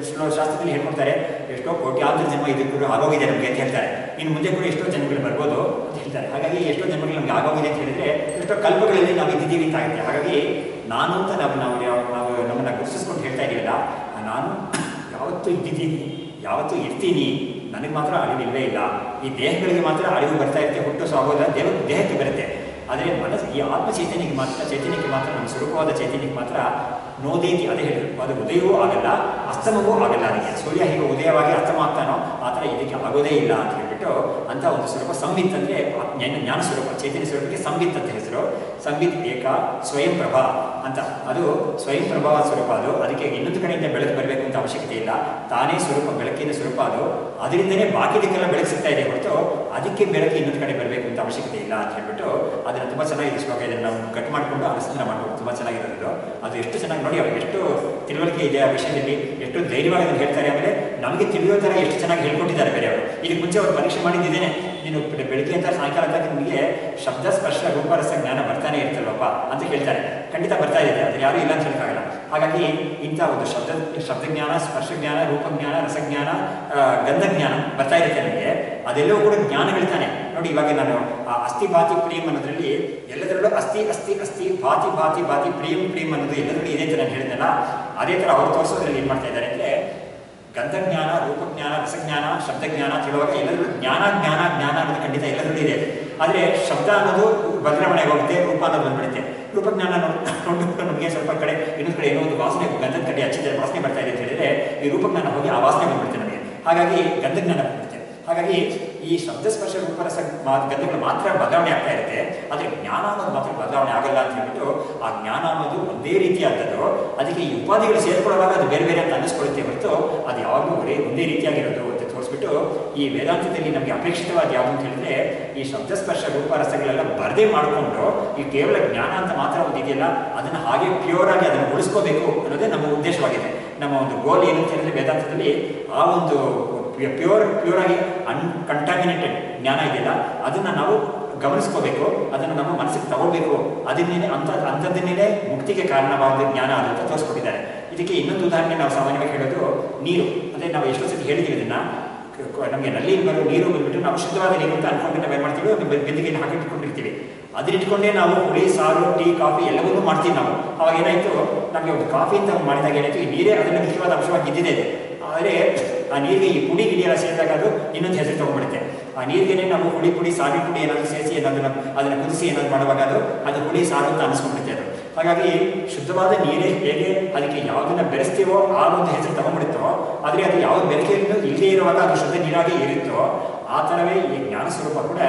ಶಾಸ್ತ್ರದಲ್ಲಿ ಹೇಳ್ಕೊಡ್ತಾರೆ, ಎಷ್ಟೋ ಕೋಟ್ಯಾಂತರ ಜನ್ಮ ಇದಕ್ಕೂ ಆಗೋಗಿದೆ ನಮಗೆ ಅಂತ ಹೇಳ್ತಾರೆ. ಇನ್ನು ಮುಂದೆ ಕೂಡ ಎಷ್ಟೋ ಜನ್ಮಗಳು ಬರ್ಬೋದು ಅಂತ ಹೇಳ್ತಾರೆ. ಹಾಗಾಗಿ ಎಷ್ಟೋ ಜನ್ಮಗಳು ನಮಗೆ ಆಗೋಗಿದೆ ಅಂತ ಹೇಳಿದ್ರೆ ಎಷ್ಟೋ ಕಲ್ಪಗಳಲ್ಲಿ ನಾವು ಇದ್ದೀವಿ ಅಂತ ಆಗುತ್ತೆ. ಹಾಗಾಗಿ ನಾನು ಅಂತ ನಾವು ನಮ್ಮನ್ನು ಗುರುತಿಸ್ಕೊಂಡು ಹೇಳ್ತಾ ಇದ್ದೀವಲ್ಲ, ನಾನು ಯಾವತ್ತೂ ಇದ್ದಿದ್ದೀನಿ, ಯಾವತ್ತೂ ಇರ್ತೀನಿ, ನನಗೆ ಮಾತ್ರ ಅಳಿವಿಲ್ಲವೇ ಇಲ್ಲ. ಈ ದೇಹಗಳಿಗೆ ಮಾತ್ರ ಅಳಿವು ಬರ್ತಾ ಇರುತ್ತೆ, ಹುಟ್ಟು ಸಾಗೋದ ದೇಹಕ್ಕೆ ಬರುತ್ತೆ. ಆದರೆ ಮನಸ್ಸು, ಈ ಆತ್ಮ ಚೈತನ್ಯಕ್ಕೆ ಮಾತ್ರ ನಮ್ಮ ಸ್ವರೂಪವಾದ ಚೈತನ್ಯಕ್ಕೆ ಮಾತ್ರ ನೋದೇತಿ, ಅದೇ ಹೇಳಿದ್ರು, ಅದು ಉದಯವೂ ಆಗಲ್ಲ ಅಸ್ತಮವೂ ಆಗಲ್ಲ. ಅದಕ್ಕೆ ಸೂರ್ಯ ಹೇಗೆ ಉದಯವಾಗಿ ಅಸ್ತಮ ಆಗ್ತಾನೋ ಆ ಥರ ಇದಕ್ಕೆ ಆಗೋದೇ ಇಲ್ಲ ಅಂತ ಹೇಳ್ಬಿಟ್ಟು ಅಂತ ಒಂದು ಸ್ವರೂಪ ಸಂವಿತ್ ಅಂದರೆ ಜ್ಞಾನ ಸ್ವರೂಪ, ಚೈತನ್ಯ ಸ್ವರೂಪಕ್ಕೆ ಸಂವಿತ್ ಅಂತ ಹೆಸರು. ಸಂವಿತ್ ಏಕ ಸ್ವಯಂ ಪ್ರಭಾ ಅಂತ, ಅದು ಸ್ವಯಂ ಪ್ರಭಾವ ಸ್ವರೂಪ. ಅದು ಅದಕ್ಕೆ ಇನ್ನೊಂದು ಕಡೆಯಿಂದ ಬೆಳಕು ಬರಬೇಕು ಅಂತ ಅವಶ್ಯಕತೆ ಇಲ್ಲ. ತಾನೇ ಸ್ವರೂಪ, ಬೆಳಕಿನ ಸ್ವರೂಪ ಅದು. ಅದರಿಂದನೇ ಬಾಕಿದಕ್ಕೆಲ್ಲ ಬೆಳಕು ಸಿಗ್ತಾ ಇದೆ ಹೊರತು ಅದಕ್ಕೆ ಬೆಳಕು ಇನ್ನೊಂದು ಕಡೆ ಬರಬೇಕು ಅಂತ ಅವಶ್ಯಕತೆ ಇಲ್ಲ ಅಂತ ಹೇಳ್ಬಿಟ್ಟು ಅದನ್ನು ತುಂಬ ಚೆನ್ನಾಗಿದೆ ಶ್ಲೋಕ. ಇದನ್ನು ನಾವು ಕಟ್ ಮಾಡಿಕೊಂಡು ಅನುಸಂಧಾನ ಮಾಡ್ಕೊಂಡು ತುಂಬ ಚೆನ್ನಾಗಿರೋದು. ಅದು ಎಷ್ಟು ಚೆನ್ನಾಗಿ ನೋಡಿ, ಅವ್ರಿಗೆ ಎಷ್ಟು ತಿಳುವಳಿಕೆ ಇದೆ ಆ ವಿಷಯದಲ್ಲಿ, ಎಷ್ಟು ಧೈರ್ಯವಾಗಿ ಅದನ್ನು ಹೇಳ್ತಾರೆ. ಆಮೇಲೆ ನಮಗೆ ತಿಳಿಯೋ ಥರ ಎಷ್ಟು ಚೆನ್ನಾಗಿ ಹೇಳ್ಕೊಟ್ಟಿದ್ದಾರೆ ಬೇರೆಯವರು. ಇದಕ್ಕೆ ಮುಂಚೆ ಅವರು ಪರೀಕ್ಷೆ ಮಾಡಿದ್ದೇನೆ, ನೀನು ಬೆಳಗ್ಗೆ ಅಂತ ಸಾಯಂಕಾಲ ಅಂತ ನಿಮಗೆ ಶಬ್ದ ಸ್ಪರ್ಶ ರೂಪ ರಸ ಜ್ಞಾನ ಬರ್ತಾನೆ ಇರ್ತಲ್ವಪ್ಪ ಅಂತ ಹೇಳ್ತಾರೆ. ಖಂಡಿತ ಬರ್ತಾ ಇದೆ, ಅದು ಯಾರೂ ಇಲ್ಲ ಅಂತ ಹೇಳೋಕ್ಕಾಗಲ್ಲ. ಹಾಗಾಗಿ ಇಂಥ ಒಂದು ಶಬ್ದಜ್ಞಾನ, ಸ್ಪರ್ಶಜ್ಞಾನ, ರೂಪಜ್ಞಾನ, ರಸಜ್ಞಾನ, ಗಂಧಜ್ಞಾನ ಬರ್ತಾ ಇರುತ್ತೆ ನನಗೆ. ಅದೆಲ್ಲವೂ ಕೂಡ ಜ್ಞಾನಗಳಿರ್ತಾನೆ ನೋಡಿ. ಇವಾಗ ನಾನು ಅಸ್ಥಿ ಭಾತಿ ಪ್ರಿಯಂ ಅನ್ನೋದ್ರಲ್ಲಿ ಎಲ್ಲದರಲ್ಲೂ ಅಸ್ಥಿ ಅಸ್ಥಿ ಅಸ್ಥಿ ಭಾತಿ ಭಾತಿ ಭಾತಿ ಪ್ರಿಯಂ ಅನ್ನೋದು ಎಲ್ಲದರಲ್ಲೂ ಇದೆ ಅಂತ ನಾನು ಹೇಳಿದ್ನಲ್ಲ, ಅದೇ ಥರ ಅವ್ರು ತೋರಿಸೋದ್ರಲ್ಲಿ ಏನು ಮಾಡ್ತಾ ಇದ್ದಾರೆ ಅಂದರೆ, ಗಂಧಜ್ಞಾನ, ರೂಪಜ್ಞಾನ, ರಸಜ್ಞಾನ, ಶಬ್ದಜ್ಞಾನ ಅಂತ ಹೇಳುವಾಗ ಎಲ್ಲದರಲ್ಲೂ ಜ್ಞಾನ ಅನ್ನೋದು ಖಂಡಿತ ಎಲ್ಲದರಲ್ಲೂ ಇದೆ. ಆದರೆ ಶಬ್ದ ಅನ್ನೋದು ಬದಲಾವಣೆ ಹೋಗುತ್ತೆ, ರೂಪ ಅನ್ನೋದು ಬಂದ್ಬಿಡುತ್ತೆ. ರೂಪಜ್ಞಾನ ನೋಡ್ಬಿಟ್ಟು ನಮಗೆ ಸ್ವಲ್ಪ ಕಡೆ ಇನ್ನೊಂದು ಕಡೆ ಏನೋ ಒಂದು ವಾಸನೆ, ಗಂಧದ ಕಡೆ ಹಚ್ಚಿದರೆ ವಾಸನೆ ಬರ್ತಾ ಇದೆ ಅಂತ ಹೇಳಿದರೆ ಈ ರೂಪಜ್ಞಾನ ಹೋಗಿ ಆ ವಾಸನೆ ಬಂದ್ಬಿಡುತ್ತೆ ನಮಗೆ. ಹಾಗಾಗಿ ಗಂಧಜ್ಞಾನ ಬಂದ್ಬಿಡುತ್ತೆ. ಹಾಗಾಗಿ ಈ ಶಬ್ದ ಸ್ಪರ್ಶ ರೂಪರಸ ಗಂಧಗಳು ಮಾತ್ರ ಬದಲಾವಣೆ ಆಗ್ತಾ ಇರುತ್ತೆ, ಆದರೆ ಜ್ಞಾನ ಅನ್ನೋದು ಮಾತ್ರ ಬದಲಾವಣೆ ಆಗಲ್ಲ ಅಂತ ಹೇಳ್ಬಿಟ್ಟು ಆ ಜ್ಞಾನ ಅನ್ನೋದು ಒಂದೇ ರೀತಿಯಾದದ್ದು. ಅದಕ್ಕೆ ಈ ಉಪಾಧಿಗಳು ಸೇರ್ಕೊಳ್ಳುವಾಗ ಅದು ಬೇರೆ ಬೇರೆ ಅಂತ ಅನ್ನಿಸ್ಕೊಳ್ಳುತ್ತೆ ಹೊರತು ಅದು ಯಾವಾಗಲೂ ಒಂದೇ ರೀತಿಯಾಗಿರೋದು ಅಂತ ತೋರಿಸ್ಬಿಟ್ಟು ಈ ವೇದಾಂತದಲ್ಲಿ ನಮಗೆ ಅಪೇಕ್ಷಿತವಾದ ಯಾವುದು ಅಂತ ಹೇಳಿದ್ರೆ ಈ ಶಬ್ದಸ್ಪರ್ಶ ರೂಪರಸಗಳೆಲ್ಲ ಬರದೇ ಮಾಡಿಕೊಂಡು ಈ ಕೇವಲ ಜ್ಞಾನ ಅಂತ ಮಾತ್ರ ಒಂದು ಇದೆಯಲ್ಲ ಅದನ್ನು ಹಾಗೆ ಪ್ಯೂರ್ ಆಗಿ ಅದನ್ನು ಉಳಿಸ್ಕೋಬೇಕು ಅನ್ನೋದೇ ನಮ್ಮ ಉದ್ದೇಶವಾಗಿದೆ. ನಮ್ಮ ಒಂದು ಗೋಲ್ ಏನು ಅಂತ ಹೇಳಿದ್ರೆ ವೇದಾಂತದಲ್ಲಿ ಆ ಒಂದು ಪ್ಯೂರ್ ಆಗಿ ಅನ್ಕಂಟಾಮಿನೇಟೆಡ್ ಜ್ಞಾನ ಇದೆಯಲ್ಲ ಅದನ್ನು ನಾವು ಗಮನಿಸ್ಕೋಬೇಕು, ಅದನ್ನು ನಮ್ಮ ಮನಸ್ಸಿಗೆ ತಗೊಳ್ಬೇಕು. ಅದನ್ನೇ ಅಂಥದ್ದನ್ನೇ ಮುಕ್ತಿಗೆ ಕಾರಣವಾದ ಜ್ಞಾನ ಅಂತ ತೋರಿಸ್ಕೊಟ್ಟಿದ್ದಾರೆ. ಇದಕ್ಕೆ ಇನ್ನೊಂದು ಉದಾಹರಣೆ ನಾವು ಸಾಮಾನ್ಯವಾಗಿ ಹೇಳೋದು ನೀರು. ಅಂದರೆ ನಾವು ಎಷ್ಟೋ ಸತಿ ಹೇಳಿದ್ದೀವಿ ಇದನ್ನು, ನಮಗೆ ನಲ್ಲಿ ಬರೋ ನೀರು ಬಂದ್ಬಿಟ್ಟು ನಾವು ಶುದ್ಧವಾದ ನೀರು ಅಂತ ಅನ್ಕೊಂಡು ನಾವೇನು ಮಾಡ್ತೀವಿ, ಬೆಂದಿಗೆಯನ್ನು ಹಾಕಿಟ್ಕೊಂಡಿರ್ತೀವಿ. ಅದನ್ನಿಟ್ಕೊಂಡೇ ನಾವು ಹುಳಿ, ಸಾರು, ಟೀ, ಕಾಫಿ ಎಲ್ಲವನ್ನೂ ಮಾಡ್ತೀವಿ ನಾವು. ಅವಾಗ ಏನಾಯಿತು, ನಮಗೆ ಒಂದು ಕಾಫಿ ಅಂತ ಮಾಡಿದಾಗ ಏನಾಯಿತು, ಈ ನೀರೇ ಅದನ್ನು ಮುಖ್ಯವಾದ ಅಂಶವಾಗಿ ಇದ್ದಿದೆ. ಆದರೆ ಆ ನೀರಿಗೆ ಈ ಪುಡಿ ಗಿಡಿಯೆಲ್ಲ ಸೇರಿದಾಗ ಅದು ಇನ್ನೊಂದು ಹೆಸರು ತೊಗೊಂಡ್ಬಿಡುತ್ತೆ. ಆ ನೀರಿಗೆ ನಾವು ಹುಳಿ ಸಾರಿನ ಪುಡಿ ಏನಾದರೂ ಸೇರಿಸಿ ಅದನ್ನು ಕುದಿಸಿ ಏನಾದ್ರು ಮಾಡುವಾಗ ಅದು ಹುಳಿ ಸಾರು ಅಂತ ಅನಿಸ್ಕೊಂಡ್ಬಿಡುತ್ತೆ ಅದು. ಹಾಗಾಗಿ ಶುದ್ಧವಾದ ನೀರೇ ಹೇಗೆ ಅದಕ್ಕೆ ಯಾವುದನ್ನು ಬೆರೆಸ್ತೀವೋ ಆ ಒಂದು ಹೆಸರು ತಗೊಂಡ್ಬಿಡುತ್ತೋ, ಆದರೆ ಅದು ಯಾವ ಬೆರಕೆಯನ್ನು ಇಲ್ಲದೇ ಇರುವಾಗ ಅದು ಶುದ್ಧ ನೀರಾಗಿ ಇರುತ್ತೋ ಆ ಥರವೇ ಈ ಜ್ಞಾನ ಸ್ವರೂಪ ಕೂಡ,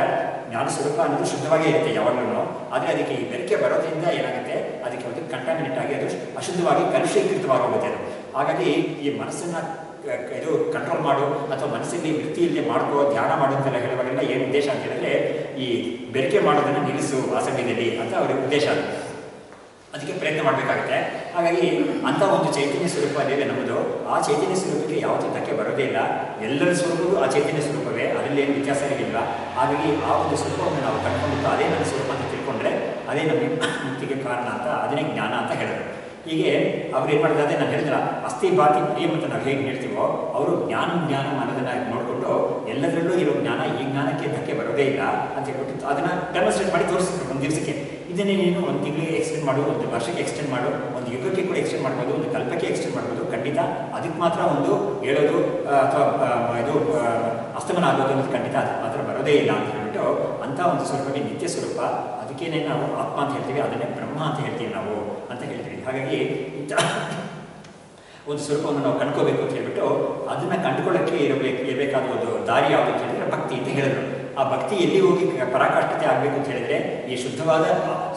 ಜ್ಞಾನ ಸ್ವರೂಪ ಅನ್ನೋದು ಶುದ್ಧವಾಗೇ ಇರುತ್ತೆ ಯಾವಾಗಲೂ. ಆದರೆ ಅದಕ್ಕೆ ಈ ಬೆರಕೆ ಬರೋದ್ರಿಂದ ಏನಾಗುತ್ತೆ, ಅದಕ್ಕೆ ಒಂದು ಕಂಟಾಮಿನೇಟ್ ಆಗಿ ಅದು ಅಶುದ್ಧವಾಗಿ ಕಲುಷೀಕೃತವಾಗೋಗುತ್ತೆ ಅದು. ಹಾಗಾಗಿ ಈ ಮನಸ್ಸನ್ನು ಇದು ಕಂಟ್ರೋಲ್ ಮಾಡು ಅಥವಾ ಮನಸ್ಸಿಗೆ ವೃತ್ತಿಯಲ್ಲಿ ಮಾಡ್ಕೋ, ಧ್ಯಾನ ಮಾಡು ಅಂತೆಲ್ಲ ಹೇಳುವಾಗೆಲ್ಲ ಏನು ಉದ್ದೇಶ ಅಂತ ಹೇಳಿದ್ರೆ ಈ ಬೆರಕೆ ಮಾಡೋದನ್ನು ನಿಲ್ಲಿಸು ಆ ಸಮಯದಲ್ಲಿ ಅಂತ ಅವರ ಉದ್ದೇಶ. ಅದಕ್ಕೆ ಪ್ರಯತ್ನ ಮಾಡಬೇಕಾಗುತ್ತೆ. ಹಾಗಾಗಿ ಅಂಥ ಒಂದು ಚೈತನ್ಯ ಸ್ವರೂಪ ಅದೇವೆ ನಮ್ಮದು. ಆ ಚೈತನ್ಯ ಸ್ವರೂಪಕ್ಕೆ ಯಾವುದೇ ಧಕ್ಕೆ ಬರೋದೇ ಇಲ್ಲ. ಎಲ್ಲರ ಸ್ವರೂಪವೂ ಆ ಚೈತನ್ಯ ಸ್ವರೂಪವೇ, ಅದರಲ್ಲಿ ಏನು ವ್ಯತ್ಯಾಸ ಇರಲಿಲ್ಲ. ಹಾಗಾಗಿ ಆ ಒಂದು ಸ್ವರೂಪವನ್ನು ನಾವು ಕಂಡುಕೊಂಡು ಅದೇ ನನ್ನ ಸ್ವರೂಪ ಅಂತ ತಿಳ್ಕೊಂಡ್ರೆ ಅದೇ ನಮಗೆ ಮುಕ್ತಿಗೆ ಕಾರಣ ಅಂತ, ಅದನ್ನೇ ಜ್ಞಾನ ಅಂತ ಹೇಳಿದ್ರು. ಹೀಗೆ ಅವ್ರು ಏನು ಮಾಡಿದ್ರೆ, ಅದೇ ನಾನು ಹೇಳಿದ್ರ ಅಸ್ಥಿ ಬಾತಿ ಪ್ರಿಯಂ ಅಂತ ನಾವು ಹೇಗೆ ಹೇಳ್ತೀವೋ ಅವರು ಜ್ಞಾನ ಅನ್ನೋದನ್ನು ನೋಡಿಕೊಂಡು ಎಲ್ಲದರಲ್ಲೂ ಇರೋ ಜ್ಞಾನ, ಈ ಜ್ಞಾನಕ್ಕೆ ಧಕ್ಕೆ ಬರೋದೇ ಇಲ್ಲ ಅಂತ ಹೇಳ್ಬಿಟ್ಟು ಅದನ್ನು ಡೆಮಾನ್ಸ್ಟ್ರೇಟ್ ಮಾಡಿ ತೋರಿಸ್ಬೇಕು ಒಂದು ದಿವಸಕ್ಕೆ. ಇದನ್ನೇ ನೀನು ಒಂದು ತಿಂಗಳಿಗೆ ಎಕ್ಸ್ಟೆಂಡ್ ಮಾಡು, ಒಂದು ವರ್ಷಕ್ಕೆ ಎಕ್ಸ್ಟೆಂಡ್ ಮಾಡು, ಒಂದು ಯುಗಕ್ಕೆ ಕೂಡ ಎಕ್ಸ್ಟೆಂಡ್ ಮಾಡ್ಬೋದು, ಒಂದು ಕಲ್ಪಕ್ಕೆ ಎಕ್ಸ್ಟೆಂಡ್ ಮಾಡ್ಬೋದು. ಖಂಡಿತ ಅದಕ್ಕೆ ಮಾತ್ರ ಒಂದು ಹೇಳೋದು ಅಥವಾ ಇದು ಅಸ್ತಮನ ಆಗೋದು ಅನ್ನೋದು ಖಂಡಿತ ಅದಕ್ಕೆ ಮಾತ್ರ ಬರೋದೇ ಇಲ್ಲ ಅಂತ ಹೇಳ್ಬಿಟ್ಟು ಅಂಥ ಒಂದು ಸ್ವರೂಪವೇ ನಿತ್ಯ ಸ್ವರೂಪ. ಅದಕ್ಕೇನೆ ನಾವು ಆತ್ಮ ಅಂತ ಹೇಳ್ತೀವಿ, ಅದನ್ನೇ ಬ್ರಹ್ಮ ಅಂತ ಹೇಳ್ತೀವಿ ನಾವು ಅಂತ ಹೇಳ್ತೀವಿ. ಹಾಗಾಗಿ ಇಂಥ ಒಂದು ಸ್ವರೂಪವನ್ನು ನಾವು ಕಂಡ್ಕೋಬೇಕು ಅಂತ ಹೇಳ್ಬಿಟ್ಟು ಅದನ್ನು ಕಂಡುಕೊಳ್ಳೋಕ್ಕೆ ಇರಬೇಕಾದ ಒಂದು ದಾರಿ ಯಾವುದು ಅಂತ ಹೇಳಿದ್ರೆ ಭಕ್ತಿ ಅಂತ ಹೇಳಿದ್ರು. ಆ ಭಕ್ತಿ ಎಲ್ಲಿ ಹೋಗಿ ಪರಾಕಾಷ್ಠತೆ ಆಗಬೇಕು ಅಂತ ಹೇಳಿದ್ರೆ ಈ ಶುದ್ಧವಾದ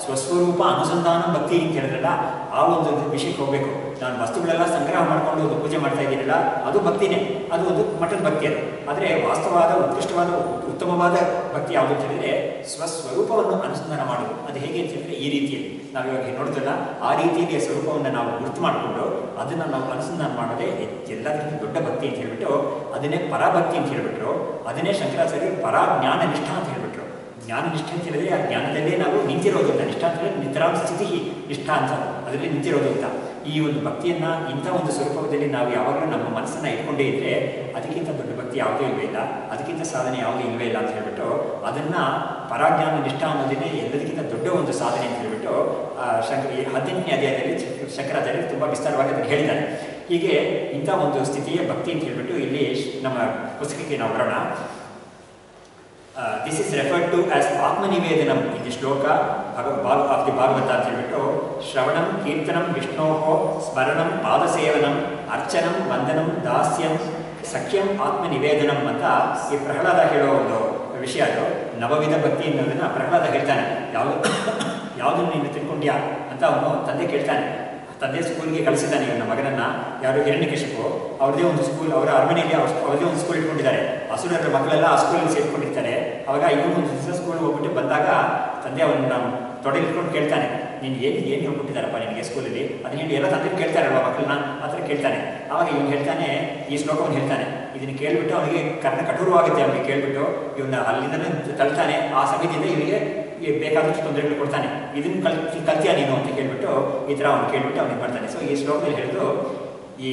ಸ್ವಸ್ವರೂಪ ಅನುಸಂಧಾನ ಭಕ್ತಿ ಅಂತ ಹೇಳಿದ್ರಲ್ಲ ಆ ಒಂದು ವಿಷಯಕ್ಕೆ ಹೋಗಬೇಕು. ನಾನು ವಸ್ತುಗಳೆಲ್ಲ ಸಂಗ್ರಹ ಮಾಡಿಕೊಂಡು ಒಂದು ಪೂಜೆ ಮಾಡ್ತಾ ಇದ್ದೀನಲ್ಲ ಅದು ಭಕ್ತಿನೇ, ಅದು ಒಂದು ಮಟ್ಟದ ಭಕ್ತಿ ಅದು. ಆದರೆ ವಾಸ್ತವವಾದ ಉತ್ಕೃಷ್ಟವಾದ ಉತ್ತಮವಾದ ಭಕ್ತಿ ಯಾವುದು ಅಂತ ಹೇಳಿದ್ರೆ ಸ್ವಸ್ವರೂಪವನ್ನು ಅನುಸಂಧಾನ ಮಾಡೋದು. ಅದು ಹೇಗೆ ಅಂತ ಹೇಳಿದ್ರೆ ಈ ರೀತಿಯಲ್ಲಿ ನಾವು ಇವಾಗ ನೋಡಿದ್ರಲ್ಲ ಆ ರೀತಿಯಲ್ಲಿ ಸ್ವರೂಪವನ್ನು ನಾವು ಗುರುತು ಮಾಡಿಕೊಂಡು ಅದನ್ನು ನಾವು ಅನುಸಂಧಾನ ಮಾಡೋದೇ ಎಲ್ಲದಕ್ಕಿಂತ ದೊಡ್ಡ ಭಕ್ತಿ ಅಂತ ಹೇಳ್ಬಿಟ್ಟು ಅದನ್ನೇ ಪರಾಭಕ್ತಿ ಅಂತ ಹೇಳ್ಬಿಟ್ರು. ಅದನ್ನೇ ಶಂಕರಾಚಾರ್ಯರು ಪರಾಜ್ಞಾನ ನಿಷ್ಠ ಅಂತ ಹೇಳ್ಬಿಟ್ರು. ಜ್ಞಾನ ನಿಷ್ಠೆ ಅಂತ ಹೇಳಿದ್ರೆ ಆ ಜ್ಞಾನದಲ್ಲೇ ನಾವು ನಿಂತಿರೋದು ಅಂತ. ನಿಷ್ಠ ಅಂತ ಹೇಳಿದ್ರೆ ನಿತರಾಂ ಸ್ಥಿತಿ ನಿಷ್ಠ ಅಂತ, ಅದರಲ್ಲಿ ನಿಂತಿರೋದು ಅಂತ. ಈ ಒಂದು ಭಕ್ತಿಯನ್ನು ಇಂಥ ಒಂದು ಸ್ವರೂಪದಲ್ಲಿ ನಾವು ಯಾವಾಗಲೂ ನಮ್ಮ ಮನಸ್ಸನ್ನು ಇಟ್ಕೊಂಡೇ ಇದ್ದರೆ ಅದಕ್ಕಿಂತ ದೊಡ್ಡ ಭಕ್ತಿ ಯಾವುದೂ ಇಲ್ಲವೇ ಇಲ್ಲ, ಅದಕ್ಕಿಂತ ಸಾಧನೆ ಯಾವುದೂ ಇಲ್ಲವೇ ಇಲ್ಲ ಅಂತ ಹೇಳ್ಬಿಟ್ಟು ಅದನ್ನು ಪರಾಜ್ಞಾನ ನಿಷ್ಠ ಅನ್ನೋದನ್ನೇ ಎಲ್ಲದಕ್ಕಿಂತ ದೊಡ್ಡ ಒಂದು ಸಾಧನೆ ಅಂತ ಹೇಳ್ಬಿಟ್ಟು 18ನೇ ಅಧ್ಯಾಯದಲ್ಲಿ ಶಂಕರಾಚಾರ್ಯರು ತುಂಬ ವಿಸ್ತಾರವಾಗಿ ಅದನ್ನು ಹೇಳಿದ್ದಾರೆ. ಹೀಗೆ ಇಂಥ ಒಂದು ಸ್ಥಿತಿಯೇ ಭಕ್ತಿ ಅಂತ ಹೇಳ್ಬಿಟ್ಟು ಇಲ್ಲಿ ನಮ್ಮ ಪುಸ್ತಕಕ್ಕೆ ನಾವು ಬರೋಣ. This is referred to as Atmanivedanam in the shloka of the Bhagavata ಅಂತ ಹೇಳ್ಬಿಟ್ಟು ಶ್ರವಣಂ ಕೀರ್ತನಂ ವಿಷ್ಣೋಹೋ ಸ್ಮರಣಂ ಪಾದಸೇವನಂ ಅರ್ಚನಂ ವಂದನಂ ದಾಸ್ಯಂ ಸಖ್ಯಂ ಆತ್ಮನಿವೇದನಂ ಅಂತ ಈ ಪ್ರಹ್ಲಾದ ಹೇಳೋ ಒಂದು ವಿಷಯ. ಅದು ನವವಿಧ ಭಕ್ತಿ ಅನ್ನೋದನ್ನು ಪ್ರಹ್ಲಾದ ಹೇಳ್ತಾನೆ. ಯಾವುದನ್ನು ನೀನು ತಿಳ್ಕೊಂಡ್ಯಾ ಅಂತ ಅವನು ತಂದೆ ಕೇಳ್ತಾನೆ. ತಂದೆ ಸ್ಕೂಲ್ಗೆ ಕಳಿಸಿದ್ದಾನೆ ಇವನ ಮಗನನ್ನು. ಯಾರು ಹಿರಣ್ಯಕಶಿಪು ಅವ್ರದೇ ಒಂದು ಸ್ಕೂಲ್, ಅವರ ಅರಮನೆಯಲ್ಲಿ ಅವ್ರದೇ ಒಂದು ಸ್ಕೂಲ್ ಇಟ್ಕೊಂಡಿದ್ದಾರೆ. ಅಸುರರ ಮಕ್ಕಳೆಲ್ಲ ಆ ಸ್ಕೂಲಲ್ಲಿ ಸೇರಿಕೊಂಡಿರ್ತಾರೆ. ಅವಾಗ ಇವನು ಒಂದು ದಿವಸ ಸ್ಕೂಲ್ಗೆ ಹೋಗ್ಬಿಟ್ಟು ಬಂದಾಗ ತಂದೆ ಅವನ್ನ ತೊಡೆಲಿಟ್ಕೊಂಡು ಕೇಳ್ತಾನೆ, ನೀನು ಏನು ಹೇಳ್ಕೊಟ್ಟಿದ್ದಾರಪ್ಪ ನಿನಗೆ ಸ್ಕೂಲಲ್ಲಿ ಅದನ್ನ ಹೇಳಿ. ಎಲ್ಲ ತಂದೆ ಕೇಳ್ತಾರಲ್ವ ಮಕ್ಕಳನ್ನ, ಆ ಥರ ಕೇಳ್ತಾನೆ. ಆವಾಗ ಇವನು ಹೇಳ್ತಾನೆ, ಈ ಶ್ಲೋಕವನ್ನು ಹೇಳ್ತಾನೆ. ಇದನ್ನು ಕೇಳಿಬಿಟ್ಟು ಅವನಿಗೆ ಕರ್ಣ ಕಠೋರವಾಗುತ್ತೆ. ಅವನಿಗೆ ಕೇಳಿಬಿಟ್ಟು ಇವನ್ನ ಅಲ್ಲಿಂದಲೇ ತಳ್ತಾನೆ. ಆ ಸಮಯದಿಂದ ಇವನಿಗೆ ಬೇಕಾದಷ್ಟು ತೊಂದರೆಗಳು ಕೊಡ್ತಾನೆ. ಇದನ್ನು ಕಲ್ತಿಯಾ ನೀನು ಅಂತ ಕೇಳ್ಬಿಟ್ಟು ಈ ಥರ ಅವನು ಕೇಳ್ಬಿಟ್ಟು ಅವನಿಗೆ ಮಾಡ್ತಾನೆ. ಸೊ ಈ ಶ್ಲೋಕದಲ್ಲಿ ಹೇಳಿದ್ರು ಈ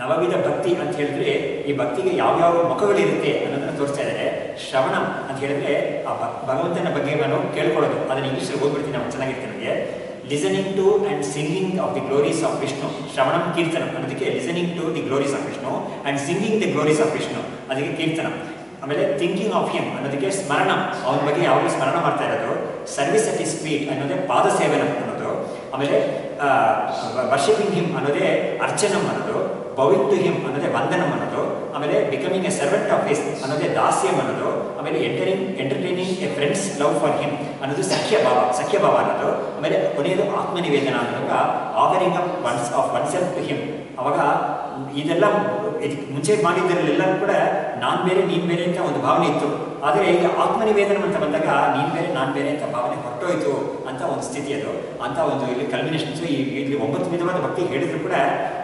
ನವವಿಧ ಭಕ್ತಿ ಅಂತ ಹೇಳಿದ್ರೆ ಈ ಭಕ್ತಿಗೆ ಯಾವ್ಯಾವ ಮುಖಗಳಿರುತ್ತೆ ಅನ್ನೋದನ್ನು ತೋರಿಸ್ತಾ ಇದ್ದಾರೆ. ಶ್ರವಣ ಅಂತ ಹೇಳಿದ್ರೆ ಆ ಭಗವಂತನ ಬಗ್ಗೆ ನಾನು ಕೇಳ್ಕೊಳ್ಳೋದು. ಅದನ್ನು ಇಂಗ್ಲೀಷಲ್ಲಿ ಓದ್ಬಿಡ್ತೀನಿ, ನಾವು ಚೆನ್ನಾಗಿರ್ತೀನಿ. ನಮಗೆ listening to and singing of the glories of Vishnu. ಶ್ರವಣಂ ಕೀರ್ತನಂ ಅನ್ನೋದಕ್ಕೆ listening to the glories of Vishnu and singing the glories of Vishnu, ಅದಕ್ಕೆ ಕೀರ್ತನಂ. ಆಮೇಲೆ ಥಿಂಕಿಂಗ್ ಆಫ್ ಹಿಮ್ ಅನ್ನೋದಕ್ಕೆ ಸ್ಮರಣ, ಅವನ ಬಗ್ಗೆ ಯಾವಾಗಲೂ ಸ್ಮರಣ ಮಾಡ್ತಾ ಇರೋದು. ಸರ್ವಿಸ್ ಅಟ್ ಇಸ್ ಫೀಟ್ ಅನ್ನೋದೇ ಪಾದ ಸೇವನ ಅನ್ನೋದು. ಆಮೇಲೆ ವರ್ಷಿಪಿಂಗ್ ಹಿಮ್ ಅನ್ನೋದೇ ಅರ್ಚನಂ ಅನ್ನೋದು. ಬೌಯಿಂಗ್ ಟು ಹಿಮ್ ಅನ್ನೋದೇ ವಂದನಂ ಅನ್ನೋದು. ಆಮೇಲೆ becoming a servant of his ಅನ್ನೋದೇ ದಾಸ್ಯಂ ಅನ್ನೋದು. ಆಮೇಲೆ entertaining a friends love for him ಅನ್ನೋದು ಸಖ್ಯಭಾವ ಅನ್ನೋದು. ಆಮೇಲೆ ಕೊನೆಯದು ಆತ್ಮನಿವೇದನ ಅನ್ನೋವಾಗ offering of oneself to him. ಅವಾಗ ಇದೆಲ್ಲ ಮುಂಚೆ ಮಾಡಿದ್ದರಲ್ಲೆಲ್ಲ ಕೂಡ ನಾನು ಬೇರೆ ನೀನು ಬೇರೆ ಅಂತ ಒಂದು ಭಾವನೆ ಇತ್ತು. ಆದರೆ ಈಗ ಆತ್ಮನಿವೇದನ ಅಂತ ಬಂದಾಗ ನೀನು ಬೇರೆ ನಾನು ಬೇರೆ ಅಂತ ಭಾವನೆ ಹೊರಟೋಯ್ತು ಅಂತ ಒಂದು ಸ್ಥಿತಿ ಅದು. ಅಂತ ಒಂದು ಇಲ್ಲಿ ಕಲ್ಮಿನೇಷನ್ಸು. ಇಲ್ಲಿ 9 ವಿಧವಾದ ಭಕ್ತಿ ಹೇಳಿದ್ರು ಕೂಡ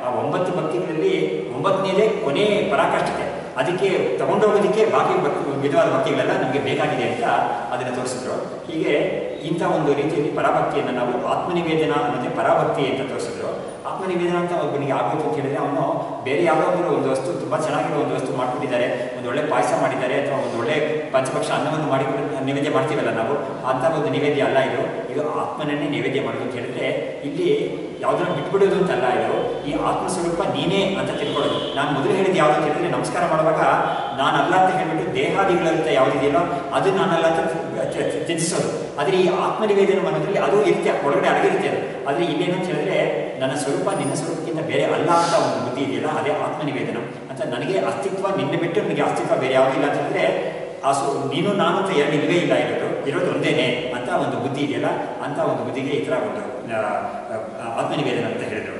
ಆ 9 ಭಕ್ತಿಗಳಲ್ಲಿ 9ನೇದೇ ಕೊನೆ ಪರಾಕಾಷ್ಠತೆ. ಅದಕ್ಕೆ ತಗೊಂಡೋಗೋದಕ್ಕೆ ಬಾಕಿ ವಿಧವಾದ ಭಕ್ತಿಗಳೆಲ್ಲ ನಮಗೆ ಬೇಕಾಗಿದೆ ಅಂತ ಅದನ್ನು ತೋರಿಸಿದ್ರು. ಹೀಗೆ ಇಂಥ ಒಂದು ರೀತಿಯಲ್ಲಿ ಪರಾಭಕ್ತಿಯನ್ನು ನಾವು ಆತ್ಮನಿವೇದನ ಅನ್ನೋದೇ ಪರಾಭಕ್ತಿ ಅಂತ ತೋರಿಸಿದ್ರು. ಆತ್ಮನಿವೇದನ ಅಂತ ಒಬ್ಬನಿಗೆ ಆಗೋದು ಅಂತ ಹೇಳಿದ್ರೆ ಅವನು ಬೇರೆ ಯಾವುದಾದ್ರೂ ಒಂದು ವಸ್ತು ತುಂಬ ಚೆನ್ನಾಗಿರೋ ಒಂದು ವಸ್ತು ಮಾಡ್ಕೊಂಡಿದ್ದಾರೆ, ಒಂದು ಒಳ್ಳೆ ಪಾಯಸ ಮಾಡಿದ್ದಾರೆ ಅಥವಾ ಒಂದು ಒಳ್ಳೆ ಪಂಚಪಕ್ಷ ಅನ್ನವನ್ನು ಮಾಡಿ ನೈವೇದ್ಯ ಮಾಡ್ತೀವಲ್ಲ ನಾವು, ಅಂಥ ಒಂದು ನೈವೇದ್ಯ ಅಲ್ಲ ಇದು. ಇದು ಆತ್ಮನನ್ನೇ ನೈವೇದ್ಯ ಮಾಡೋದು ಅಂತ ಹೇಳಿದ್ರೆ ಇಲ್ಲಿ ಯಾವುದನ್ನು ಬಿಟ್ಬಿಡೋದು ಅಂತಲ್ಲ. ಇದು ಈ ಆತ್ಮಸ್ವರೂಪ ನೀನೇ ಅಂತ ತಿಳ್ಕೊಳ್ಳೋದು. ನಾನು ಮೊದಲು ಹೇಳಿದ್ದು ಯಾವುದು ಅಂತ ಹೇಳಿದ್ರೆ ನಮಸ್ಕಾರ ಮಾಡುವಾಗ ನಾನಲ್ಲ ಅಂತ ಹೇಳ್ಬಿಟ್ಟು ದೇಹಾದಿಗಳಂತ ಯಾವುದಿದೆಯೋ ಅದು ನಾನಲ್ಲ ಅಂತ ತ್ಯಜಿಸೋದು. ಆದರೆ ಈ ಆತ್ಮನಿವೇದನ ಅನ್ನೋದ್ರಲ್ಲಿ ಅದು ಇರುತ್ತೆ, ಒಳಗಡೆ ಅಡಗಿರುತ್ತೆ ಅದು. ಆದರೆ ಇಲ್ಲೇನು ಅಂತ ಹೇಳಿದ್ರೆ ನನ್ನ ಸ್ವರೂಪ ನಿನ್ನ ಸ್ವರೂಪಕ್ಕಿಂತ ಬೇರೆ ಅಲ್ಲ ಅಂತ ಒಂದು ಬುದ್ಧಿ ಇದೆಯಲ್ಲ, ಅದೇ ಆತ್ಮನಿವೇದನ ಅಂತ. ನನಗೆ ಅಸ್ತಿತ್ವ ನಿನ್ನೆ ಬಿಟ್ಟು ನನಗೆ ಅಸ್ತಿತ್ವ ಬೇರೆ ಯಾವುದಿಲ್ಲ ಅಂತ ಹೇಳಿದ್ರೆ ನೀನು ನಾನು ಅಂತ ಎರಡು ಇಲ್ಲವೇ ಇಲ್ಲ, ಇರೋದು ಒಂದೇನೆ ಅಂತ ಒಂದು ಬುದ್ಧಿ ಇದೆಯಲ್ಲ, ಅಂತ ಒಂದು ಬುದ್ಧಿಗೆ ಈ ಥರ ಒಂದು ಆತ್ಮನಿವೇದನ ಅಂತ ಹೇಳಿದರು.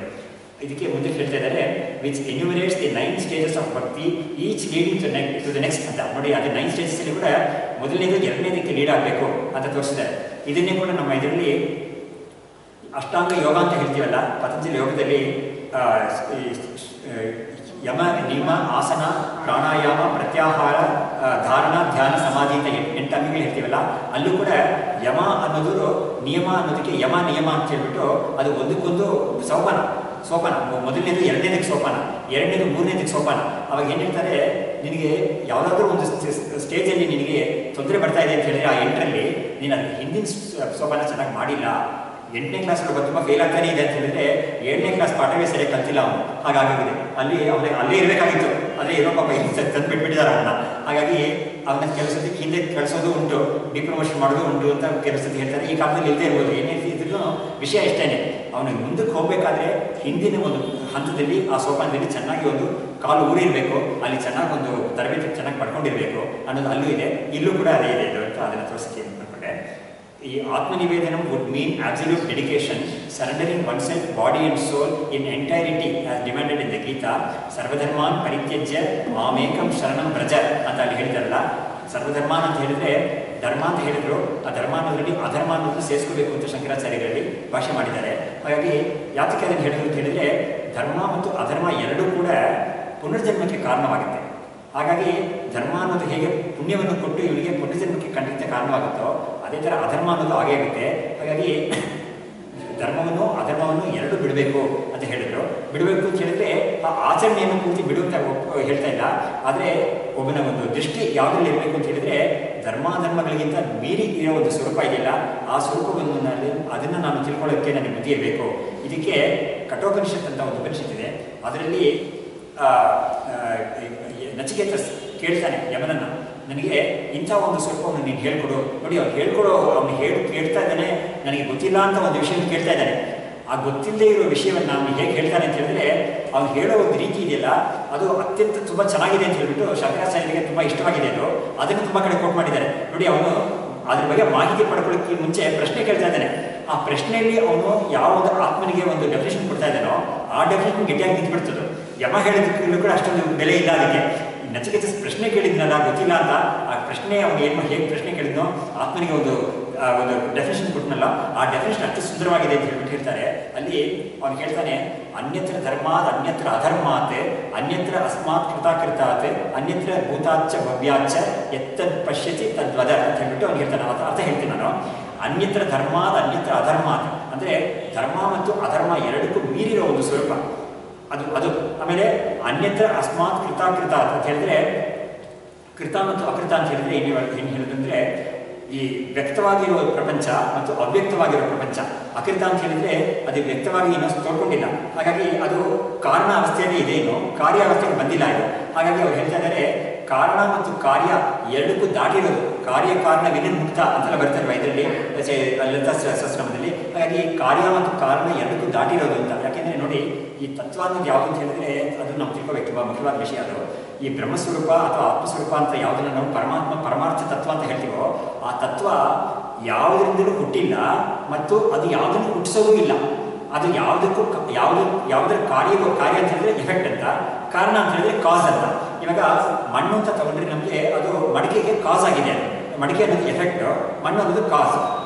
ಇದಕ್ಕೆ ಮುಂದೆ ಹೇಳ್ತಾ ಇದ್ದಾರೆ which enumerates the 9 stages of bhakti each leading to the next ಅಂತ ನೋಡಿ. ಅದು 9 ಸ್ಟೇಜಸ್ಸಲ್ಲಿ ಕೂಡ ಮೊದಲನೇದು ಎರಡನೇದಕ್ಕೆ ಲೀಡ್ ಆಗಬೇಕು ಅಂತ ತೋರಿಸಿದ್ದಾರೆ. ಇದನ್ನೇ ಕೂಡ ನಮ್ಮ ಇದರಲ್ಲಿ ಅಷ್ಟಾಂಗ ಯೋಗ ಅಂತ ಹೇಳ್ತೀವಲ್ಲ, ಪತಂಜಲಿ ಯೋಗದಲ್ಲಿ ಯಮ ನಿಯಮ ಆಸನ ಪ್ರಾಣಾಯಾಮ ಪ್ರತ್ಯಾಹಾರ ಧಾರಣ ಧ್ಯಾನ ಸಮಾಧಿ ಅಂತ 8 ಅಂಗಗಳು ಹೇಳ್ತೀವಲ್ಲ, ಅಲ್ಲೂ ಕೂಡ ಯಮ ಅನ್ನೋದು ನಿಯಮ ಅನ್ನೋದಕ್ಕೆ ಯಮ ನಿಯಮ ಅಂತ ಹೇಳ್ಬಿಟ್ಟು ಅದು ಒಂದಕ್ಕೊಂದು ಸೋಪಾನ. ಮೊದಲನೇದು ಎರಡನೇದಕ್ಕೆ ಸೋಪಾನ, ಎರಡನೇದು ಮೂರನೇದಕ್ಕೆ ಸೋಪಾನ. ಅವಾಗ ಏನು ಹೇಳ್ತಾರೆ, ನಿನಗೆ ಯಾವುದಾದ್ರೂ ಒಂದು ಸ್ಟೇಜಲ್ಲಿ ನಿನಗೆ ತೊಂದರೆ ಬರ್ತಾ ಇದೆ ಅಂತ ಹೇಳಿದ್ರೆ ಆ 8ರಲ್ಲಿ ನೀನು ಅದು ಹಿಂದಿನ ಸೋಪಾನ ಚೆನ್ನಾಗಿ ಮಾಡಿಲ್ಲ, 8ನೇ ಕ್ಲಾಸಲ್ಲಿ ತುಂಬ ಫೇಲ್ ಆಗ್ತಾನೆ ಇದೆ ಅಂತ ಹೇಳಿದ್ರೆ 7ನೇ ಕ್ಲಾಸ್ ಪಾಠವೇ ಸರಿಯಾಗಿ ಕಲ್ತಿಲ್ಲ ಅವನು. ಹಾಗಾಗಿದೆ ಅಲ್ಲಿ ಅಲ್ಲೇ ಇರಬೇಕಾಗಿತ್ತು, ಅದೇ ಇರೋ ಪಾಪ ಇಲ್ಲಿ ತಂದು ಬಿಟ್ಬಿಟ್ಟಿದ್ದಾರೆ ಅವನ್ನ. ಹಾಗಾಗಿ ಅವನ ಕೆಲಸಕ್ಕೆ ಹಿಂದೆ ಕಳಿಸೋದು ಉಂಟು, ಡಿಪ್ರಮೋಷನ್ ಮಾಡೋದು ಉಂಟು ಅಂತ ಕೆಲಸಕ್ಕೆ ಹೇಳ್ತಾರೆ. ಈ ಕಾಲದಲ್ಲಿ ಇಲ್ಲದೆ ಇರ್ಬೋದು, ಏನೇ ಇದ್ರೂ ವಿಷಯ ಇಷ್ಟೇನೆ. ಅವನಿಗೆ ಮುಂದಕ್ಕೆ ಹೋಗಬೇಕಾದ್ರೆ ಹಿಂದಿನ ಒಂದು ಹಂತದಲ್ಲಿ ಆ ಸೋಪಾನದಲ್ಲಿ ಚೆನ್ನಾಗಿ ಒಂದು ಕಾಲು ಊರಿರಬೇಕು, ಅಲ್ಲಿ ಚೆನ್ನಾಗಿ ಒಂದು ತರಬೇತಿ ಚೆನ್ನಾಗಿ ಪಡ್ಕೊಂಡಿರಬೇಕು ಅನ್ನೋದು ಅಲ್ಲೂ ಇದೆ. ಇಲ್ಲೂ ಕೂಡ ಅದೇ ಇದೆ ಅಂತ ಅದನ್ನು ತೋರಿಸಕ್ಕೆ ಅಂದ್ಕೊಂಡೆ. ಈ ಆತ್ಮನಿವೇದನ wood mean absolute dedication, surrendering oneself body and soul in entirety as demanded in the Gita. ಸರ್ವಧರ್ಮಾನ್ ಪರಿತ್ಯಜ್ಯ ಮಾಮೇಕಂ ಶರಣಂ ವ್ರಜ ಅಂತ ಅಲ್ಲಿ ಹೇಳಿದಾರಲ್ಲ. ಸರ್ವಧರ್ಮಾನ್ ಅಂತ ಹೇಳಿದ್ರೆ ಧರ್ಮ ಅಂತ ಹೇಳಿದ್ರು, ಆ ಧರ್ಮ ಅನ್ನೋದ್ರಲ್ಲಿ ಅಧರ್ಮ ಅನ್ನೋದನ್ನು ಸೇರಿಸ್ಕೋಬೇಕು ಅಂತ ಶಂಕರಾಚಾರ್ಯರಲ್ಲಿ ಭಾಷೆ ಮಾಡಿದ್ದಾರೆ. ಹಾಗಾಗಿ ಯಾತಕ್ಕೆ ಅದನ್ನು ಹೇಳಿದ್ರು ಅಂತ ಹೇಳಿದ್ರೆ ಧರ್ಮ ಮತ್ತು ಅಧರ್ಮ ಎರಡೂ ಕೂಡ ಪುನರ್ಜನ್ಮಕ್ಕೆ ಕಾರಣವಾಗುತ್ತೆ. ಹಾಗಾಗಿ ಧರ್ಮ ಅನ್ನೋದು ಹೇಗೆ ಪುಣ್ಯವನ್ನು ಕೊಟ್ಟು ಇವನಿಗೆ ಪುನರ್ಜನ್ಮಕ್ಕೆ ಖಂಡಿತ ಕಾರಣವಾಗುತ್ತೋ ಅದೇ ಥರ ಅಧರ್ಮ ಅನ್ನೋದು ಆಗೇ ಆಗುತ್ತೆ. ಹಾಗಾಗಿ ಧರ್ಮವನ್ನು ಅಧರ್ಮವನ್ನು ಎರಡೂ ಬಿಡಬೇಕು ಅಂತ ಹೇಳಿದರು. ಬಿಡಬೇಕು ಅಂತ ಹೇಳಿದ್ರೆ ಆ ಆಚರಣೆಯನ್ನು ಪೂರ್ತಿ ಬಿಡುವಂತ ಹೇಳ್ತಾ ಇಲ್ಲ, ಆದರೆ ಒಬ್ಬನ ಒಂದು ದೃಷ್ಟಿ ಯಾವುದ್ರಲ್ಲಿ ಇರಬೇಕು ಅಂತ ಹೇಳಿದ್ರೆ ಧರ್ಮಾಧರ್ಮಗಳಿಗಿಂತ ಮೀರಿ ಇರೋ ಒಂದು ಸ್ವರೂಪ ಇದೆಯಲ್ಲ, ಆ ಸ್ವರೂಪವನ್ನು ಅದನ್ನು ನಾನು ತಿಳ್ಕೊಳ್ಳೋಕ್ಕೆ ನನಗೆ ಬುದ್ಧಿ ಇರಬೇಕು. ಇದಕ್ಕೆ ಕಠೋಪನಿಷತ್ ಅಂತ ಒಂದು ಉಪನಿಷತ್ತಿದೆ. ಅದರಲ್ಲಿ ನಚಿಕೇತ ಕೇಳ್ತಾನೆ ಯಮನನ್ನು, ನನಗೆ ಇಂಥ ಒಂದು ಸ್ವರೂಪವನ್ನು ನೀನು ಹೇಳ್ಕೊಡು. ನೋಡಿ ಅವನು ಕೇಳ್ತಾ ಇದ್ದಾನೆ, ನನಗೆ ಗೊತ್ತಿಲ್ಲ ಅಂತ ಒಂದು ವಿಷಯವನ್ನು ಕೇಳ್ತಾ ಇದ್ದಾನೆ. ಆ ಗೊತ್ತಿಲ್ಲದೆ ಇರೋ ವಿಷಯವನ್ನು ಅವನು ಹೇಗೆ ಹೇಳ್ತಾನೆ ಅಂತ ಹೇಳಿದ್ರೆ ಅವ್ನು ಹೇಳೋ ಒಂದು ರೀತಿ ಇದೆಯಲ್ಲ ಅದು ಅತ್ಯಂತ ತುಂಬ ಚೆನ್ನಾಗಿದೆ ಅಂತ ಹೇಳ್ಬಿಟ್ಟು ಶಂಕರಾಚಾರ್ಯರಿಗೆ ತುಂಬ ಇಷ್ಟವಾಗಿದೆ. ಅದನ್ನು ತುಂಬ ಕಡೆ ಕೋಟ್ ಮಾಡಿದ್ದಾರೆ. ನೋಡಿ ಅವನು ಅದ್ರ ಬಗ್ಗೆ ಮಾಹಿತಿ ಪಡ್ಕೊಳ್ಳೋಕ್ಕೆ ಮುಂಚೆ ಪ್ರಶ್ನೆ ಕೇಳ್ತಾ ಇದ್ದಾನೆ. ಆ ಪ್ರಶ್ನೆಯಲ್ಲಿ ಅವನು ಯಾವುದೇ ಆತ್ಮನಿಗೆ ಒಂದು ಡೆಫಿನೇಷನ್ ಕೊಡ್ತಾ ಇದ್ದಾನೋ ಆ ಡೆಫಿನೇಷನ್ ಗಟ್ಟಿಯಾಗಿ ನಿಂತ್ಬಿಡ್ತದೆ. ಯಮ ಹೇಳಿದ್ದಕ್ಕೂ ಕೂಡ ಅಷ್ಟೊಂದು ಬೆಲೆ ಇಲ್ಲ ಅದಕ್ಕೆ. ನಚಿಕೇತ ಪ್ರಶ್ನೆ ಕೇಳಿದ್ನಲ್ಲ ಗೊತ್ತಿಲ್ಲ ಅಂತ, ಆ ಪ್ರಶ್ನೆ ಅವನು ಹೇಗೆ ಪ್ರಶ್ನೆ ಕೇಳಿದ್ನೋ ಆತ್ಮನಿಗೆ ಒಂದು ಡೆಫಿನೇಷನ್ ಕೊಟ್ಟನಲ್ಲ, ಆ ಡೆಫಿನೇಷನ್ ಅಷ್ಟು ಸುಂದರವಾಗಿದೆ ಅಂತ ಹೇಳ್ಬಿಟ್ಟು ಹೇಳ್ತಾರೆ. ಅಲ್ಲಿ ಅವನು ಹೇಳ್ತಾನೆ, ಅನ್ಯತ್ರ ಧರ್ಮಾತ್ ಅನ್ಯತ್ರ ಅಧರ್ಮಾತ್ ಅನ್ಯತ್ರ ಅಸ್ಮಾತ್ ಕೃತಾಕೃತಾತ್ ಅನ್ಯತ್ರ ಭೂತಾಚ್ಚ ಭವ್ಯಾಚ್ಚ ಎತ್ತದ್ ಪಶ್ಯತಿ ತದ್ವದ ಅಂತ ಹೇಳ್ಬಿಟ್ಟು ಅವ್ನು ಹೇಳ್ತಾನೆ. ಅರ್ಥ ಹೇಳ್ತೀನಿ ನಾನು. ಅನ್ಯತ್ರ ಧರ್ಮಾತ್ ಅನ್ಯತ್ರ ಅಧರ್ಮಾತ್ ಅಂದರೆ ಧರ್ಮ ಮತ್ತು ಅಧರ್ಮ ಎರಡಕ್ಕೂ ಮೀರಿರೋ ಒಂದು ಸ್ವರೂಪ ಅದು. ಆಮೇಲೆ ಅನ್ಯತ್ರ ಅಸ್ಮಾತ್ ಕೃತಾಕೃತ ಅಂತ ಹೇಳಿದ್ರೆ ಕೃತ ಮತ್ತು ಅಕೃತ ಅಂತ ಹೇಳಿದ್ರೆ ಏನು ಹೇಳೋದಂದ್ರೆ ಈ ವ್ಯಕ್ತವಾಗಿರುವ ಪ್ರಪಂಚ ಮತ್ತು ಅವ್ಯಕ್ತವಾಗಿರೋ ಪ್ರಪಂಚ. ಅಕೃತ ಅಂತ ಹೇಳಿದ್ರೆ ಅದು ವ್ಯಕ್ತವಾಗಿ ಇನ್ನೊಂದು ತೋಡ್ಕೊಂಡಿಲ್ಲ, ಹಾಗಾಗಿ ಅದು ಕಾರಣ ಅವಸ್ಥೆಯಲ್ಲಿ ಇದೆ, ಕಾರ್ಯಾವಸ್ಥೆಗೆ ಬಂದಿಲ್ಲ ಇದು. ಹಾಗಾಗಿ ಅವ್ರು ಹೇಳ್ತಾ ಇದ್ದಾರೆ ಕಾರಣ ಮತ್ತು ಕಾರ್ಯ ಎರಡಕ್ಕೂ ದಾಟಿರೋದು, ಕಾರ್ಯ ಕಾರಣ ವಿನಿರ್ಮುಕ್ತ ಅಂತೆಲ್ಲ ಬರ್ತಾರೆ ಇದರಲ್ಲಿ ಲಲಿತಾ ಸಹಸ್ರನಾಮದಲ್ಲಿ. ಹಾಗಾಗಿ ಕಾರ್ಯ ಮತ್ತು ಕಾರಣ ಎರಡಕ್ಕೂ ದಾಟಿರೋದು ಅಂತ. ಯಾಕೆಂದರೆ ನೋಡಿ, ಈ ತತ್ವ ಅನ್ನೋದು ಯಾವುದು ಅಂತ ಹೇಳಿದ್ರೆ ಅದು ನಾವು ತಿಳ್ಕೋಬೇಕು, ತುಂಬ ಮುಖ್ಯವಾದ ವಿಷಯ ಅದು. ಈ ಬ್ರಹ್ಮಸ್ವರೂಪ ಅಥವಾ ಆತ್ಮಸ್ವರೂಪ ಅಂತ ಯಾವುದನ್ನು ನಾವು ಪರಮಾರ್ಥ ತತ್ವ ಅಂತ ಹೇಳ್ತೀವೋ, ಆ ತತ್ವ ಯಾವುದರಿಂದಲೂ ಹುಟ್ಟಿಲ್ಲ ಮತ್ತು ಅದು ಯಾವುದನ್ನು ಹುಟ್ಟಿಸೋದೂ ಇಲ್ಲ. ಅದು ಯಾವುದಕ್ಕೂ ಯಾವುದರ ಕಾರ್ಯ ಅಂತ ಹೇಳಿದ್ರೆ ಎಫೆಕ್ಟ್ ಅಂತ, ಕಾರಣ ಅಂತ ಹೇಳಿದ್ರೆ ಕಾಸ್ ಅಂತ. ಇವಾಗ ಮಣ್ಣು ಅಂತ ತಗೊಂಡ್ರೆ ನಮಗೆ ಅದು ಮಡಿಕೆಗೆ ಕಾಸ್ ಆಗಿದೆ. ಮಡಿಕೆ ಅನ್ನೋದು ಎಫೆಕ್ಟ್, ಮಣ್ಣು ಅನ್ನೋದು ಕಾಸ್.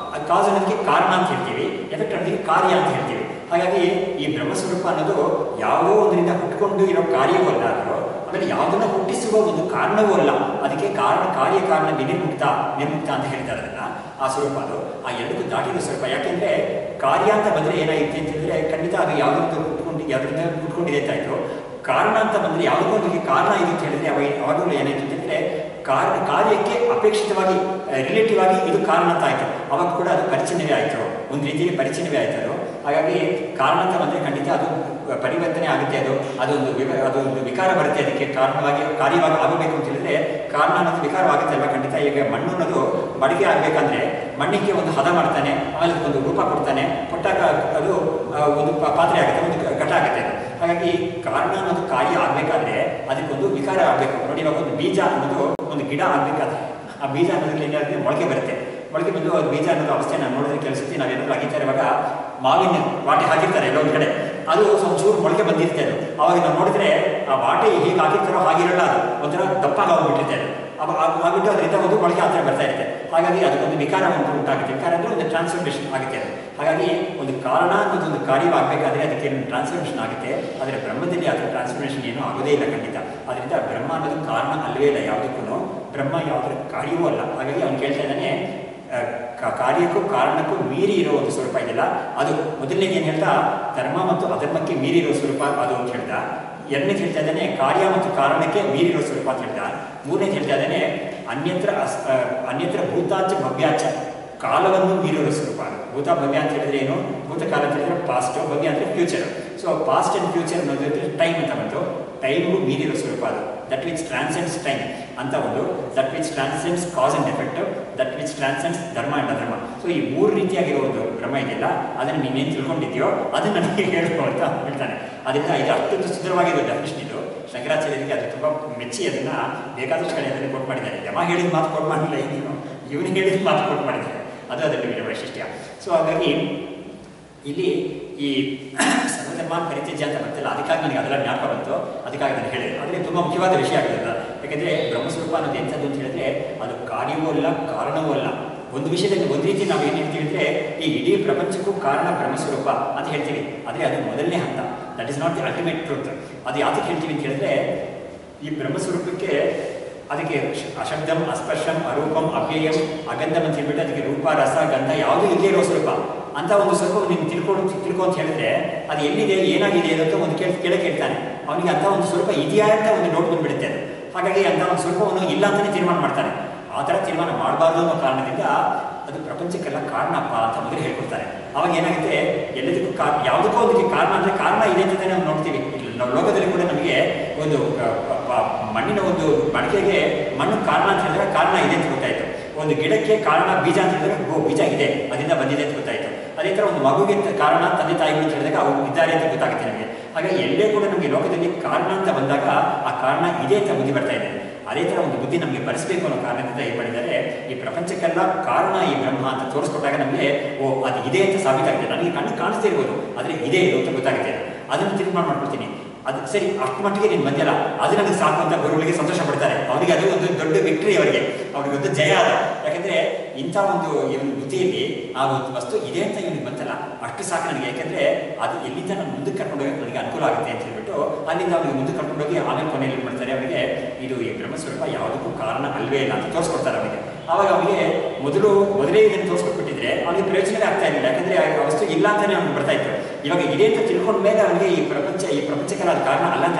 ಕಾಸ್ ಅನ್ನೋದಕ್ಕೆ ಕಾರಣ ಅಂತ ಹೇಳ್ತೀವಿ, ಎಫೆಕ್ಟ್ ಅನ್ನೋದಕ್ಕೆ ಕಾರ್ಯ ಅಂತ ಹೇಳ್ತೀವಿ. ಹಾಗಾಗಿ ಈ ಬ್ರಹ್ಮಸ್ವರೂಪ ಅನ್ನೋದು ಯಾವುದೋ ಒಂದರಿಂದ ಹುಟ್ಕೊಂಡು ಇರೋ ಕಾರ್ಯವೂ ಅಲ್ಲ, ಅದು ಆಮೇಲೆ ಯಾವುದನ್ನು ಹುಟ್ಟಿಸುವ ಒಂದು ಕಾರಣವೂ ಅಲ್ಲ. ಅದಕ್ಕೆ ಕಾರ್ಯ ಕಾರಣ ನಿರ್ಮುಕ್ತ ಅಂತ ಹೇಳ್ತಾರೆ ಅದನ್ನ. ಆ ಸ್ವರೂಪ ಅದು ಆ ಎರಡಕ್ಕೂ ದಾಟಿದ ಸ್ವರೂಪ. ಯಾಕೆಂದ್ರೆ ಕಾರ್ಯ ಅಂತ ಬಂದರೆ ಏನಾಗುತ್ತೆ ಅಂತ ಹೇಳಿದ್ರೆ ಖಂಡಿತ ಅದು ಯಾವುದರಿಂದ ಹುಟ್ಕೊಂಡಿದೆ ಅಂತ ಆಯಿತು. ಕಾರಣ ಅಂತ ಬಂದರೆ ಯಾವುದಕ್ಕೊಂದಿಗೆ ಕಾರಣ ಇದು ಅಂತ ಹೇಳಿದ್ರೆ ಅವಾಗಲೂ ಏನಾಯಿತು ಅಂತ ಹೇಳಿದ್ರೆ ಕಾರ್ಯಕ್ಕೆ ಅಪೇಕ್ಷಿತವಾಗಿ ರಿಲೇಟಿವ್ ಆಗಿ ಇದು ಕಾರಣ ಅಂತ ಆಯಿತು. ಅವಾಗ ಕೂಡ ಅದು ಪರಿಚಯವೇ ಆಯಿತು, ಒಂದು ರೀತಿಯಲ್ಲಿ ಪರಿಚಯವೇ ಆಯಿತು ಅದು. ಹಾಗಾಗಿ ಕಾರಣ ಅಂತ ಬಂದರೆ ಖಂಡಿತ ಅದು ಪರಿವರ್ತನೆ ಆಗುತ್ತೆ, ಅದೊಂದು ವಿಕಾರ ಬರುತ್ತೆ. ಅದಕ್ಕೆ ಕಾರ್ಯವಾಗಿ ಆಗಬೇಕು ಅಂತ ಹೇಳಿದ್ರೆ ಕಾರಣ ಅನ್ನೋದು ವಿಕಾರವಾಗುತ್ತೆ ಅಲ್ವಾ? ಖಂಡಿತ. ಈಗ ಮಣ್ಣು ಅನ್ನೋದು ಮಡಿಕೆ ಆಗಬೇಕಂದ್ರೆ ಮಣ್ಣಿಗೆ ಒಂದು ಹದ ಮಾಡ್ತಾನೆ, ಆಮೇಲೆ ಒಂದು ರೂಪ ಕೊಡ್ತಾನೆ, ಕೊಟ್ಟಾಗ ಅದು ಒಂದು ಪಾತ್ರೆ ಆಗುತ್ತೆ, ಒಂದು ಘಟ ಆಗುತ್ತೆ ಅದು. ಹಾಗಾಗಿ ಕಾರಣ ಅನ್ನೋದು ಕಾರ್ಯ ಆಗಬೇಕಾದ್ರೆ ಅದಕ್ಕೊಂದು ವಿಕಾರ ಆಗಬೇಕು. ನೋಡಿ, ಇವಾಗ ಒಂದು ಬೀಜ ಅನ್ನೋದು ಒಂದು ಗಿಡ ಆಗಬೇಕಾದ್ರೆ ಆ ಬೀಜ ಅನ್ನೋದಕ್ಕೆ ಏನಾಗುತ್ತೆ, ಮೊಳಕೆ ಬರುತ್ತೆ. ಮೊಳಕೆ ಬಂದು ಅದು ಬೀಜ ಅನ್ನೋದು ಅವಸ್ಥೆ ನಾವು ನೋಡಿದ್ರೆ ಕೆಲಸಕ್ಕೆ ನಾವೇನಾದ್ರು ಆಗಿರ್ತಾರೆ. ಇವಾಗ ಮಾವಿನ ವಾಟೆ ಹಾಕಿರ್ತಾರೆ ಎಲ್ಲೋ ಒಂದು ಕಡೆ, ಅದು ಒಂಚೂರು ಮೊಳಕೆ ಬಂದಿರುತ್ತೆ. ಅದು ಅವಾಗ ನಾವು ನೋಡಿದ್ರೆ ಆ ವಾಟೆ ಹೇಗೆ ಹಾಕಿರ್ತಾರೋ ಹಾಗಿರಲ್ಲ, ಅದು ಒಂಥರ ದಪ್ಪಾಗಿ ಹೋಗ್ಬಿಟ್ಟಿರುತ್ತೆ. ಅದು ಆಗ್ಬಿಟ್ಟು ಅದರಿಂದ ಒಂದು ಮೊಳಕೆ ಆ ಥರ ಬರ್ತಾ ಇರುತ್ತೆ. ಹಾಗಾಗಿ ಅದಕ್ಕೊಂದು ವಿಕಾರ ಉಂಟಾಗುತ್ತೆ. ವಿಕಾರ ಅಂದರೆ ಒಂದು ಟ್ರಾನ್ಸ್ಫರ್ಮೇಷನ್ ಆಗುತ್ತೆ ಅದು. ಹಾಗಾಗಿ ಒಂದು ಕಾರಣ ಅನ್ನೋದು ಒಂದು ಕಾರ್ಯವಾಗಬೇಕಾದ್ರೆ ಅದಕ್ಕೆ ಟ್ರಾನ್ಸ್ಫರ್ಮೇಷನ್ ಆಗುತ್ತೆ. ಆದರೆ ಬ್ರಹ್ಮದಲ್ಲಿ ಅದರ ಟ್ರಾನ್ಸ್ಫರ್ಮೇಷನ್ ಏನೂ ಆಗೋದೇ ಇಲ್ಲ ಖಂಡಿತ. ಅದರಿಂದ ಬ್ರಹ್ಮ ಅನ್ನೋದು ಕಾರಣ ಅಲ್ಲವೇ ಇಲ್ಲ ಯಾವುದಕ್ಕೂ. ಬ್ರಹ್ಮ ಯಾವುದರ ಕಾರ್ಯವೂ ಅಲ್ಲ. ಹಾಗಾಗಿ ಅವ್ನು ಕೇಳ್ತಾ ಇದ್ದಾನೆ, ಕಾರ್ಯಕ್ಕೂ ಕಾರಣಕ್ಕೂ ಮೀರಿ ಇರೋ ಒಂದು ಸ್ವರೂಪ ಇದೆಯಲ್ಲ, ಅದು ಮೊದಲನೇಗೆ ಏನು ಹೇಳ್ತಾ, ಧರ್ಮ ಮತ್ತು ಅಧರ್ಮಕ್ಕೆ ಮೀರಿರೋ ಸ್ವರೂಪ ಅದು ಅಂತ ಹೇಳ್ದ. ಎರಡನೇದು ಹೇಳ್ತಾ ಇದ್ದಾನೆ ಕಾರ್ಯ ಮತ್ತು ಕಾರಣಕ್ಕೆ ಮೀರಿರೋ ಸ್ವರೂಪ ಅಂತ ಹೇಳ್ದ. ಮೂರನೇದು ಹೇಳ್ತಾ ಇದ್ದಾನೆ ಅನ್ಯತ್ರ ಭೂತಾಚ ಭವ್ಯಾಚ, ಕಾಲವನ್ನು ಮೀರಿರೋ ಸ್ವರೂಪ. ಭೂತ ಭವ್ಯ ಅಂತ ಹೇಳಿದ್ರೆ ಏನು? ಭೂತಕಾಲ ಅಂತ ಹೇಳಿದ್ರೆ ಪಾಸ್ಟ್, ಭವ್ಯ ಅಂದರೆ future. So past and future ಅನ್ನೋದು ಟೈಮ್ ಅಂತ ಬಂತು. ಟೈಮ್ಗೂ ಮೀರಿರೋ ಸ್ವರೂಪ ಅದು. ದಟ್ ವಿಚ್ ಟ್ರಾನ್ಸೆಂಡ್ಸ್ ಟೈಮ್ ಅಂತ ಒಂದು, that which transcends cause and effect, that which transcends ಧರ್ಮ ಆ್ಯಂಡ್ ಅಧರ್ಮ. ಸೊ ಈ ಮೂರು ರೀತಿಯಾಗಿರೋ ಒಂದು ಬ್ರಹ್ಮ ಇದೆಯಲ್ಲ, ಅದನ್ನು ನೀನೇನು ತಿಳ್ಕೊಂಡಿದ್ಯೋ ಅದನ್ನು ನನಗೆ ಹೇಳ್ಕೊ ಅಂತ ಹೇಳ್ತಾನೆ. ಅದರಿಂದ ಇದು ಅಷ್ಟೊಂದು ಸುಂದರವಾಗಿರೋ ಡೆಫಿನಿಷನ್ ಇದು. ಶಂಕರಾಚಾರ್ಯರಿಗೆ ಅದು ತುಂಬ ಮೆಚ್ಚಿ ಅದನ್ನು ಬೇಕಾದಷ್ಟು ಕಡೆ ಅದನ್ನು ಕೊಟ್ಟು ಮಾಡಿದ್ದಾರೆ. ಯಮ ಹೇಳಿದ ಮಾತು ಕೊಟ್ಟು ಮಾಡಿಲ್ಲ, ಇವನು ಹೇಳಿದ ಮಾತು ಕೊಟ್ಟು ಮಾಡಿದ್ದಾರೆ. ಅದು ಅದರಲ್ಲಿ ವೈಶಿಷ್ಟ್ಯ. ಸೊ ಹಾಗಾಗಿ ಇಲ್ಲಿ ಈ ಸರ್ವಧರ್ಮ ಪರಿತ್ಯಜ್ಯ ಅಂತ ಬರ್ತಿಲ್ಲ, ಅದಕ್ಕಾಗಿ ನನಗೆ ಅದೆಲ್ಲ ಜ್ಞಾಪಕ ಬಂತು, ಅದಕ್ಕಾಗಿ ನಾನು ಹೇಳಿದೆ. ಆದರೆ ತುಂಬ ಮುಖ್ಯವಾದ ವಿಷಯ ಆಗಿದೆ. ಯಾಕೆಂದರೆ ಬ್ರಹ್ಮಸ್ವರೂಪ ಅನ್ನೋದು ಎಂಥದ್ದು ಅಂತ ಹೇಳಿದ್ರೆ ಅದು ಕಾರ್ಯವೂ ಅಲ್ಲ, ಕಾರಣವೂ ಅಲ್ಲ. ಒಂದು ವಿಷಯದಲ್ಲಿ ಒಂದು ರೀತಿ ನಾವು ಏನು ಹೇಳ್ತೀವಿ ಅಂದರೆ ಈ ಇಡೀ ಪ್ರಪಂಚಕ್ಕೂ ಕಾರಣ ಬ್ರಹ್ಮಸ್ವರೂಪ ಅಂತ ಹೇಳ್ತೀವಿ. ಆದರೆ ಅದು ಮೊದಲನೇ ಹಂತ. That is not the ultimate truth. ಅದು ಯಾವ್ದಕ್ಕೆ ಹೇಳ್ತೀವಿ ಅಂತ ಹೇಳಿದ್ರೆ, ಈ ಬ್ರಹ್ಮಸ್ವರೂಪಕ್ಕೆ ಅದಕ್ಕೆ ಅಶಬ್ದಂ, ಅಸ್ಪರ್ಶಂ, ಅರೂಪಂ, ಅವ್ಯಯಂ, ಅಗಂಧಂ ಅಂತ ಹೇಳ್ಬಿಟ್ಟು ಅದಕ್ಕೆ ರೂಪ, ರಸ, ಗಂಧ ಯಾವುದೂ ಇಲ್ಲೇ ಇರೋ ಸ್ವರೂಪ ಅಂತ ಒಂದು ಸ್ವರೂಪ ನೀನು ತಿಳ್ಕೊ ಅಂತ ಹೇಳಿದ್ರೆ ಅದು ಎಲ್ಲಿದೆ, ಏನಾಗಿದೆ ಅಂತ ಒಂದು ಕೇಳ್ತಾನೆ. ಅವನಿಗೆ ಅಂಥ ಒಂದು ಸ್ವರೂಪ ಇದೆಯಾ ಅಂತ ಒಂದು ನೋಟ್ ಬಂದುಬಿಡುತ್ತೆ ಅದು. ಹಾಗಾಗಿ ಅಂಥ ಒಂದು ಸ್ವರೂಪವನ್ನು ಇಲ್ಲ ಅಂತಲೇ ತೀರ್ಮಾನ ಮಾಡ್ತಾನೆ. ಆ ಥರ ತೀರ್ಮಾನ ಮಾಡಬಾರ್ದು ಅನ್ನೋ ಕಾರಣದಿಂದ ಅದು ಪ್ರಪಂಚಕ್ಕೆಲ್ಲ ಕಾರಣಪ್ಪ ಅಂತ ಮೊದಲು ಹೇಳ್ಕೊಡ್ತಾರೆ. ಅವಾಗ ಏನಾಗುತ್ತೆ, ಎಲ್ಲದಕ್ಕೂ ಯಾವುದಕ್ಕೂ ಅದಕ್ಕೆ ಕಾರಣ ಅಂದರೆ ಕಾರಣ ಇದೆ ಅಂತ ನಾವು ನೋಡ್ತೀವಿ. ನಾವು ಲೋಕದಲ್ಲಿ ಕೂಡ ನಮಗೆ ಒಂದು ಮಣ್ಣಿನ ಒಂದು ಮಡಿಕೆಗೆ ಮಣ್ಣು ಕಾರಣ ಅಂತ ಹೇಳಿದ್ರೆ ಕಾರಣ ಇದೆ ಅಂತ ಗೊತ್ತಾಯಿತು. ಒಂದು ಗಿಡಕ್ಕೆ ಕಾರಣ ಬೀಜ ಅಂತ ಹೇಳಿದ್ರೆ ಬೀಜ ಇದೆ, ಅದರಿಂದ ಬಂದಿದೆ ಅಂತ ಗೊತ್ತಾಯಿತು. ಅದೇ ಥರ ಒಂದು ಮಗುಗೆ ಕಾರಣ ತಂದೆ ತಾಯಿಗಳು ಅಂತ ಹೇಳಿದಾಗ ಅವರು ಇದ್ದಾರೆ ಅಂತ ಗೊತ್ತಾಗುತ್ತೆ ನಮಗೆ. ಹಾಗಾಗಿ ಎಲ್ಲೇ ಕೂಡ ನಮಗೆ ಲೋಕದಲ್ಲಿ ಕಾರಣ ಅಂತ ಬಂದಾಗ ಆ ಕಾರಣ ಇದೆ ಅಂತ ಬುದ್ಧಿ ಬರ್ತಾ ಇದೆ. ಅದೇ ಥರ ಒಂದು ಬುದ್ಧಿ ನಮಗೆ ಬರೆಸಬೇಕು ಅನ್ನೋ ಕಾರಣದಿಂದ ಏನು ಮಾಡಿದ್ದಾರೆ, ಈ ಪ್ರಪಂಚಕ್ಕೆಲ್ಲ ಕಾರಣ ಈ ಬ್ರಹ್ಮ ಅಂತ ತೋರಿಸ್ಕೊಟ್ಟಾಗ ನಮಗೆ ಅದು ಇದೆ ಅಂತ ಸಾಬೀತಾಗಿದೆ. ನನಗೆ ಕಣ್ಣು ಕಾಣಿಸ್ತಾ ಇರ್ಬೋದು, ಆದರೆ ಇದೆ ಇದು ಅಂತ ಗೊತ್ತಾಗುತ್ತೆ. ಅದನ್ನು ತೀರ್ಮಾನ ಮಾಡ್ಕೊಡ್ತೀನಿ. ಅದು ಸರಿ, ಅಷ್ಟು ಮಟ್ಟಿಗೆ ನೀನು ಬಂದಿಲ್ಲ, ಅದು ನನಗೆ ಸಾಕು ಅಂತ ಗುರುಗಳಿಗೆ ಸಂತೋಷ ಪಡ್ತಾರೆ. ಅವರಿಗೆ ಅದು ಒಂದು ದೊಡ್ಡ ವಿಕ್ಟ್ರಿ, ಅವ್ರಿಗೊಂದು ಜಯ ಅದು. ಯಾಕೆಂದರೆ ಇಂಥ ಒಂದು ಇವನ ಬುದ್ಧಿಯಲ್ಲಿ ಆ ಒಂದು ವಸ್ತು ಇದೆ ಅಂತ ಇವನಿಗೆ ಬಂತಲ್ಲ, ಅಷ್ಟು ಸಾಕು ನನಗೆ. ಯಾಕೆಂದರೆ ಅದು ಎಲ್ಲಿಂದ ನಾನು ಮುಂದಕ್ಕೆ ಕರ್ಕೊಂಡೋಗಿ ನನಗೆ ಅನುಕೂಲ ಆಗುತ್ತೆ ಅಂತ ಹೇಳ್ಬಿಟ್ಟು ಅಲ್ಲಿಂದ ಅವನಿಗೆ ಮುಂದಕ್ಕೆ ಕರ್ಕೊಂಡೋಗಿ ಆಮೇಲೆ ಕೊನೆಯಲ್ಲಿ ಏನು ಮಾಡ್ತಾರೆ, ಅವರಿಗೆ ಇದು ಈ ಬ್ರಹ್ಮಸ್ವರೂಪ ಯಾವುದಕ್ಕೂ ಕಾರಣ ಅಲ್ವೇ ಇಲ್ಲ ಅಂತ ತೋರಿಸ್ಕೊಡ್ತಾರೆ ಅವನಿಗೆ. ಆವಾಗ ಅವನಿಗೆ ಮೊದಲೇ ಇದನ್ನು ತೋರಿಸ್ಕೊಟ್ಬಿಟ್ಟಿದ್ರೆ ಅವನಿಗೆ ಪ್ರಯೋಜನವೇ ಆಗ್ತಾ ಇರಲಿಲ್ಲ. ಯಾಕಂದರೆ ಆ ವಸ್ತು ಇಲ್ಲ ಅಂತಲೇ ಅವ್ನಿಗೆ ಬರ್ತಾ ಇತ್ತು. ಇವಾಗ ಇದೆ ಅಂತ ತಿಳ್ಕೊಂಡ ಮೇಲೆ ಅವನಿಗೆ ಈ ಪ್ರಪಂಚಕ್ಕೆಲ್ಲ ಅದು ಕಾರಣ ಅಲ್ಲ ಅಂತ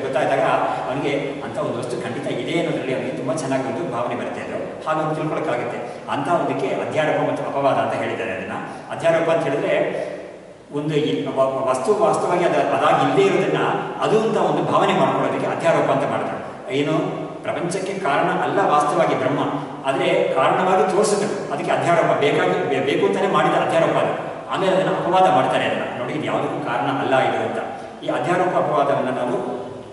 ಗೊತ್ತಾದಾಗ ಅವನಿಗೆ ಅಂಥ ಒಂದು ವಸ್ತು ಖಂಡಿತ ಇದೆ ಅನ್ನೋದ್ರಲ್ಲಿ ಅವನಿಗೆ ತುಂಬ ಚೆನ್ನಾಗಿ ಒಂದು ಭಾವನೆ ಬರುತ್ತೆ. ಅದು ಹಾಗೆ ಒಂದು ತಿಳ್ಕೊಳಕ್ಕಾಗುತ್ತೆ. ಅಂಥ ಒಂದಕ್ಕೆ ಅಧ್ಯಾರೋಪ ಮತ್ತು ಅಪವಾದ ಅಂತ ಹೇಳಿದ್ದಾರೆ. ಅದನ್ನು ಅಧ್ಯಾರೋಪ ಅಂತ ಹೇಳಿದ್ರೆ ಒಂದು ವಾಸ್ತವವಾಗಿ ಅದಾಗಿ ಇಲ್ಲದೇ ಇರೋದನ್ನ ಅದು ಅಂತ ಒಂದು ಭಾವನೆ ಮಾಡ್ಕೊಳ್ಳೋದಕ್ಕೆ ಅಧ್ಯಾರೋಪ ಅಂತ ಮಾಡ್ತಾರೆ. ಏನು ಪ್ರಪಂಚಕ್ಕೆ ಕಾರಣ ಅಲ್ಲ ವಾಸ್ತವವಾಗಿ ಬ್ರಹ್ಮ, ಆದರೆ ಕಾರಣವಾಗಿ ತೋರಿಸಿದ್ರು. ಅದಕ್ಕೆ ಅಧ್ಯಾರೋಪ ಬೇಕು ಅಂತಲೇ ಮಾಡಿದ ಅಧ್ಯಾರೋಪ ಅದು. ಆಮೇಲೆ ಅದನ್ನು ಅಪವಾದ ಮಾಡ್ತಾರೆ. ಅದನ್ನು ನೋಡಿ, ಇದು ಯಾವುದಕ್ಕೂ ಕಾರಣ ಅಲ್ಲ ಇದು ಅಂತ. ಈ ಅಧ್ಯಾರೋಪ ಅಪವಾದವನ್ನು ನಾವು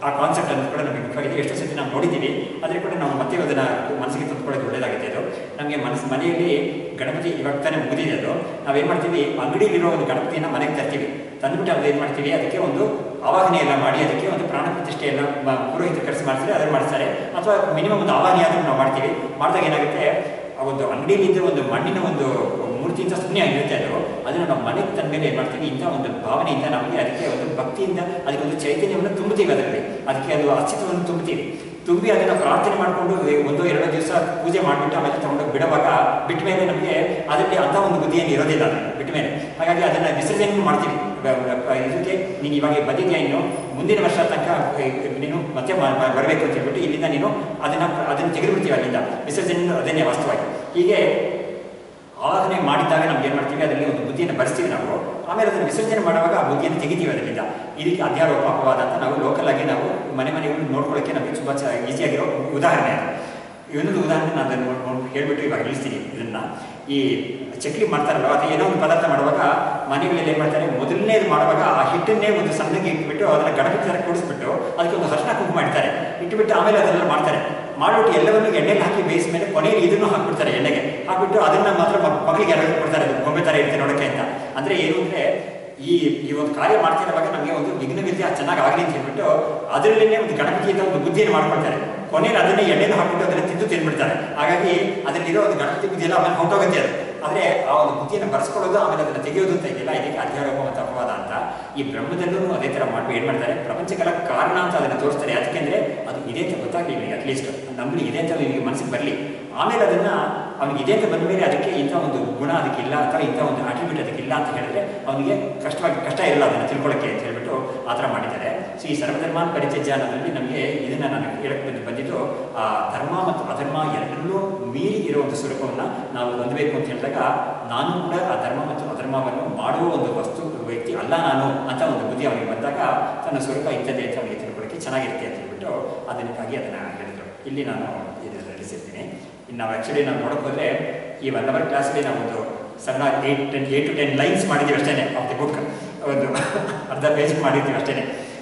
ಆ ಕಾನ್ಸೆಪ್ಟ್ ಅನ್ನು ಕೂಡ ನಮಗೆ ಮುಖ್ಯವಾಗಿದೆ. ಎಷ್ಟೋ ಸತಿ ನಾವು ನೋಡಿದ್ದೀವಿ, ಆದರೆ ಕೂಡ ನಾವು ಮತ್ತೆ ಅದನ್ನು ಮನಸ್ಸಿಗೆ ತಂದುಕೊಳ್ಳೋದು ಒಳ್ಳೆಯದಾಗುತ್ತೆ. ಅದು ನಮಗೆ ಮನೆಯಲ್ಲಿ ಗಣಪತಿ ಇವಾಗ ತಾನೇ ಮುಗಿದಿದೆ. ಅದು ನಾವೇನು ಮಾಡ್ತೀವಿ, ಅಂಗಡಿಯಲ್ಲಿರೋ ಒಂದು ಗಣಪತಿಯನ್ನು ಮನೆಗೆ ತರ್ತೀವಿ. ತಂದುಬಿಟ್ಟು ಅದು ಏನು ಮಾಡ್ತೀವಿ, ಅದಕ್ಕೆ ಒಂದು ಆವಾಹನೆ ಎಲ್ಲ ಮಾಡಿ ಅದಕ್ಕೆ ಒಂದು ಪ್ರಾಣ ಪ್ರತಿಷ್ಠೆ ಎಲ್ಲ ಪುರೋಹಿತ ಕರೆಸಿ ಮಾಡಿಸಿದ್ರೆ ಅದನ್ನು ಮಾಡಿಸ್ತಾರೆ. ಅಥವಾ ಮಿನಿಮಮ್ ಒಂದು ಆವಾಹನೆ ಆದರೂ ನಾವು ಮಾಡ್ತೀವಿ. ಮಾಡಿದಾಗ ಏನಾಗುತ್ತೆ, ಆ ಒಂದು ಅಂಗಡಿಯಲ್ಲಿದ್ದ ಒಂದು ಮಣ್ಣಿನ ಒಂದು ಮೂರ್ತಿಯಿಂದ ಸುಮ್ಮನೆ ಆಗಿರುತ್ತೆ. ಅದನ್ನು ನಾವು ಮನೆಗೆ ತಂದ ಮೇಲೆ ಏನು ಮಾಡ್ತೀವಿ, ಇಂಥ ಒಂದು ಭಾವನೆಯಿಂದ ನಮಗೆ ಅದಕ್ಕೆ ಒಂದು ಭಕ್ತಿಯಿಂದ ಅದಕ್ಕೆ ಒಂದು ಚೈತನ್ಯವನ್ನು ತುಂಬುತ್ತೀವಿ. ಅದರಲ್ಲಿ ಅದಕ್ಕೆ ಅದು ಅಸ್ತಿತ್ವವನ್ನು ತುಂಬಿ ಅದನ್ನು ಪ್ರಾರ್ಥನೆ ಮಾಡಿಕೊಂಡು 1-2 ದಿವಸ ಪೂಜೆ ಮಾಡಿಬಿಟ್ಟು ಆಮೇಲೆ ತಗೊಂಡೋಗಿ ಬಿಟ್ಟ ಮೇಲೆ ನಮಗೆ ಅದರಲ್ಲಿ ಅಂಥ ಒಂದು ಬುದ್ಧಿಯನ್ನು ಇರೋದಿಲ್ಲ ಬಿಟ್ಟ ಮೇಲೆ. ಹಾಗಾಗಿ ಅದನ್ನು ವಿಸರ್ಜನೆ ಮಾಡ್ತೀವಿ. ಇದಕ್ಕೆ ನೀನು ಇವಾಗ ಬಂದಿದ್ಯಾ, ಇನ್ನು ಮುಂದಿನ ವರ್ಷ ತನಕ ನೀನು ಮತ್ತೆ ಬರಬೇಕು ಅಂತ ಹೇಳ್ಬಿಟ್ಟು ಇಲ್ಲಿಂದ ನೀನು ಅದನ್ನು ತೆಗೆದುಬಿಡ್ತೀವಿ ಅಲ್ಲಿಂದ. ವಿಸರ್ಜನೆ ಅದನ್ನೇ ವಾಸ್ತವವಾಗಿ. ಹೀಗೆ ಆವಾಹನೆ ಮಾಡಿದಾಗ ನಮ್ಗೆ ಏನು ಮಾಡ್ತೀವಿ, ಅದರಲ್ಲಿ ಒಂದು ಬುದ್ಧಿಯನ್ನು ಬರೆಸ್ತೀವಿ ನಾವು. ಆಮೇಲೆ ಅದನ್ನು ವಿಸರ್ಜನೆ ಮಾಡುವಾಗ ಆ ಬುದ್ಧಿಯನ್ನು ತೆಗಿತೀವಿ ಅದರಿಂದ. ಇದಕ್ಕೆ ಅಧ್ಯಾರೋಪ ಅಪವಾದ ಅಂತ ನಾವು ಲೋಕಲ್ ಆಗಿ ನಾವು ಮನೆಗಳು ನೋಡ್ಕೊಳ್ಳೋಕ್ಕೆ ನಮಗೆ ತುಂಬ ಈಸಿಯಾಗಿರೋ ಉದಾಹರಣೆ. ಇನ್ನೊಂದು ಉದಾಹರಣೆ ನಾನು ಅದನ್ನು ಹೇಳ್ಬಿಟ್ಟು ಇವಾಗ ನಿಲ್ಲಿಸ್ತೀನಿ. ಇದನ್ನು ಈ ಚಕ್ಲಿ ಮಾಡ್ತಾರಲ್ಲ, ಅಥವಾ ಏನೋ ಒಂದು ಪದಾರ್ಥ ಮಾಡುವಾಗ ಮನೆಗಳಲ್ಲಿ ಏನು ಮಾಡ್ತಾರೆ, ಮೊದಲನೇದು ಮಾಡುವಾಗ ಆ ಹಿಟ್ಟನ್ನೇ ಒಂದು ಸಣ್ಣಗೆ ಇಟ್ಬಿಟ್ಟು ಅದನ್ನು ಗಣಪತಿ ಥರ ಕೂಡಿಸ್ಬಿಟ್ಟು ಅದಕ್ಕೆ ಒಂದು ಅರಿಶಿನ ಕುಂಕುಮ ಇಡ್ತಾರೆ. ಇಟ್ಬಿಟ್ಟು ಆಮೇಲೆ ಅದನ್ನೆಲ್ಲ ಮಾಡ್ತಾರೆ. ಮಾಡಿಬಿಟ್ಟು ಎಲ್ಲವನ್ನೂ ಎಣ್ಣೆಗೆ ಹಾಕಿ ಬೇಯಿಸಿದ ಮೇಲೆ ಕೊನೆಯಲ್ಲಿ ಇದನ್ನು ಹಾಕ್ಬಿಡ್ತಾರೆ. ಎಣ್ಣೆಗೆ ಹಾಕ್ಬಿಟ್ಟು ಅದನ್ನು ಮಾತ್ರ ಮಕ್ಕಳಿಗೆ ಎಲ್ಲ ಕೊಡ್ತಾರೆ. ಅದು ಗೊಂಬೆ ಥರ ಇರುತ್ತೆ ನೋಡೋಕ್ಕೆ ಅಂತ. ಅಂದರೆ ಏನು ಅಂದರೆ, ಈ ಒಂದು ಕಾರ್ಯ ಮಾಡ್ತಿರುವಾಗ ನಮಗೆ ಒಂದು ವಿಘ್ನವಿದ್ಯೆ ಚೆನ್ನಾಗಿ ಆಗಲಿ ಅಂತ ಹೇಳ್ಬಿಟ್ಟು ಅದರಲ್ಲೇ ಒಂದು ಗಣಪತಿಯಿಂದ ಒಂದು ಬುದ್ಧಿಯನ್ನು ಮಾಡ್ಕೊಳ್ತಾರೆ. ಕೊನೆಯಲ್ಲಿ ಅದನ್ನೇ ಎಣ್ಣೆನ ಹಾಕ್ಬಿಟ್ಟು ಅದನ್ನು ತಿಂದುಬಿಡ್ತಾರೆ. ಹಾಗಾಗಿ ಅದರಲ್ಲಿರೋ ಒಂದು ಗಣಪತಿ ಬುದ್ಧಿ ಎಲ್ಲ ಆಮೇಲೆ ಹೊಂಟೋಗುತ್ತೆ ಅದು. ಆದರೆ ಆ ಒಂದು ಬುದ್ಧಿಯನ್ನು ಬರೆಸ್ಕೊಳ್ಳೋದು ಆಮೇಲೆ ಅದನ್ನು ತೆಗೆಯೋದು ಅಂತ ಇದೆಯಲ್ಲ, ಇದಕ್ಕೆ ಅಧ್ಯಾರೋಪ ಮತ್ತು ಅಪವಾದ ಅಂತ. ಈ ಬ್ರಹ್ಮದಲ್ಲೂ ಅದೇ ಥರ ಏನು ಮಾಡ್ತಾರೆ, ಪ್ರಪಂಚಕ್ಕೆಲ್ಲ ಕಾರಣ ಅಂತ ಅದನ್ನು ತೋರಿಸ್ತಾರೆ. ಯಾಕೆಂದರೆ ಅದು ಇದೆ ಅಂತ ಗೊತ್ತಾಗಲಿ ಇವನಿಗೆ, ಅಟ್ಲೀಸ್ಟ್ ನಮ್ಮಲ್ಲಿ ಇದೆ ಅಂತ ನಿಮಗೆ ಮನಸ್ಸಿಗೆ ಬರಲಿ. ಆಮೇಲೆ ಅದನ್ನು ಅವನಿಗೆ ಇದೆ ಅಂತ ಬಂದ ಮೇಲೆ ಅದಕ್ಕೆ ಇಂಥ ಒಂದು ಗುಣ ಅದಕ್ಕಿಲ್ಲ ಅಥವಾ ಇಂಥ ಒಂದು ಆಟ್ರಿಬ್ಯೂಟ್ ಅದಕ್ಕಿಲ್ಲ ಅಂತ ಹೇಳಿದ್ರೆ ಅವನಿಗೆ ಕಷ್ಟ ಇರಲ್ಲ ಅದನ್ನು ತಿಳ್ಕೊಳ್ಳೋಕ್ಕೆ ಅಂತ ಹೇಳ್ಬಿಟ್ಟು ಆ ಥರ ಮಾಡಿದ್ದಾರೆ. ಸೊ ಈ ಸರ್ವಧರ್ಮಾನ್ ಪರಿತ್ಯಜ್ಯ ಅನ್ನೋದ್ರಲ್ಲಿ ನಮಗೆ ಇದನ್ನು ನಾನು ಹೇಳಕ್ಕೆ ಬಂದಿದ್ದು, ಆ ಧರ್ಮ ಮತ್ತು ಅಧರ್ಮ ಎರಡನ್ನೂ ಮೀರಿ ಇರೋ ಒಂದು ಸ್ವರೂಪವನ್ನು ನಾವು ಹೊಂದಬೇಕು ಅಂತ ಹೇಳಿದಾಗ, ನಾನು ಕೂಡ ಆ ಧರ್ಮ ಮತ್ತು ಅಧರ್ಮವನ್ನು ಮಾಡುವ ಒಂದು ವ್ಯಕ್ತಿ ಅಲ್ಲ ನಾನು ಅಂತ ಒಂದು ಬುದ್ಧಿ ಅವನಿಗೆ ಬಂದಾಗ ತನ್ನ ಸ್ವರೂಪ ಇಂಥದ್ದೇ ಅಂತ ಅವನಿಗೆ ತಿಳ್ಕೊಳ್ಳೋಕ್ಕೆ ಚೆನ್ನಾಗಿರುತ್ತೆ ಅಂತ ಹೇಳ್ಬಿಟ್ಟು ಅದಕ್ಕಾಗಿ ಅದನ್ನು ಹೇಳಿದರು. ಇಲ್ಲಿ ನಾನು ಇದನ್ನು ನಡೆಸಿರ್ತೀನಿ. ಇನ್ನು ನಾವು ಆ್ಯಕ್ಚುಲಿ ನಾವು ನೋಡೋಕೆ ಹೋದರೆ ಈ 1 ಅವರ್ ಕ್ಲಾಸಲ್ಲಿ ನಾವು ಒಂದು ಸಣ್ಣ 8 to 10 ಲೈನ್ಸ್ ಮಾಡಿದ್ದೀವಿ ಅಷ್ಟೇ ಆಫ್ ದಿ ಬುಕ್. ಒಂದು ಅರ್ಧ ಪೇಜ್ ಮಾಡಿದ್ದೀವಿ ಅಷ್ಟೇ.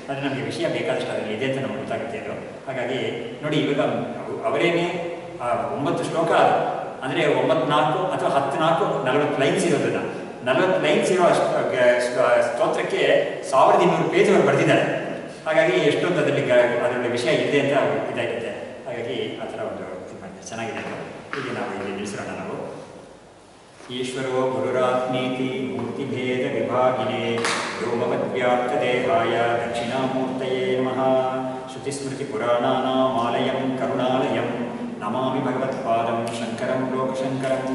ಆದರೆ ನಮಗೆ ವಿಷಯ ಬೇಕಾದಷ್ಟು ಅದರಲ್ಲಿ ಇದೆ ಅಂತ ನಮ್ಗೆ ಗೊತ್ತಾಗುತ್ತೆ ಅದು. ಹಾಗಾಗಿ ನೋಡಿ, ಇವಾಗ ಅವರೇನೇ 9 ಶ್ಲೋಕ ಅದು ಅಂದರೆ 9-4 ಅಥವಾ 10-4 40 ಲೈನ್ಸ್ ಇರೋದನ್ನ 40 ಲೈನ್ಸ್ ಇರೋ ಸ್ತೋತ್ರಕ್ಕೆ 1200 ಪೇಜ್ ಅವರು ಬರೆದಿದ್ದಾರೆ. ಹಾಗಾಗಿ ಎಷ್ಟೊಂದು ಅದರಲ್ಲಿ ವಿಷಯ ಇದೆ ಅಂತ ಇದಾಗುತ್ತೆ. ಹಾಗಾಗಿ ಆ ಥರ ಒಂದು ಚೆನ್ನಾಗಿದೆ. ಹೀಗೆ ನಾವು ಇಲ್ಲಿ ನಿಲ್ಲಿಸೋಣ. ನಾವು ಈಶ್ವರೋ ಗುರುರಾತ್ಮೀತಿ ಮೂರ್ತಿಭೇದ ವಿಭಾಗಿನೇ ವ್ಯೋಮವದ್ವ್ಯಾಪ್ತದೇಹಾಯ ದಕ್ಷಿಣಾಮೂರ್ತಯೇ ನಮಃ. ಶ್ರುತಿಸ್ಮೃತಿಪುರಾಣಾನಾಮಾಲಯಂ ಕರುಣಾಲಯಂ ನಮಾಮಿ ಭಗವತ್ಪಾದಂ ಶಂಕರಂ ಲೋಕಶಂಕರಂ.